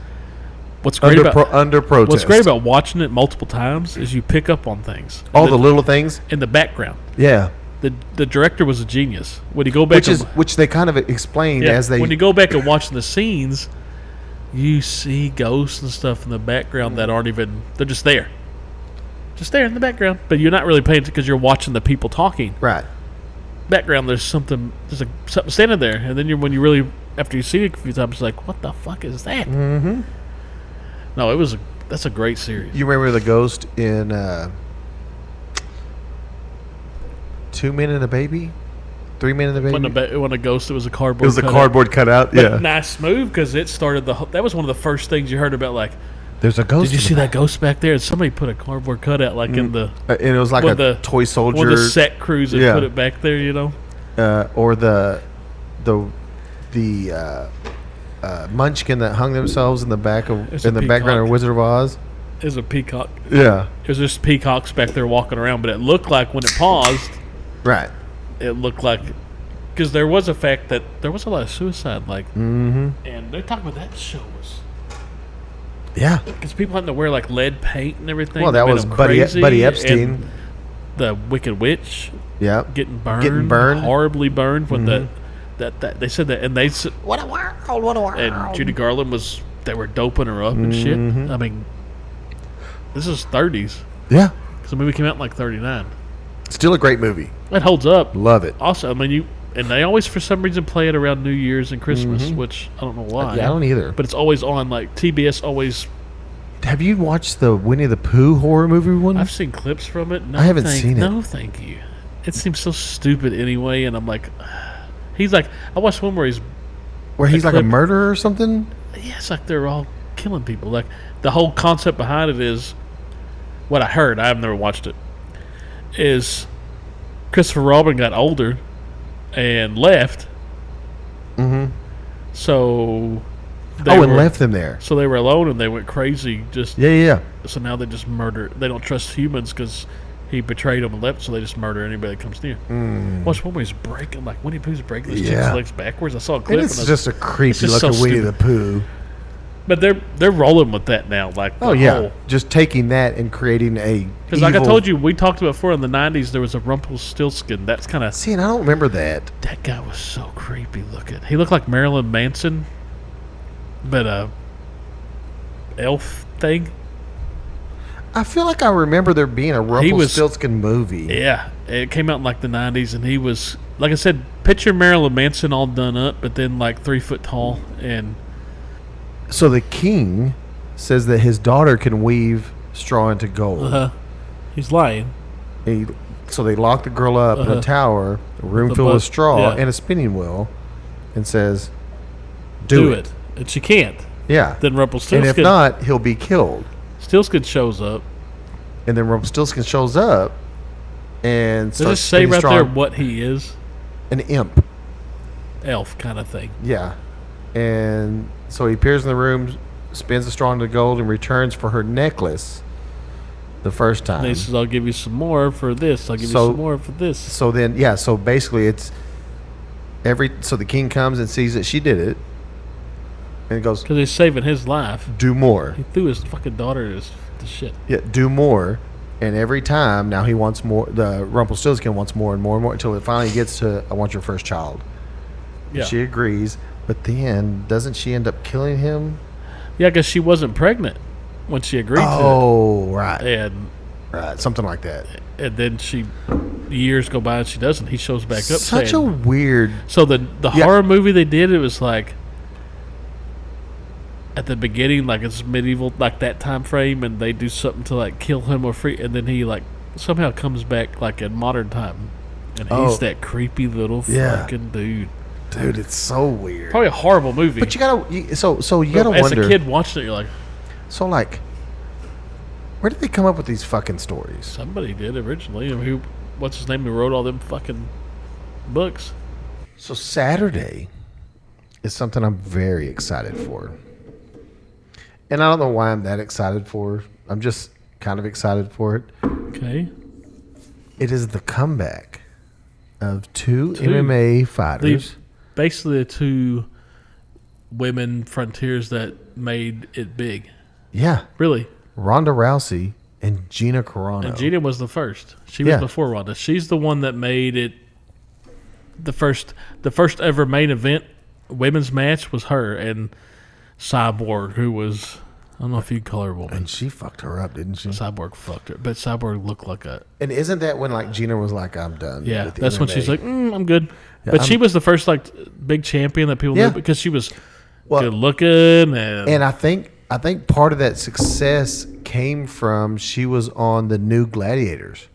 What's great about under protest. what's great about watching it multiple times is you pick up on things. all the little things. in the background. Yeah, The director was a genius. When you go back, which they kind of explained yeah, as they. when you go back and watch the scenes, you see ghosts and stuff in the background that aren't even. They're just there in the background. But you're not really paying attention because you're watching the people talking. right. Background, there's something standing there, and then when you really after you see it a few times, it's like, what the fuck is that? Mm-hmm. No, that's a great series. You remember the ghost in 2 Men and a Baby, 3 Men and a Baby? When a ghost, it was a cardboard. It was a cutout. cardboard cutout. But Yeah, nice move because it started that was one of the first things you heard about. Like, there's a ghost. did you in see the that ghost back there? And somebody put a cardboard cutout like in the back. And it was like one a of the- toy soldier. one of the set crews that Yeah. put it back there. You know, Or the Munchkin that hung themselves in the It's a background of peacock. Wizard of Oz. it was a peacock. Yeah, It was just peacocks back there walking around, but it looked like when it paused, right. it looked like because there was a fact that there was a lot of suicide. Like, Mm-hmm. and they're talking about that show was Yeah. because people had to wear like lead paint and everything. Well, that made was them Buddy crazy, Epstein. and the Wicked Witch Yeah. getting burned, horribly burned. When Mm-hmm. that they said that, and they said, What a world! What a world! and Judy Garland they were doping her up and shit. Mhm. I mean, this is 30s. Yeah. So the movie came out in like 39. Still a great movie. It holds up. Love it. Also, I mean, and they always for some reason play it around New Year's and Christmas, which I don't know why. Yeah, I don't either. But it's always on. Like TBS always. Have you watched the Winnie the Pooh horror movie one? I've seen clips from it. No, I haven't seen it. No, thank you. It seems so stupid anyway, and I'm like, he's like, I watched one where he's Where he's like a clip- murderer or something? yeah, it's like they're all killing people. Like the whole concept behind it is what I heard. I've never watched it. Is Christopher Robin got older and left, Mm-hmm. so And left them there. So they were alone and they went crazy. Just Yeah. so now they just murder. They don't trust humans because he betrayed them and left, so they just murder anybody that comes near. Watch one where he's breaking, like Winnie the Pooh's breaking his chick's legs backwards. I saw a clip. And it's just a creepy just looking so Winnie stupid. the Pooh. But they're rolling with that now. Like, Just taking that and creating a. Because like I told you, we talked about before in the 90s, there was a Rumpelstiltskin. That's kind of. See, and I don't remember that. That guy was so creepy looking. He looked like Marilyn Manson, but elf thing. I feel like I remember there being a Rumpelstiltskin movie. Yeah, it came out in like the 90s, and he was, like I said, picture Marilyn Manson all done up, but then like 3 foot tall. And so the king says that his daughter can weave straw into gold. He's lying. So they lock the girl up in a tower, a room filled with straw and a spinning wheel, and says, do it. And she can't. Yeah. Then Rumpelstiltskin. And if not, he'll be killed. Stiltskin shows up. And then Rumpelstiltskin shows up and Does starts it say right straw. there what he is? An imp. Elf kind of thing. Yeah. And so he appears in the room, spins the straw into gold, and returns for her necklace the first time. And he says, I'll give you some more for this. I'll give you some more for this. So then, so basically it's so the king comes and sees that she did it. And he goes, because he's saving his life. Do more. He threw his fucking daughter to shit. Yeah, do more. And every time, now he wants more. The Rumpelstiltskin wants more and more and more until it finally gets to, I want your first child. Yeah. She agrees. But then, doesn't she end up killing him? Yeah, because she wasn't pregnant when she agreed to it. Oh, right. And right. Something like that. And then years go by and she doesn't. He shows back up Such saying, a weird. So the horror movie they did, it was like, at the beginning, like it's medieval, like that time frame, and they do something to like kill him or free, and then he like somehow comes back like in modern time, and he's that creepy little fucking dude. Dude, it's so weird. Probably a horrible movie. But you gotta, so you gotta as wonder. As a kid watching it, you're like, so like, where did they come up with these fucking stories? Somebody did originally. I mean, what's his name? Who wrote all them fucking books? So Saturday is something I'm very excited for. And I don't know why I'm that excited for. I'm just kind of excited for it. Okay. It is the comeback of two MMA fighters. Basically, the two women frontiers that made it big. Yeah. Really? Ronda Rousey and Gina Carano. And Gina was the first. She was before Ronda. She's the one that made it the first ever main event women's match was her and Cyborg, who was, I don't know if you'd call her a woman. And she fucked her up, didn't she? Cyborg fucked her. But Cyborg looked like a... And isn't that when like Gina was like, I'm done? Yeah, with the that's MMA. when she's like, I'm good. Yeah, but she was the first like big champion that people knew because she was good looking. And I think part of that success came from she was on the new Gladiators.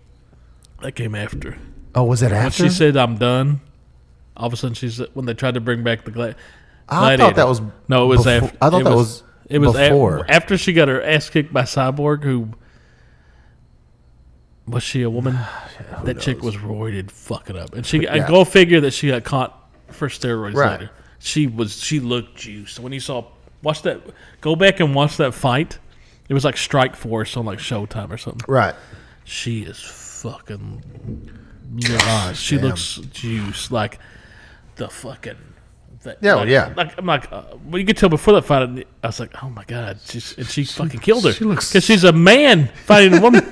That came after. Oh, was that after? When she said, I'm done, all of a sudden when they tried to bring back the Gladiator. I thought that was no, it was before, after. I thought that was before. After she got her ass kicked by Cyborg, who was she a woman? That chick was roided, fucking up, and go figure that she got caught for steroids later. She looked juiced. When you go back and watch that fight. It was like Strike Force on like Showtime or something. Right. She is fucking. Gosh, looks juiced like the fucking. I'm like, well, you could tell before that fight, I was like, oh my god, she fucking killed her. She looks because she's a man fighting a woman.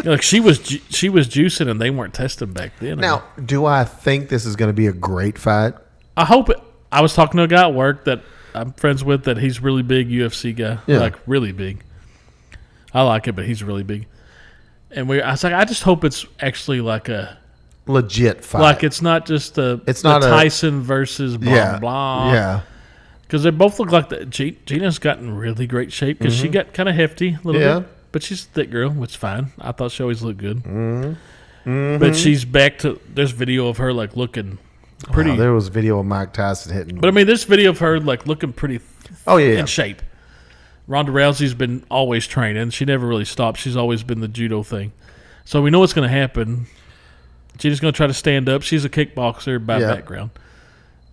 Like she was juicing, and they weren't testing back then. Now, do I think this is going to be a great fight? I hope it. I was talking to a guy at work that I'm friends with that he's really big UFC guy, like really big. I like it, but he's really big. And I was like, I just hope it's actually like a legit fight. Like it's not just it's not Tyson versus blah blah. Yeah, because they both look like that. Gina's gotten really great shape because she got kind of hefty a little bit, but she's a thick girl, which is fine. I thought she always looked good. But she's back to. There's video of her like looking pretty. Wow, there was video of Mike Tyson hitting. But I mean, there's video of her like looking pretty. In shape. Ronda Rousey's been always training. She never really stopped. She's always been the judo thing. So we know what's going to happen. She's going to try to stand up. She's a kickboxer by background.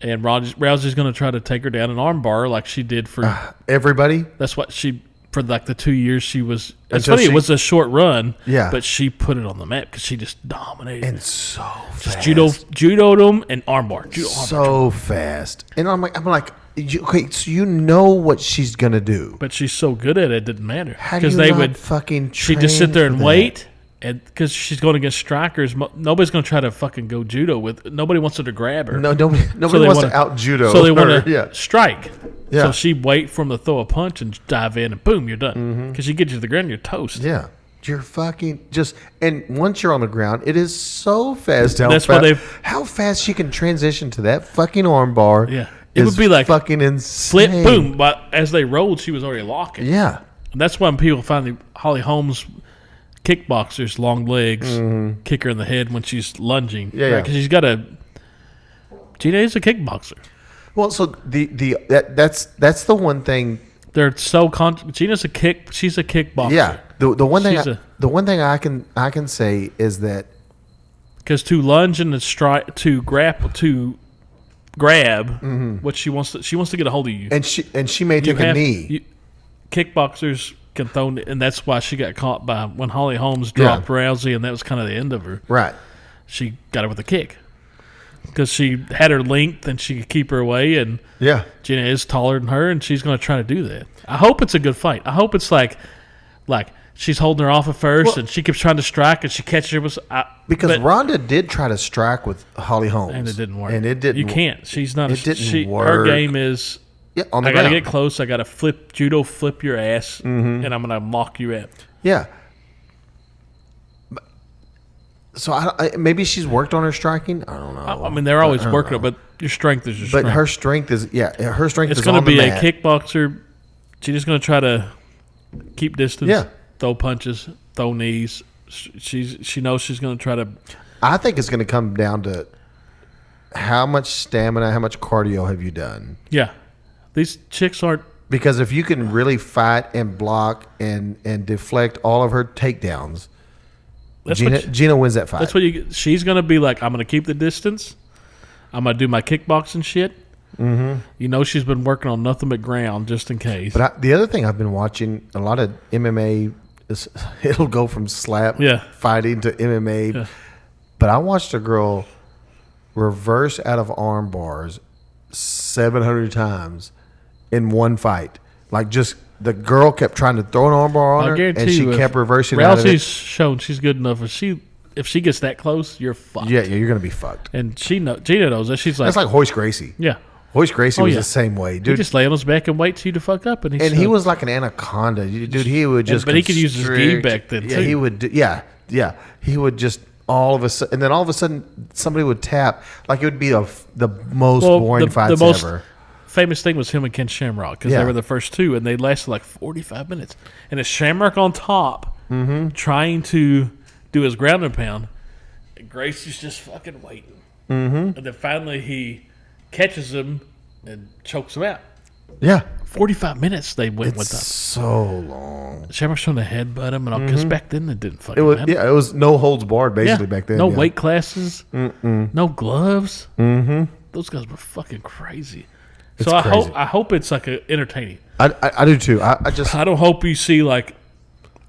And Rousey's going to try to take her down an arm bar like she did for... everybody? That's what she for like the 2 years she was. It's Until funny, it was a short run. Yeah. But she put it on the map because she just dominated. And so fast. Just judoed them and armbar. So fast. And I'm like, okay, so you know what she's gonna do. But she's so good at it, it didn't matter. How do you not fucking she'd just sit train there for and that? wait. And because she's going against strikers, nobody's going to try to fucking go judo with. Nobody wants her to grab her. No, nobody they wants wanna- to out judo. So they want to yeah. strike. Yeah. So she'd wait for him to throw a punch and dive in, and boom, you're done. Because you get you to the ground, you're toast. Yeah. You're fucking just, and once you're on the ground, it is so fast. That's why how fast she can transition to that fucking arm bar. Yeah. It would be like fucking insane. Flip, boom. But as they rolled, she was already locking. Yeah. And that's when people find the Holly Holmes kickboxers, long legs, kick her in the head when she's lunging. Yeah, yeah. Because she's got Gina is a kickboxer. Well, so that's the one thing. They're so Gina's she's a kickboxer. Yeah. The one thing She's the one thing I can say is that because to lunge and to strike to grab what she wants to get a hold of you. and she may take a knee. Kickboxers can throw, and that's why she got caught by when Holly Holmes dropped Rousey, and that was kind of the end of her. Right. She got her with a kick because she had her length and she could keep her away. And Yeah. Gina is taller than her, and she's going to try to do that. I hope it's a good fight. I hope it's like she's holding her off at first, and she keeps trying to strike, and she catches her. Because Rhonda did try to strike with Holly Holmes, and it didn't work. And it didn't. You can't. She's not. It didn't work. Her game is. Yeah, on the I gotta ground. get close. I gotta flip your ass, and I'm gonna mock you out. Yeah. So maybe she's worked on her striking. I don't know. I mean, they're always working, but your strength is your strength. But her strength is her strength It's is going on to be the a mat. kickboxer. She's just going to try to keep distance, Yeah. throw punches, throw knees. She knows she's going to try to. I think it's going to come down to how much stamina, how much cardio have you done? Yeah, these chicks aren't. Because if you can really fight and block and deflect all of her takedowns, Gina wins that fight. That's what you. She's going to be like, I'm going to keep the distance. I'm going to do my kickboxing shit. Mm-hmm. You know, she's been working on nothing but ground just in case. But the other thing I've been watching, a lot of MMA, it'll go from slap fighting to MMA. Yeah. But I watched a girl reverse out of arm bars 700 times in one fight. Like, just the girl kept trying to throw an arm bar on her, and she kept reversing out of it. Rousey's shown she's good enough. If she gets that close, you're fucked. Yeah, you're going to be fucked. And Gina knows that. She's like... That's like Hoist Gracie. Yeah. Hoist Gracie was the same way. Dude, he just lay on his back and wait till you to fuck up. And he was like an anaconda. Dude, he would just... But he could use his gi back then, Yeah, too. he would... He would just... all of a sudden... And then all of a sudden, somebody would tap. Like, it would be the most boring fights ever. Famous thing was him and Ken Shamrock because they were the first two, and they lasted like 45 minutes. And it's Shamrock on top trying to do his ground and pound, and Gracie's just fucking waiting. Mm-hmm. And then finally he catches him and chokes him out. Yeah. 45 minutes they went with them. So long. Shamrock's trying to headbutt him, and because back then it didn't fucking matter. Yeah, it was no holds barred basically back then. No weight classes, no gloves. Mm-hmm. Those guys were fucking crazy. It's so crazy. I hope it's like entertaining. I do too. I don't hope you see like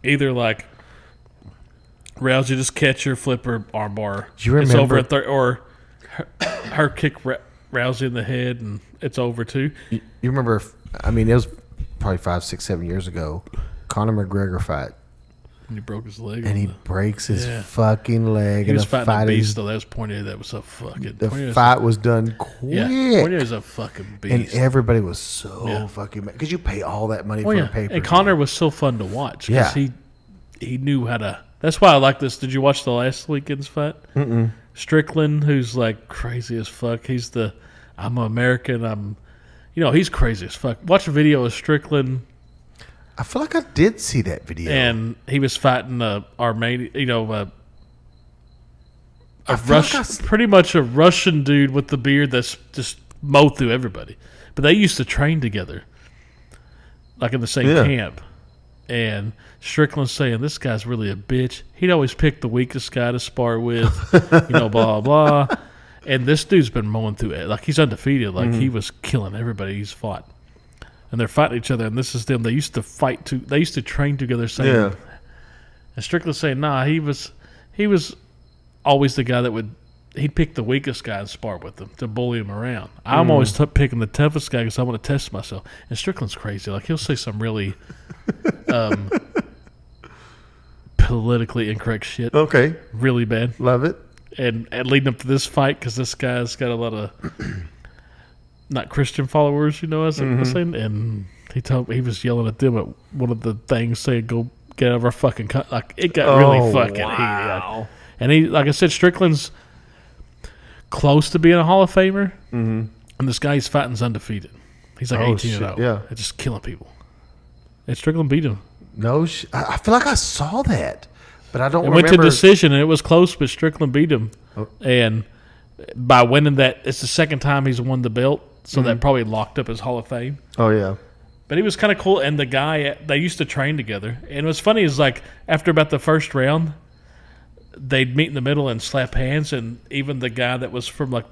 either like Rousey just catch her, flip her armbar. Do you It's remember- over at or her kick Rousey in the head and it's over too. You remember? I mean, it was probably 5, 6, 7 years ago. Conor McGregor fight, And he broke his leg. and he breaks his fucking leg. He and was the fighting fight a beast is, though. That was Poirier. That was so fucking. the fight was done quick. Yeah, Poirier's a fucking beast. And everybody was so fucking mad because you pay all that money for a paper. And Connor was so fun to watch Yeah. because he knew how to. That's why I like this. Did you watch the last weekend's fight? Mm-mm. Strickland, who's like crazy as fuck. He's I'm American. He's crazy as fuck. Watch a video of Strickland, I feel like I did see that video. and he was fighting Armenian. Pretty much a Russian dude with the beard that's just mowed through everybody. But they used to train together, like in the same camp. And Strickland's saying, this guy's really a bitch. He'd always pick the weakest guy to spar with, blah, blah. And this dude's been mowing through it. Like, he's undefeated. Like, he was killing everybody he's fought. and they're fighting each other. And this is them. They used to fight they used to train together. Saying, Yeah. And Strickland saying, nah, he was always the guy that he'd pick the weakest guy and spar with him to bully him around. I'm always picking the toughest guy because I want to test myself. And Strickland's crazy. Like, he'll say some really politically incorrect shit. Okay. Really bad. Love it. And leading up to this fight, because this guy's got a lot of not Christian followers, as I was saying. And he was yelling at them at one of the things saying, go get out of our fucking cut. Like, it got really fucking heated. And he, like I said, Strickland's close to being a Hall of Famer. Mm-hmm. And this guy he's fighting's undefeated. He's like 18-0. Yeah. And just killing people. And Strickland beat him. No, I feel like I saw that, but I don't It remember. went to decision, and it was close, but Strickland beat him. Oh. And by winning that, it's the second time he's won the belt, so that probably locked up his Hall of Fame. Oh, yeah. But he was kind of cool, and the guy, they used to train together. And what's funny is, like, after about the first round, they'd meet in the middle and slap hands, and even the guy that was from, like,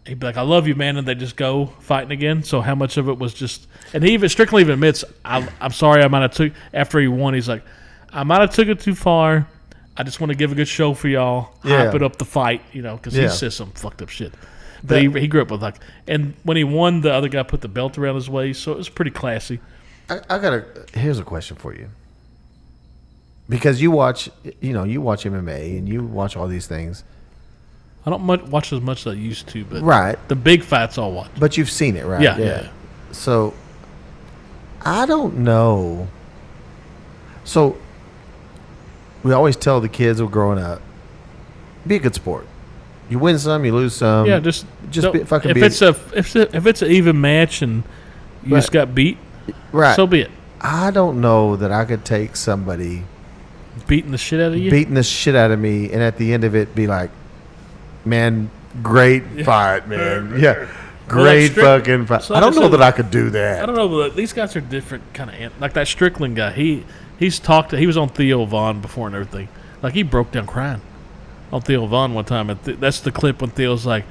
he'd be like, I love you, man, and they just go fighting again. So how much of it was just... And Strickland even admits, I'm sorry I might have took... After he won, he's like, I might have took it too far. I just want to give a good show for y'all. Yeah. Hype it up the fight, because he says some fucked up shit. But he grew up with, like... And when he won, the other guy put the belt around his waist, so it was pretty classy. Here's a question for you. Because you watch MMA and you watch all these things. I don't watch as much as I used to, but Right. the big fights I'll watch. But you've seen it, right? Yeah. So, I don't know. So, we always tell the kids who are growing up, be a good sport. You win some, you lose some. Yeah, just be, fucking if be it's if it's an even match and you just got beat, right. so be it. I don't know that I could take somebody Beating the shit out of you? beating the shit out of me and at the end of it be like, man, great fight, man. Yeah. Great fucking fight. So I don't like I know said, that I could do that. I don't know, but these guys are different kind of... Like that Strickland guy, he was on Theo Vaughn before and everything. Like, he broke down crying on Theo Vaughn one time. And that's the clip when Theo's like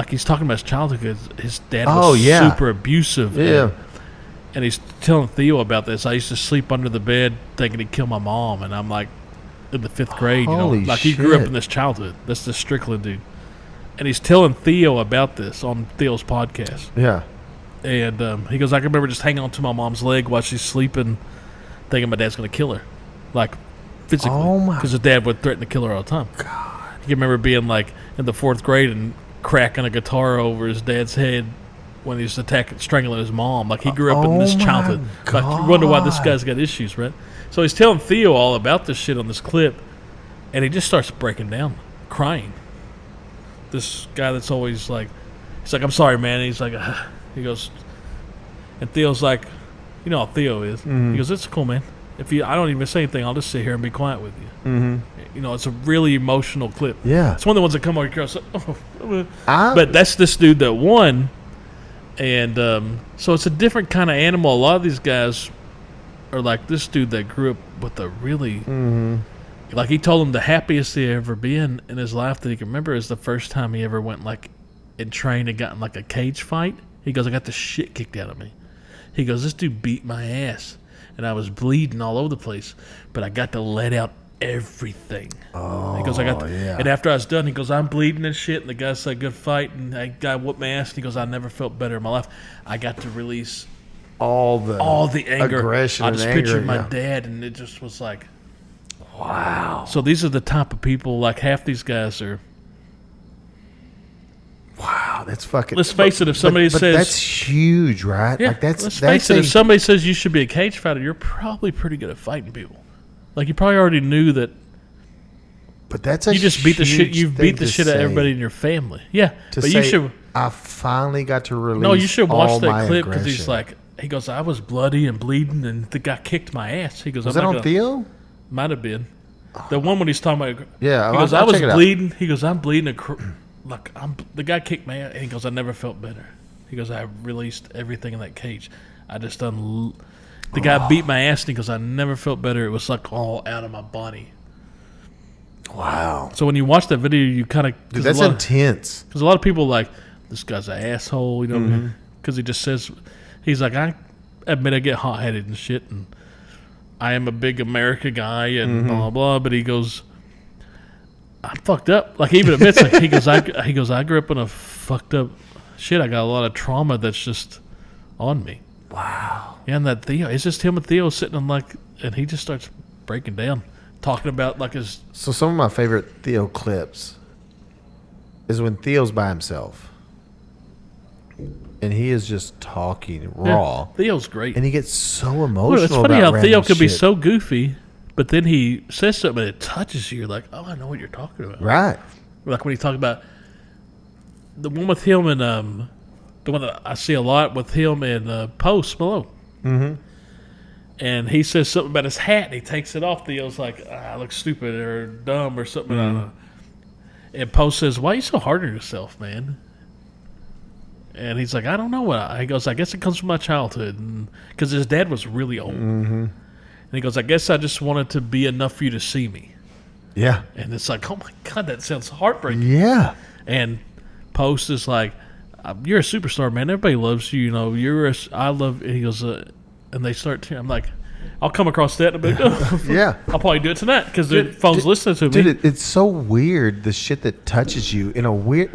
he's talking about his childhood because his dad was super abusive. Yeah. And he's telling Theo about this. I used to sleep under the bed thinking he'd kill my mom. And I'm like, in the 5th grade, Holy Like, he grew up shit. in this childhood. That's the Strickland dude. And he's telling Theo about this on Theo's podcast. Yeah. And he goes, I can remember just hanging onto my mom's leg while she's sleeping, thinking my dad's going to kill her. Like, physically. Oh, my Because his dad would threaten to kill her all the time. God. He can remember being, like, in the 4th grade and cracking a guitar over his dad's head when he was strangling his mom. Like, he grew up in this childhood. Like, you wonder why this guy's got issues, right? So he's telling Theo all about this shit on this clip, and he just starts breaking down, crying. This guy that's always like, he's like, I'm sorry, man. And he's like, he goes, and Theo's like, you know how Theo is. Mm-hmm. He goes, it's cool, man. I don't even say anything, I'll just sit here and be quiet with you. Mm-hmm. It's a really emotional clip. Yeah. It's one of the ones that come over your but that's this dude that won. And so it's a different kind of animal. A lot of these guys are like this dude that grew up with a really... Mm-hmm. Like, he told him the happiest he ever been in his life that he can remember is the first time he ever went, like, and trained and got in, like, a cage fight. He goes, I got the shit kicked out of me. He goes, this dude beat my ass, and I was bleeding all over the place, but I got to let out everything. Oh, he goes, yeah. And after I was done, he goes, I'm bleeding and shit, and the guy said, good fight, and that guy whooped my ass, and he goes, I never felt better in my life. I got to release all the anger. Aggression I just and pictured anger, my dad, and it just was like... Wow. So these are the type of people, like half these guys are... Wow, that's fucking... Let's face it, if somebody but says... that's huge, right? Yeah, like let's face it, if somebody says you should be a cage fighter, you're probably pretty good at fighting people. Like, you probably already knew that... But that's a you just beat the shit. You've beat the shit out of everybody in your family. Yeah, but you should... I finally got to release. No, you should watch that clip because he's like, he goes, I was bloody and bleeding, and the guy kicked my ass. He goes, was that on Theo? Might have been. The one when he's talking about... Yeah, he goes, I was bleeding. He goes, I'm bleeding. The guy kicked my ass. And he goes, I never felt better. He goes, I released everything in that cage. I just the guy beat my ass, and he goes, I never felt better. It was like all out of my body. Wow. So when you watch that video, you kind of... Dude, that's intense. Because a lot of people like, this guy's an asshole, because he just says... He's like, I admit I get hot-headed and shit, and I am a big America guy and blah, blah, but he goes, I'm fucked up. Like, he even admits, like, he goes, I grew up in a fucked up shit. I got a lot of trauma that's just on me. Wow. Yeah, and that Theo, it's just him and Theo sitting on, like, and he just starts breaking down, talking about, like, his... So some of my favorite Theo clips is when Theo's by himself. And he is just talking raw. Yeah, Theo's great. And he gets so emotional. Well, it's funny about how Theo random could be shit. so goofy, but then he says something and it touches you. You're like, oh, I know what you're talking about. Right. Like when he talked about the one with him and the one that I see a lot with him and Post Malone. Mm-hmm. And he says something about his hat and he takes it off. Theo's like, I look stupid or dumb or something. I don't know. And Post says, why are you so hard on yourself, man? And he's like, I don't know what. He goes, I guess it comes from my childhood. Because his dad was really old. And he goes, I guess I just wanted to be enough for you to see me. Yeah. And it's like, oh my God, that sounds heartbreaking. Yeah. And Post is like, you're a superstar, man. Everybody loves you. You know, I love. And he goes, and they start tearing. I'm like, I'll come across that and be like, oh, Yeah. I'll probably do it tonight because the phone's listening to me. Dude, it's so weird, the shit that touches you in a weird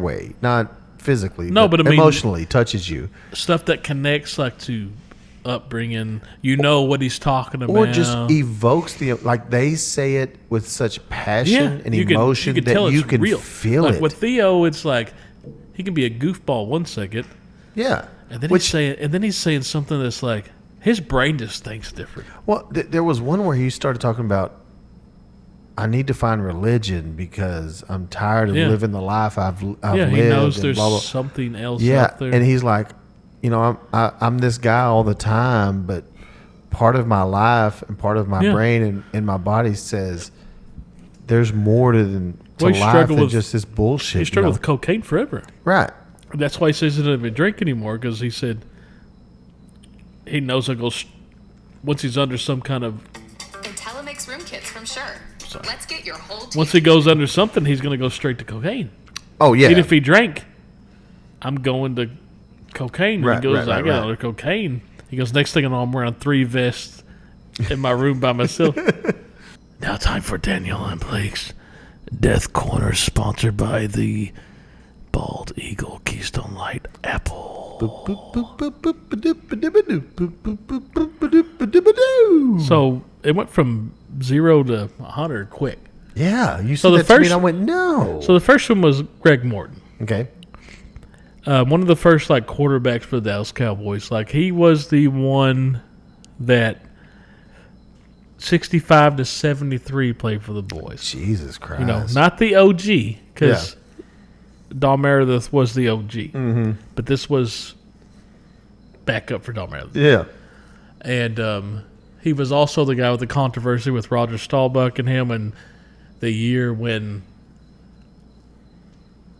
way. Not physically, No, but I mean- emotionally touches you. Stuff that connects like to upbringing. You know what he's talking about. Or just evokes they say it with such passion and emotion you can tell that you it's can real. feel like it. With Theo, it's like he can be a goofball 1 second, Yeah. and then he's saying something that's like his brain just thinks different. Well, there was one where he started talking about, I need to find religion because I'm tired of living the life I've lived. He knows and there's blah, blah. something else Yeah, out there. and he's like, I'm this guy all the time, but part of my life and part of my brain and my body says there's more to Well, he life struggled than with- just this bullshit. he struggled with cocaine forever. Right. That's why he says he doesn't even drink anymore, because he said he knows he'll go once he's under some kind of. IntelliMix room kits from Sure. Let's get your whole team. Once he goes under something, he's going to go straight to cocaine. Oh yeah. Even if he drank, I'm going to cocaine. And Right, he goes, right, I got under cocaine. He goes, next thing I know, I'm wearing 3 vests in my room by myself. Now time for Daniel and Blake's Death Corner, sponsored by the Bald Eagle Keystone Light Apple. So it went from 0 to 100 quick. Yeah, you So said the that to me first- and I went, no. So the first one was Greg Morton. Okay. One of the first quarterbacks for the Dallas Cowboys. He was the one that 65 to 73 played for the boys. Jesus Christ. Not the OG, because Don Meredith was the OG. Mm-hmm. But this was backup for Don Meredith. Yeah. And he was also the guy with the controversy with Roger Staubach and him, and the year when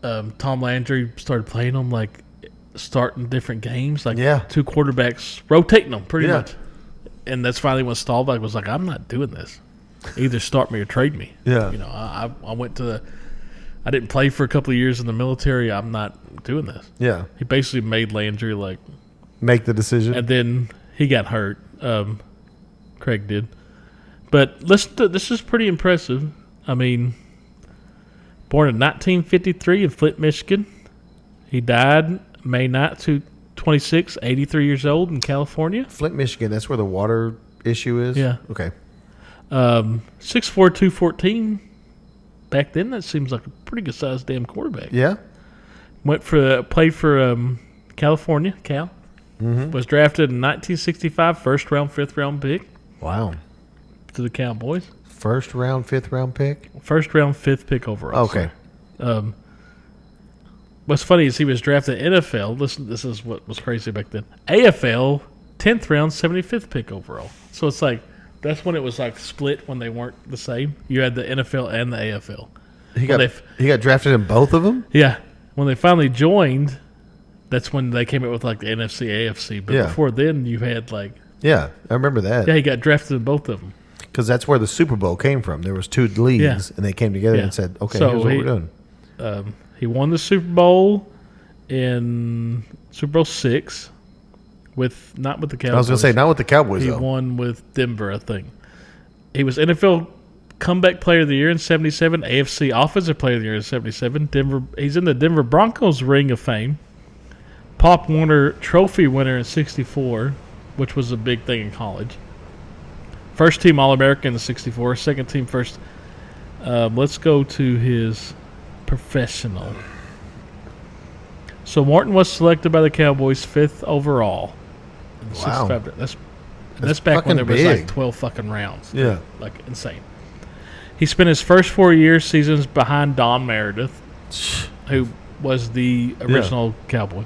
Tom Landry started playing them, starting different games, 2 quarterbacks, rotating them pretty much. And that's finally when Staubach was like, I'm not doing this. Either start me or trade me. Yeah. I went to I didn't play for a couple of years in the military. I'm not doing this. Yeah. He basically made Landry Make the decision. and then he got hurt. Craig did. But listen to this is pretty impressive. I mean, born in 1953 in Flint, Michigan. He died May 9th, 26, 83 years old in California. Flint, Michigan, that's where the water issue is? Yeah. Okay. 6'4", 214. Back then, that seems like a pretty good sized damn quarterback. Yeah. Played for California, Cal. Mm-hmm. Was drafted in 1965, first round, 5th round pick Wow. to the Cowboys. First round, 5th round pick? First round, 5th pick overall. Okay. What's funny is he was drafted NFL. Listen, this is what was crazy back then. AFL, 10th round, 75th pick overall. So it's that's when it was split when they weren't the same. You had the NFL and the AFL. He got drafted in both of them? Yeah. When they finally joined, that's when they came up with the NFC, AFC. But before then, you had Yeah, I remember that. he got drafted in both of them. Because that's where the Super Bowl came from. There was 2 leagues, and they came together and said, okay, So here's what we're doing. He won the Super Bowl in Super Bowl 6. Not with the Cowboys. I was going to say, not with the Cowboys, He though. won with Denver, I think. He was NFL Comeback Player of the Year in 77, AFC Offensive Player of the Year in 77. He's in the Denver Broncos Ring of Fame. Pop Warner Trophy winner in 64, which was a big thing in college. First team All-American in 64, second team first. Let's go to his professional. So Morton was selected by the Cowboys 5th overall. In the Wow. 65. That's back when there fucking was big. like 12 fucking rounds. Yeah. Like insane. He spent his first 4 years seasons behind Don Meredith, who was the original Cowboy,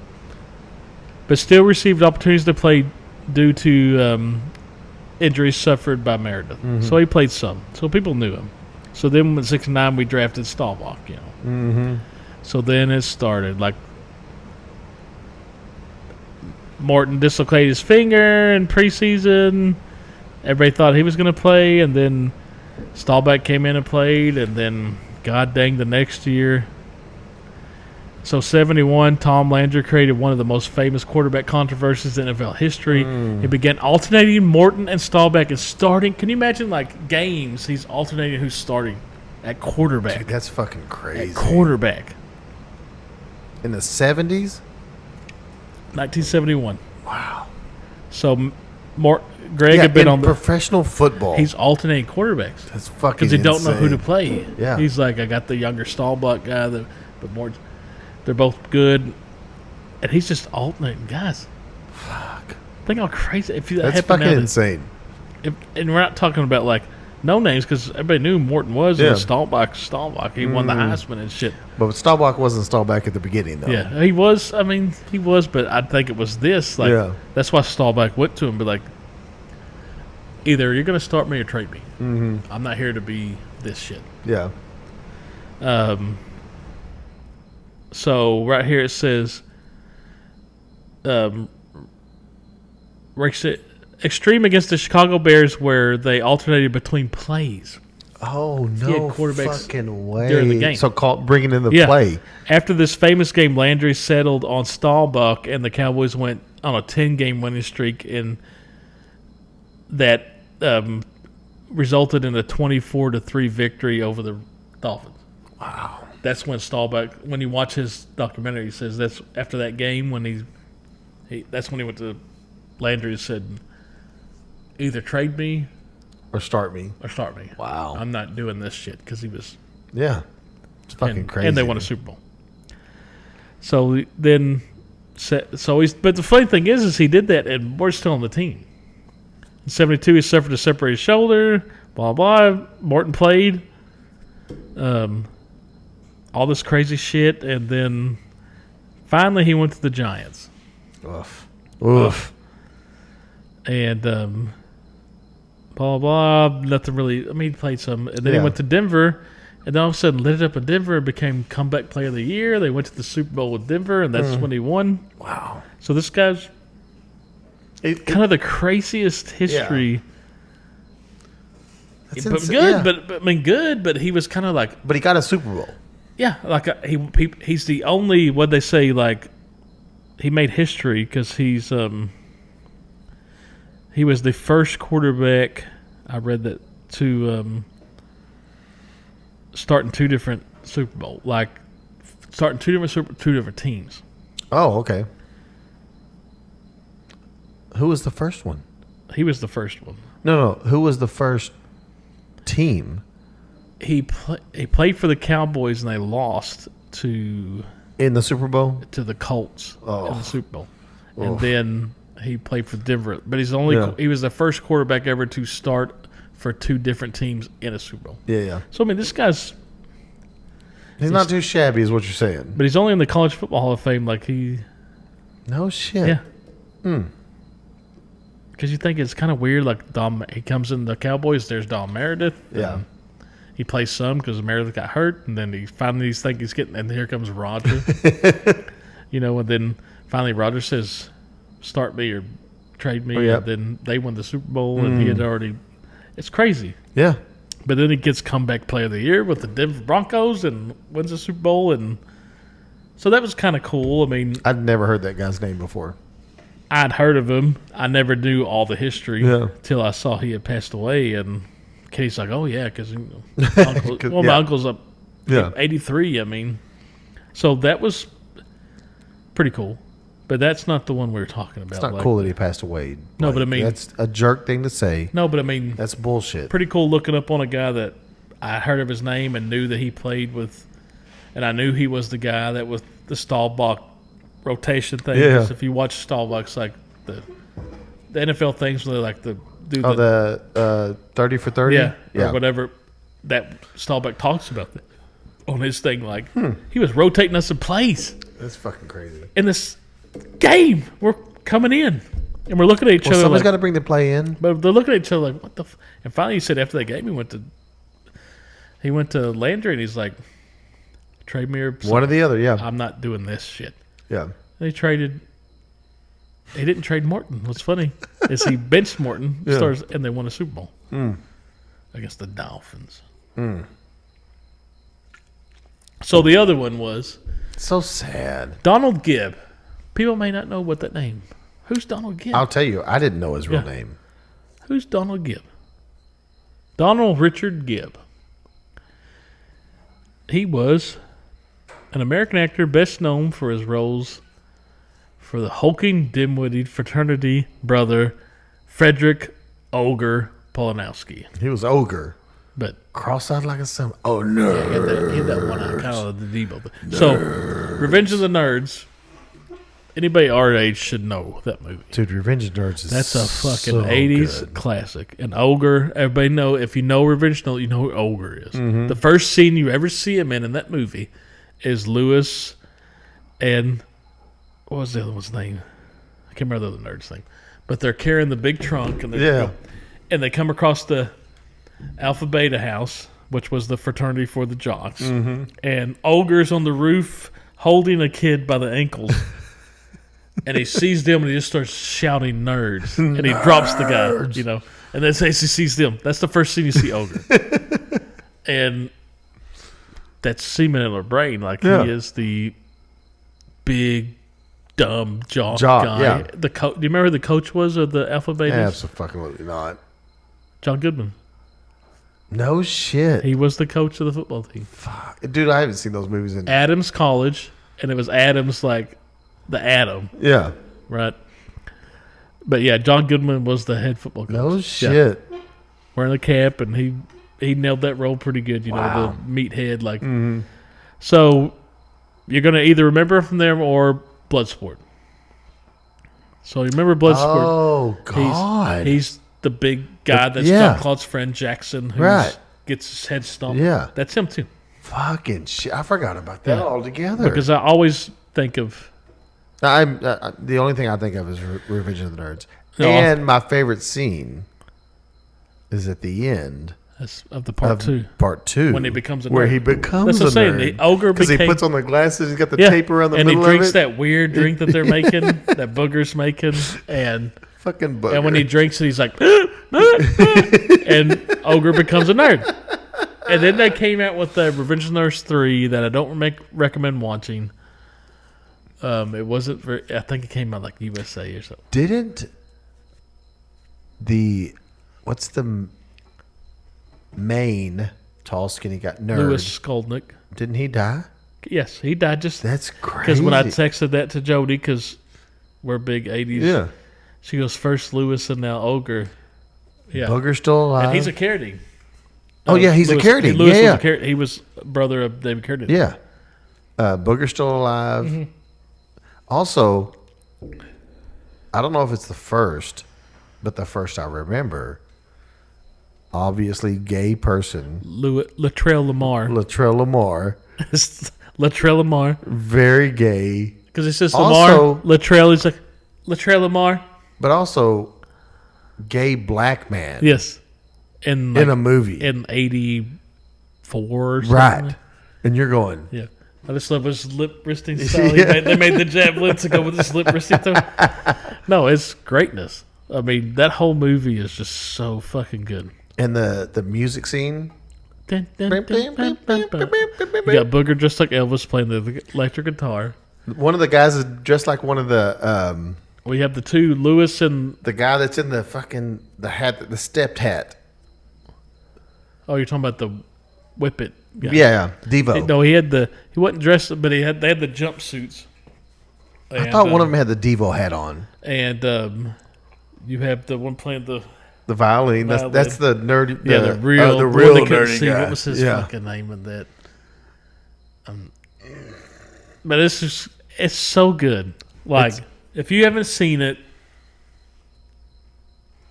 but still received opportunities to play due to injuries suffered by Meredith. So he played some. So people knew him. So then in 69 we drafted Staubach, you know. Mm-hmm. So then it started. Like Morton dislocated his finger in preseason. Everybody thought he was going to play, and then Staubach came in and played, and then god dang the next year. So 71, Tom Landry created one of the most famous quarterback controversies in NFL history. He began alternating Morton and Staubach as starting. Can you imagine, like, games he's alternating who's starting at quarterback? Dude, that's fucking crazy. At quarterback. In the 70s? 1971. Wow. So Greg had been in on the... professional football. He's alternating quarterbacks. That's fucking Because they don't know who to insane. play. Yeah. He's like, I got the younger Staubach guy, but more... They're both good, and he's just alternating guys. Fuck. Think how crazy if that That's happened. fucking insane. And we're not talking about like no names because everybody knew Morton was Yeah. and Staubach. He won the Heisman and shit. But Staubach wasn't Staubach at the beginning, though. Yeah, he was. I mean, he was, but I think it was this. Like Yeah. that's why Staubach went to him, but like, either you're going to start me or trade me. Mm-hmm. I'm not here to be this shit. Yeah. So right here it says, extreme against the Chicago Bears, where they alternated between plays. Oh, had no quarterbacks fucking way. during the game. So bringing in the Yeah. play. After this famous game, Landry settled on Staubach, and the Cowboys went on a 10-game winning streak, and that resulted in a 24-3 victory over the Dolphins. Wow. That's when Staubach, when you watch his documentary, he says that's after that game when that's when he went to Landry and said, either trade me Or start me. or start me. Wow. I'm not doing this shit because he was. Yeah. It's fucking and, crazy. And they won a Super Bowl. So then, but the funny thing is he did that and we're still on the team. In 72, he suffered a separated shoulder, blah, blah. Morton played. All this crazy shit, and then finally he went to the Giants. Oof. Oof. And blah, blah, nothing really. I mean, he played some. And then he went to Denver, and then all of a sudden lit it up in Denver and became Comeback Player of the Year. They went to the Super Bowl with Denver, and that's when he won. Wow. So this guy's kind of the craziest history. That's But insane. good, Yeah. but I mean, good, but he was kind of like, But he got a Super Bowl. yeah, like he's the only, what they say, like, he made history because he was the first quarterback, I read that, to start in two different Super Bowl, like starting two different teams. Oh, okay. Who was the first one? He was the first one. No. Who was the first team? He played for the Cowboys and they lost to In the Super Bowl? the Colts in Oh. the Super Bowl, and Oof. then he played for Denver. But he was the first quarterback ever to start for two different teams in a Super Bowl. Yeah. So I mean, this guy's, He's not too shabby, is what you're saying. but he's only in the College Football Hall of Fame. Like No shit. yeah. Because you think it's kind of weird. Like he comes in the Cowboys. There's Don Meredith. Yeah. He plays some because Meredith got hurt, and then he finally thinks he's getting, and here comes Roger. And then finally Roger says, "Start me or trade me." yep. And then they win the Super Bowl, and he had already. It's crazy. Yeah. But then he gets Comeback Player of the Year with the Denver Broncos and wins the Super Bowl, and so that was kind of cool. I mean, I'd never heard that guy's name before. I'd heard of him. I never knew all the history Yeah. till I saw he had passed away. And Katie's like, "Oh yeah, because my uncle's up 83. I mean, so that was pretty cool. But that's not the one we were talking about. It's not cool that he passed away. No, but I mean, that's a jerk thing to say. No, but I mean, That's bullshit. pretty cool looking up on a guy that I heard of his name and knew that he played with, and I knew he was the guy that was the Staubach rotation thing. Yeah. 'Cause if you watch Staubach's like the NFL things where they like the do the 30 for 30? or whatever that Staubach talks about on his thing. Like he was rotating us in plays That's fucking crazy. in this game. We're coming in and we're looking at each Well, other. somebody's Like, got to bring the play in. but they're looking at each other like, what the? And finally, he said after that game, he went to Landry and he's like, trade me or One or the other, yeah. I'm not doing this shit. Yeah. They traded. He didn't trade Morton. What's funny is he benched Morton, and they won a Super Bowl against the Dolphins. So the other one was So sad. Donald Gibb. People may not know what that name. Who's Donald Gibb? I'll tell you, I didn't know his real Yeah. name. Who's Donald Gibb? Donald Richard Gibb. He was an American actor best known for his roles for the hulking, dim-witted fraternity brother Frederick Ogre Polanowski. He was ogre. But Cross-eyed like a son. Oh, no. he had that one eye, kind of the Debo. So, Revenge of the Nerds. Anybody our age should know that movie. Dude, Revenge of the Nerds is That's a fucking so 80s good. classic. And Ogre, everybody know, if you know Revenge, you know who Ogre is. Mm-hmm. The first scene you ever see him in that movie is Lewis and, what was the other one's name? I can't remember the other nerd's name. But they're carrying the big trunk and they come across the Alpha Beta house, which was the fraternity for the jocks. Mm-hmm. And Ogre's on the roof holding a kid by the ankles. And he sees them and he just starts shouting nerds. And he drops the guy, you know. And then he sees them. That's the first scene you see Ogre. And that's semen in her brain. Like he is the big, dumb jock guy. Yeah. Do you remember who the coach was of the Alpha Betas? Absolutely not. John Goodman. No shit. He was the coach of the football team. Dude, I haven't seen those movies in... Adams College. And it was Adams like the Atom. Yeah. Right. But yeah, John Goodman was the head football coach. No shit. Yeah. Wearing the cap, and he nailed that role pretty good. You know, the meathead. Like, so you're gonna either remember from there or Bloodsport. So you remember Bloodsport? Oh God, he's the big guy that's John Claude's friend Jackson, who gets his head stomped. Yeah, that's him too. Fucking shit! I forgot about that altogether. Because I always think of. I'm the only thing I think of is Revenge of the Nerds, and my favorite scene is at the end of the part two. Part two, when he becomes a nerd. Where he becomes That's a what I'm nerd. saying. The ogre because he puts on the glasses. He's got the tape around the and middle of he drinks it. that weird drink that they're making, that Booger's making, and fucking Booger. And when he drinks it, he's like, and Ogre becomes a nerd. And then they came out with the Revenge of the Nerds 3 that I don't recommend watching. It wasn't very, I think it came out like USA or something. Didn't what's the main tall skinny guy nerd? Louis Skolnick. Didn't he die? Yes, he died just. That's crazy. Because when I texted that to Jody, because we're big 80s. Yeah. She goes, first Louis and now Ogre. Yeah. Booger's still alive. And he's a Carradine. Oh, yeah, he's a Carradine. Louis Yeah, was he was brother of David Carradine. Yeah. Booger's still alive. Mm-hmm. Also, I don't know if it's the first, but the first I remember, obviously gay person. Latrell Lamar. Latrell Lamar. Latrell Lamar. Very gay. Because it's just Lamar. Also, Latrell is like, Latrell Lamar. But also, gay black man. Yes. In a movie. In 84 or something. Right. And you're going. Yeah. I just love his lip wristing style. They made the javelin to go with his lip wristing thing. No, it's greatness. I mean, that whole movie is just so fucking good. And the music scene. You got Booger dressed like Elvis playing the electric guitar. One of the guys is dressed like one of the We have the two, Lewis and... The guy that's in the hat, the stepped hat. Oh, you're talking about the Whippet guy. Yeah, Devo. No, he wasn't dressed, but they had the jumpsuits. I thought one of them had the Devo hat on. And you have the one playing the violin. That's the nerdy. The real nerdy see guy. What was his fucking name in that? But it's so good. Like, if you haven't seen it,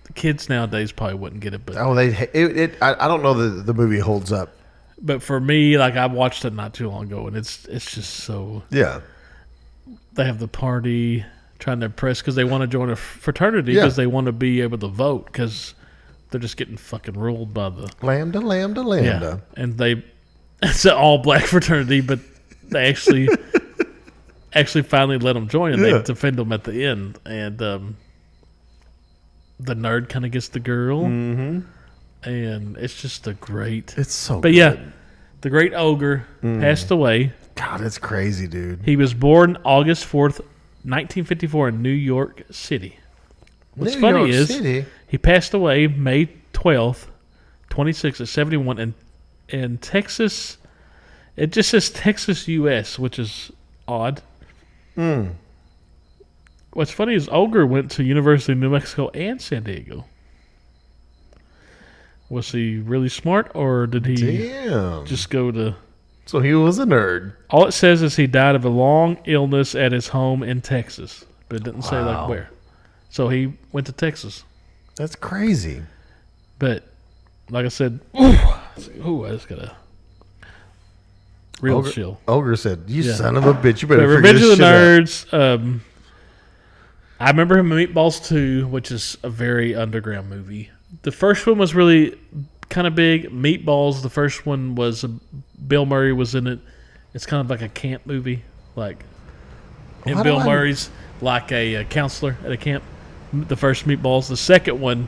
the kids nowadays probably wouldn't get it. But I don't know that the movie holds up. But for me, like, I watched it not too long ago, and it's just so. Yeah. They have the party trying to impress because they want to join a fraternity because they want to be able to vote because they're just getting fucking ruled by the lambda. Yeah. And it's an all black fraternity, but they actually finally let them join and they defend them at the end. And the nerd kind of gets the girl, and it's just a great. It's so. But good. yeah, the great ogre passed away. God, it's crazy, dude. He was born August 4th, 1954 in New York City. What's funny is he passed away May 12th, 26 at 71 in Texas. It just says Texas, U.S., which is odd. What's funny is Ogre went to University of New Mexico and San Diego. Was he really smart, or did he just go to... So he was a nerd. All it says is he died of a long illness at his home in Texas, but it didn't say like where. So he went to Texas. That's crazy. But like I said, I just got a real chill. Ogre said, "You son of a bitch! You better figure Revenge this of the shit out." Nerds. I remember him in Meatballs 2, which is a very underground movie. The first one was really kind of big. Meatballs, the first one was Bill Murray was in it. It's kind of like a camp movie, like. And Bill Murray's like a counselor at a camp. The first Meatballs. The second one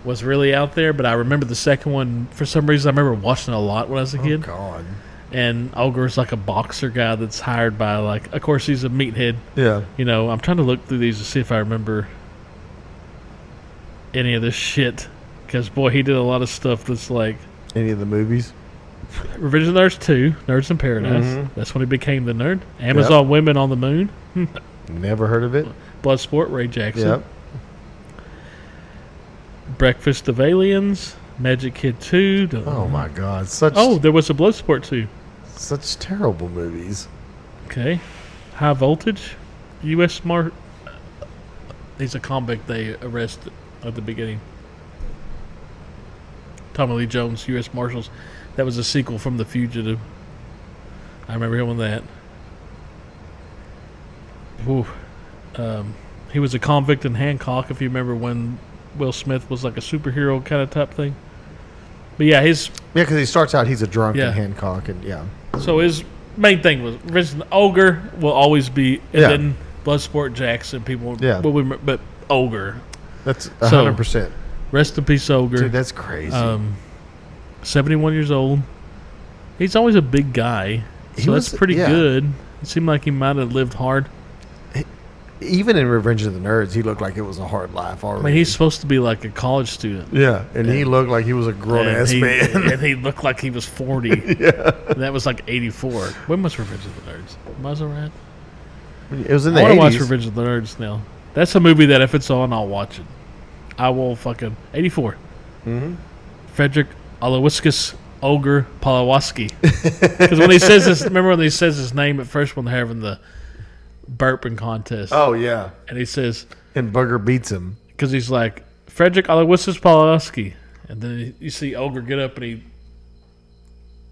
was really out there, but I remember the second one for some reason. I remember watching it a lot when I was a kid. Oh God. And Ogre's like a boxer guy that's hired by of course he's a meathead. Yeah. You know, I'm trying to look through these to see if I remember any of this shit. Because, boy, he did a lot of stuff that's like... Any of the movies? Revenge of the Nerds 2, Nerds in Paradise. That's when he became the nerd. Amazon Women on the Moon. Never heard of it. Bloodsport, Ray Jackson. Yep. Breakfast of Aliens, Magic Kid 2. Oh, my God. There was a Bloodsport 2. Such terrible movies. Okay. High Voltage, U.S. He's a convict they arrest at the beginning. Tommy Lee Jones, U.S. Marshals. That was a sequel from The Fugitive. I remember him on that. He was a convict in Hancock, if you remember when Will Smith was like a superhero kind of type thing. But yeah, because he starts out, he's a drunk in Hancock, and So his main thing was Ogre will always be, and then Bloodsport Jackson, people will remember, but Ogre. That's 100%. Rest in peace, Ogre. Dude, that's crazy. 71 years old. He's always a big guy, so that's pretty good. It seemed like he might have lived hard. Even in Revenge of the Nerds, he looked like it was a hard life already. I mean, he's supposed to be like a college student. Yeah, and he looked like he was a grown-ass man. And he looked like he was 40. And that was like 84. When was Revenge of the Nerds? Was I right? It was in the 80s. I want to watch Revenge of the Nerds now. That's a movie that if it's on, I'll watch it. I will fucking... 84. Mm-hmm. Frederick Aloysius Ogre Pulaski. Because when he says this... Remember when he says his name at first when they're having the burping contest? Oh, yeah. And he says... And Bugger beats him. Because he's like, Frederick Aloysius Pulaski. And then you see Ogre get up and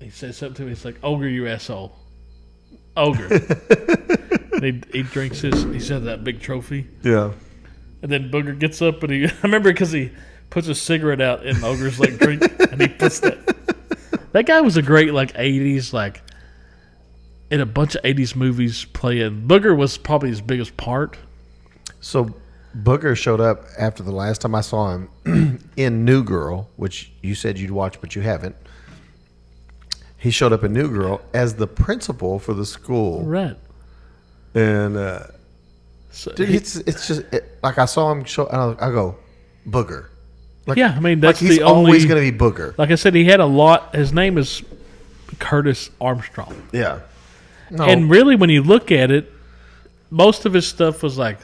he says something to him. He's like, Ogre, you asshole. Ogre. And he drinks he said that big trophy. Yeah. And then Booger gets up and I remember because he puts a cigarette out in Ogre's drink and he puts that guy was a great 80s in a bunch of 80s movies playing. Booger was probably his biggest part. So Booger showed up after the last time I saw him in New Girl, which you said you'd watch but you haven't. He showed up in New Girl as the principal for the school. Right. And So Dude, it's just like I saw him show. I go, Booger. Like, yeah, I mean that's like he's the only. always going to be Booger. Like I said, he had a lot. His name is Curtis Armstrong. Yeah. No. And really, when you look at it, most of his stuff was like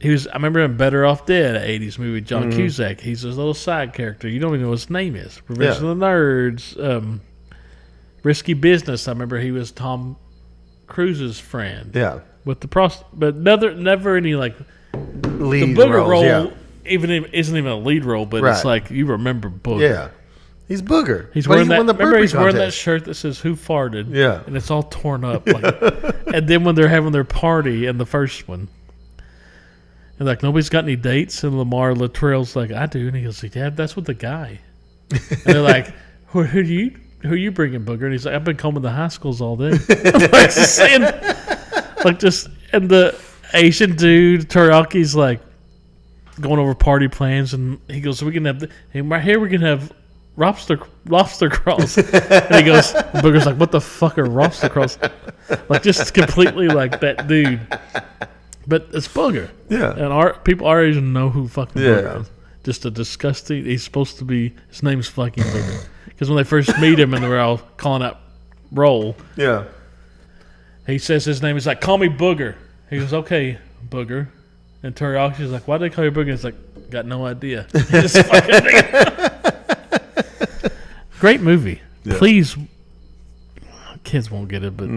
he was. I remember him Better Off Dead, an '80s movie. John Cusack. He's this little side character. You don't even know what his name is. Revenge of the Nerds. Risky Business. I remember he was Tom Cruise's friend. Yeah. With the but never any like Lead the Booger roles, role. yeah. Isn't even a lead role, but Right. it's like you remember Booger. Yeah. He's Booger. He's But wearing he that. won the Remember, burpee he's wearing that contest. shirt that says "Who farted?" Yeah. and it's all torn up. Like, and then when they're having their party in the first one, and like nobody's got any dates, and Lamar Latrell's like, "I do," and he goes, "Yeah, that's with the guy." And they're like, "Who you bringing, Booger?" And he's like, "I've been combing the high schools all day." Like saying, like just and the Asian dude Teraki's like going over party plans, and he goes, "So we can have right here. We can have lobster crawls." And he goes, Booger's like, "What the fuck are lobster crawls?" Like just completely like that dude. But it's Booger. Yeah. And people our age know who fucking Yeah. Booger is. Just a disgusting. He's supposed to be. His name's fucking Booger. Because when they first meet him and they're all calling out roll, Yeah. he says his name. He's like, "Call me Booger." He goes, "Okay, Booger." And Teraki's like, "Why do they call you Booger?" He's like, "Got no idea." Just fucking great movie. Yeah. Please, kids won't get it, but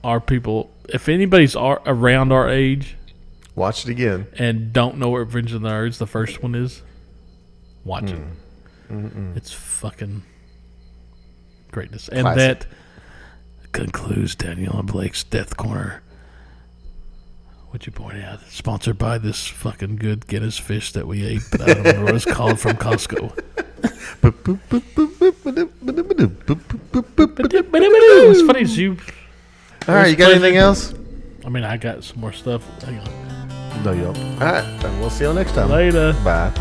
our people, if anybody's around our age Watch it again. and don't know what Revenge of the Nerds, the first one is, watch it. It's fucking greatness. And Classic. that concludes Danielle and Blake's Death Corner. What you point out, sponsored by this fucking good Guinness fish that we ate, but I don't remember what it's called from Costco. It's funny as you. All right, you got anything else? I mean, I got some more stuff. Hang on. No, you don't. All right, then we'll see you next time. Later. Bye.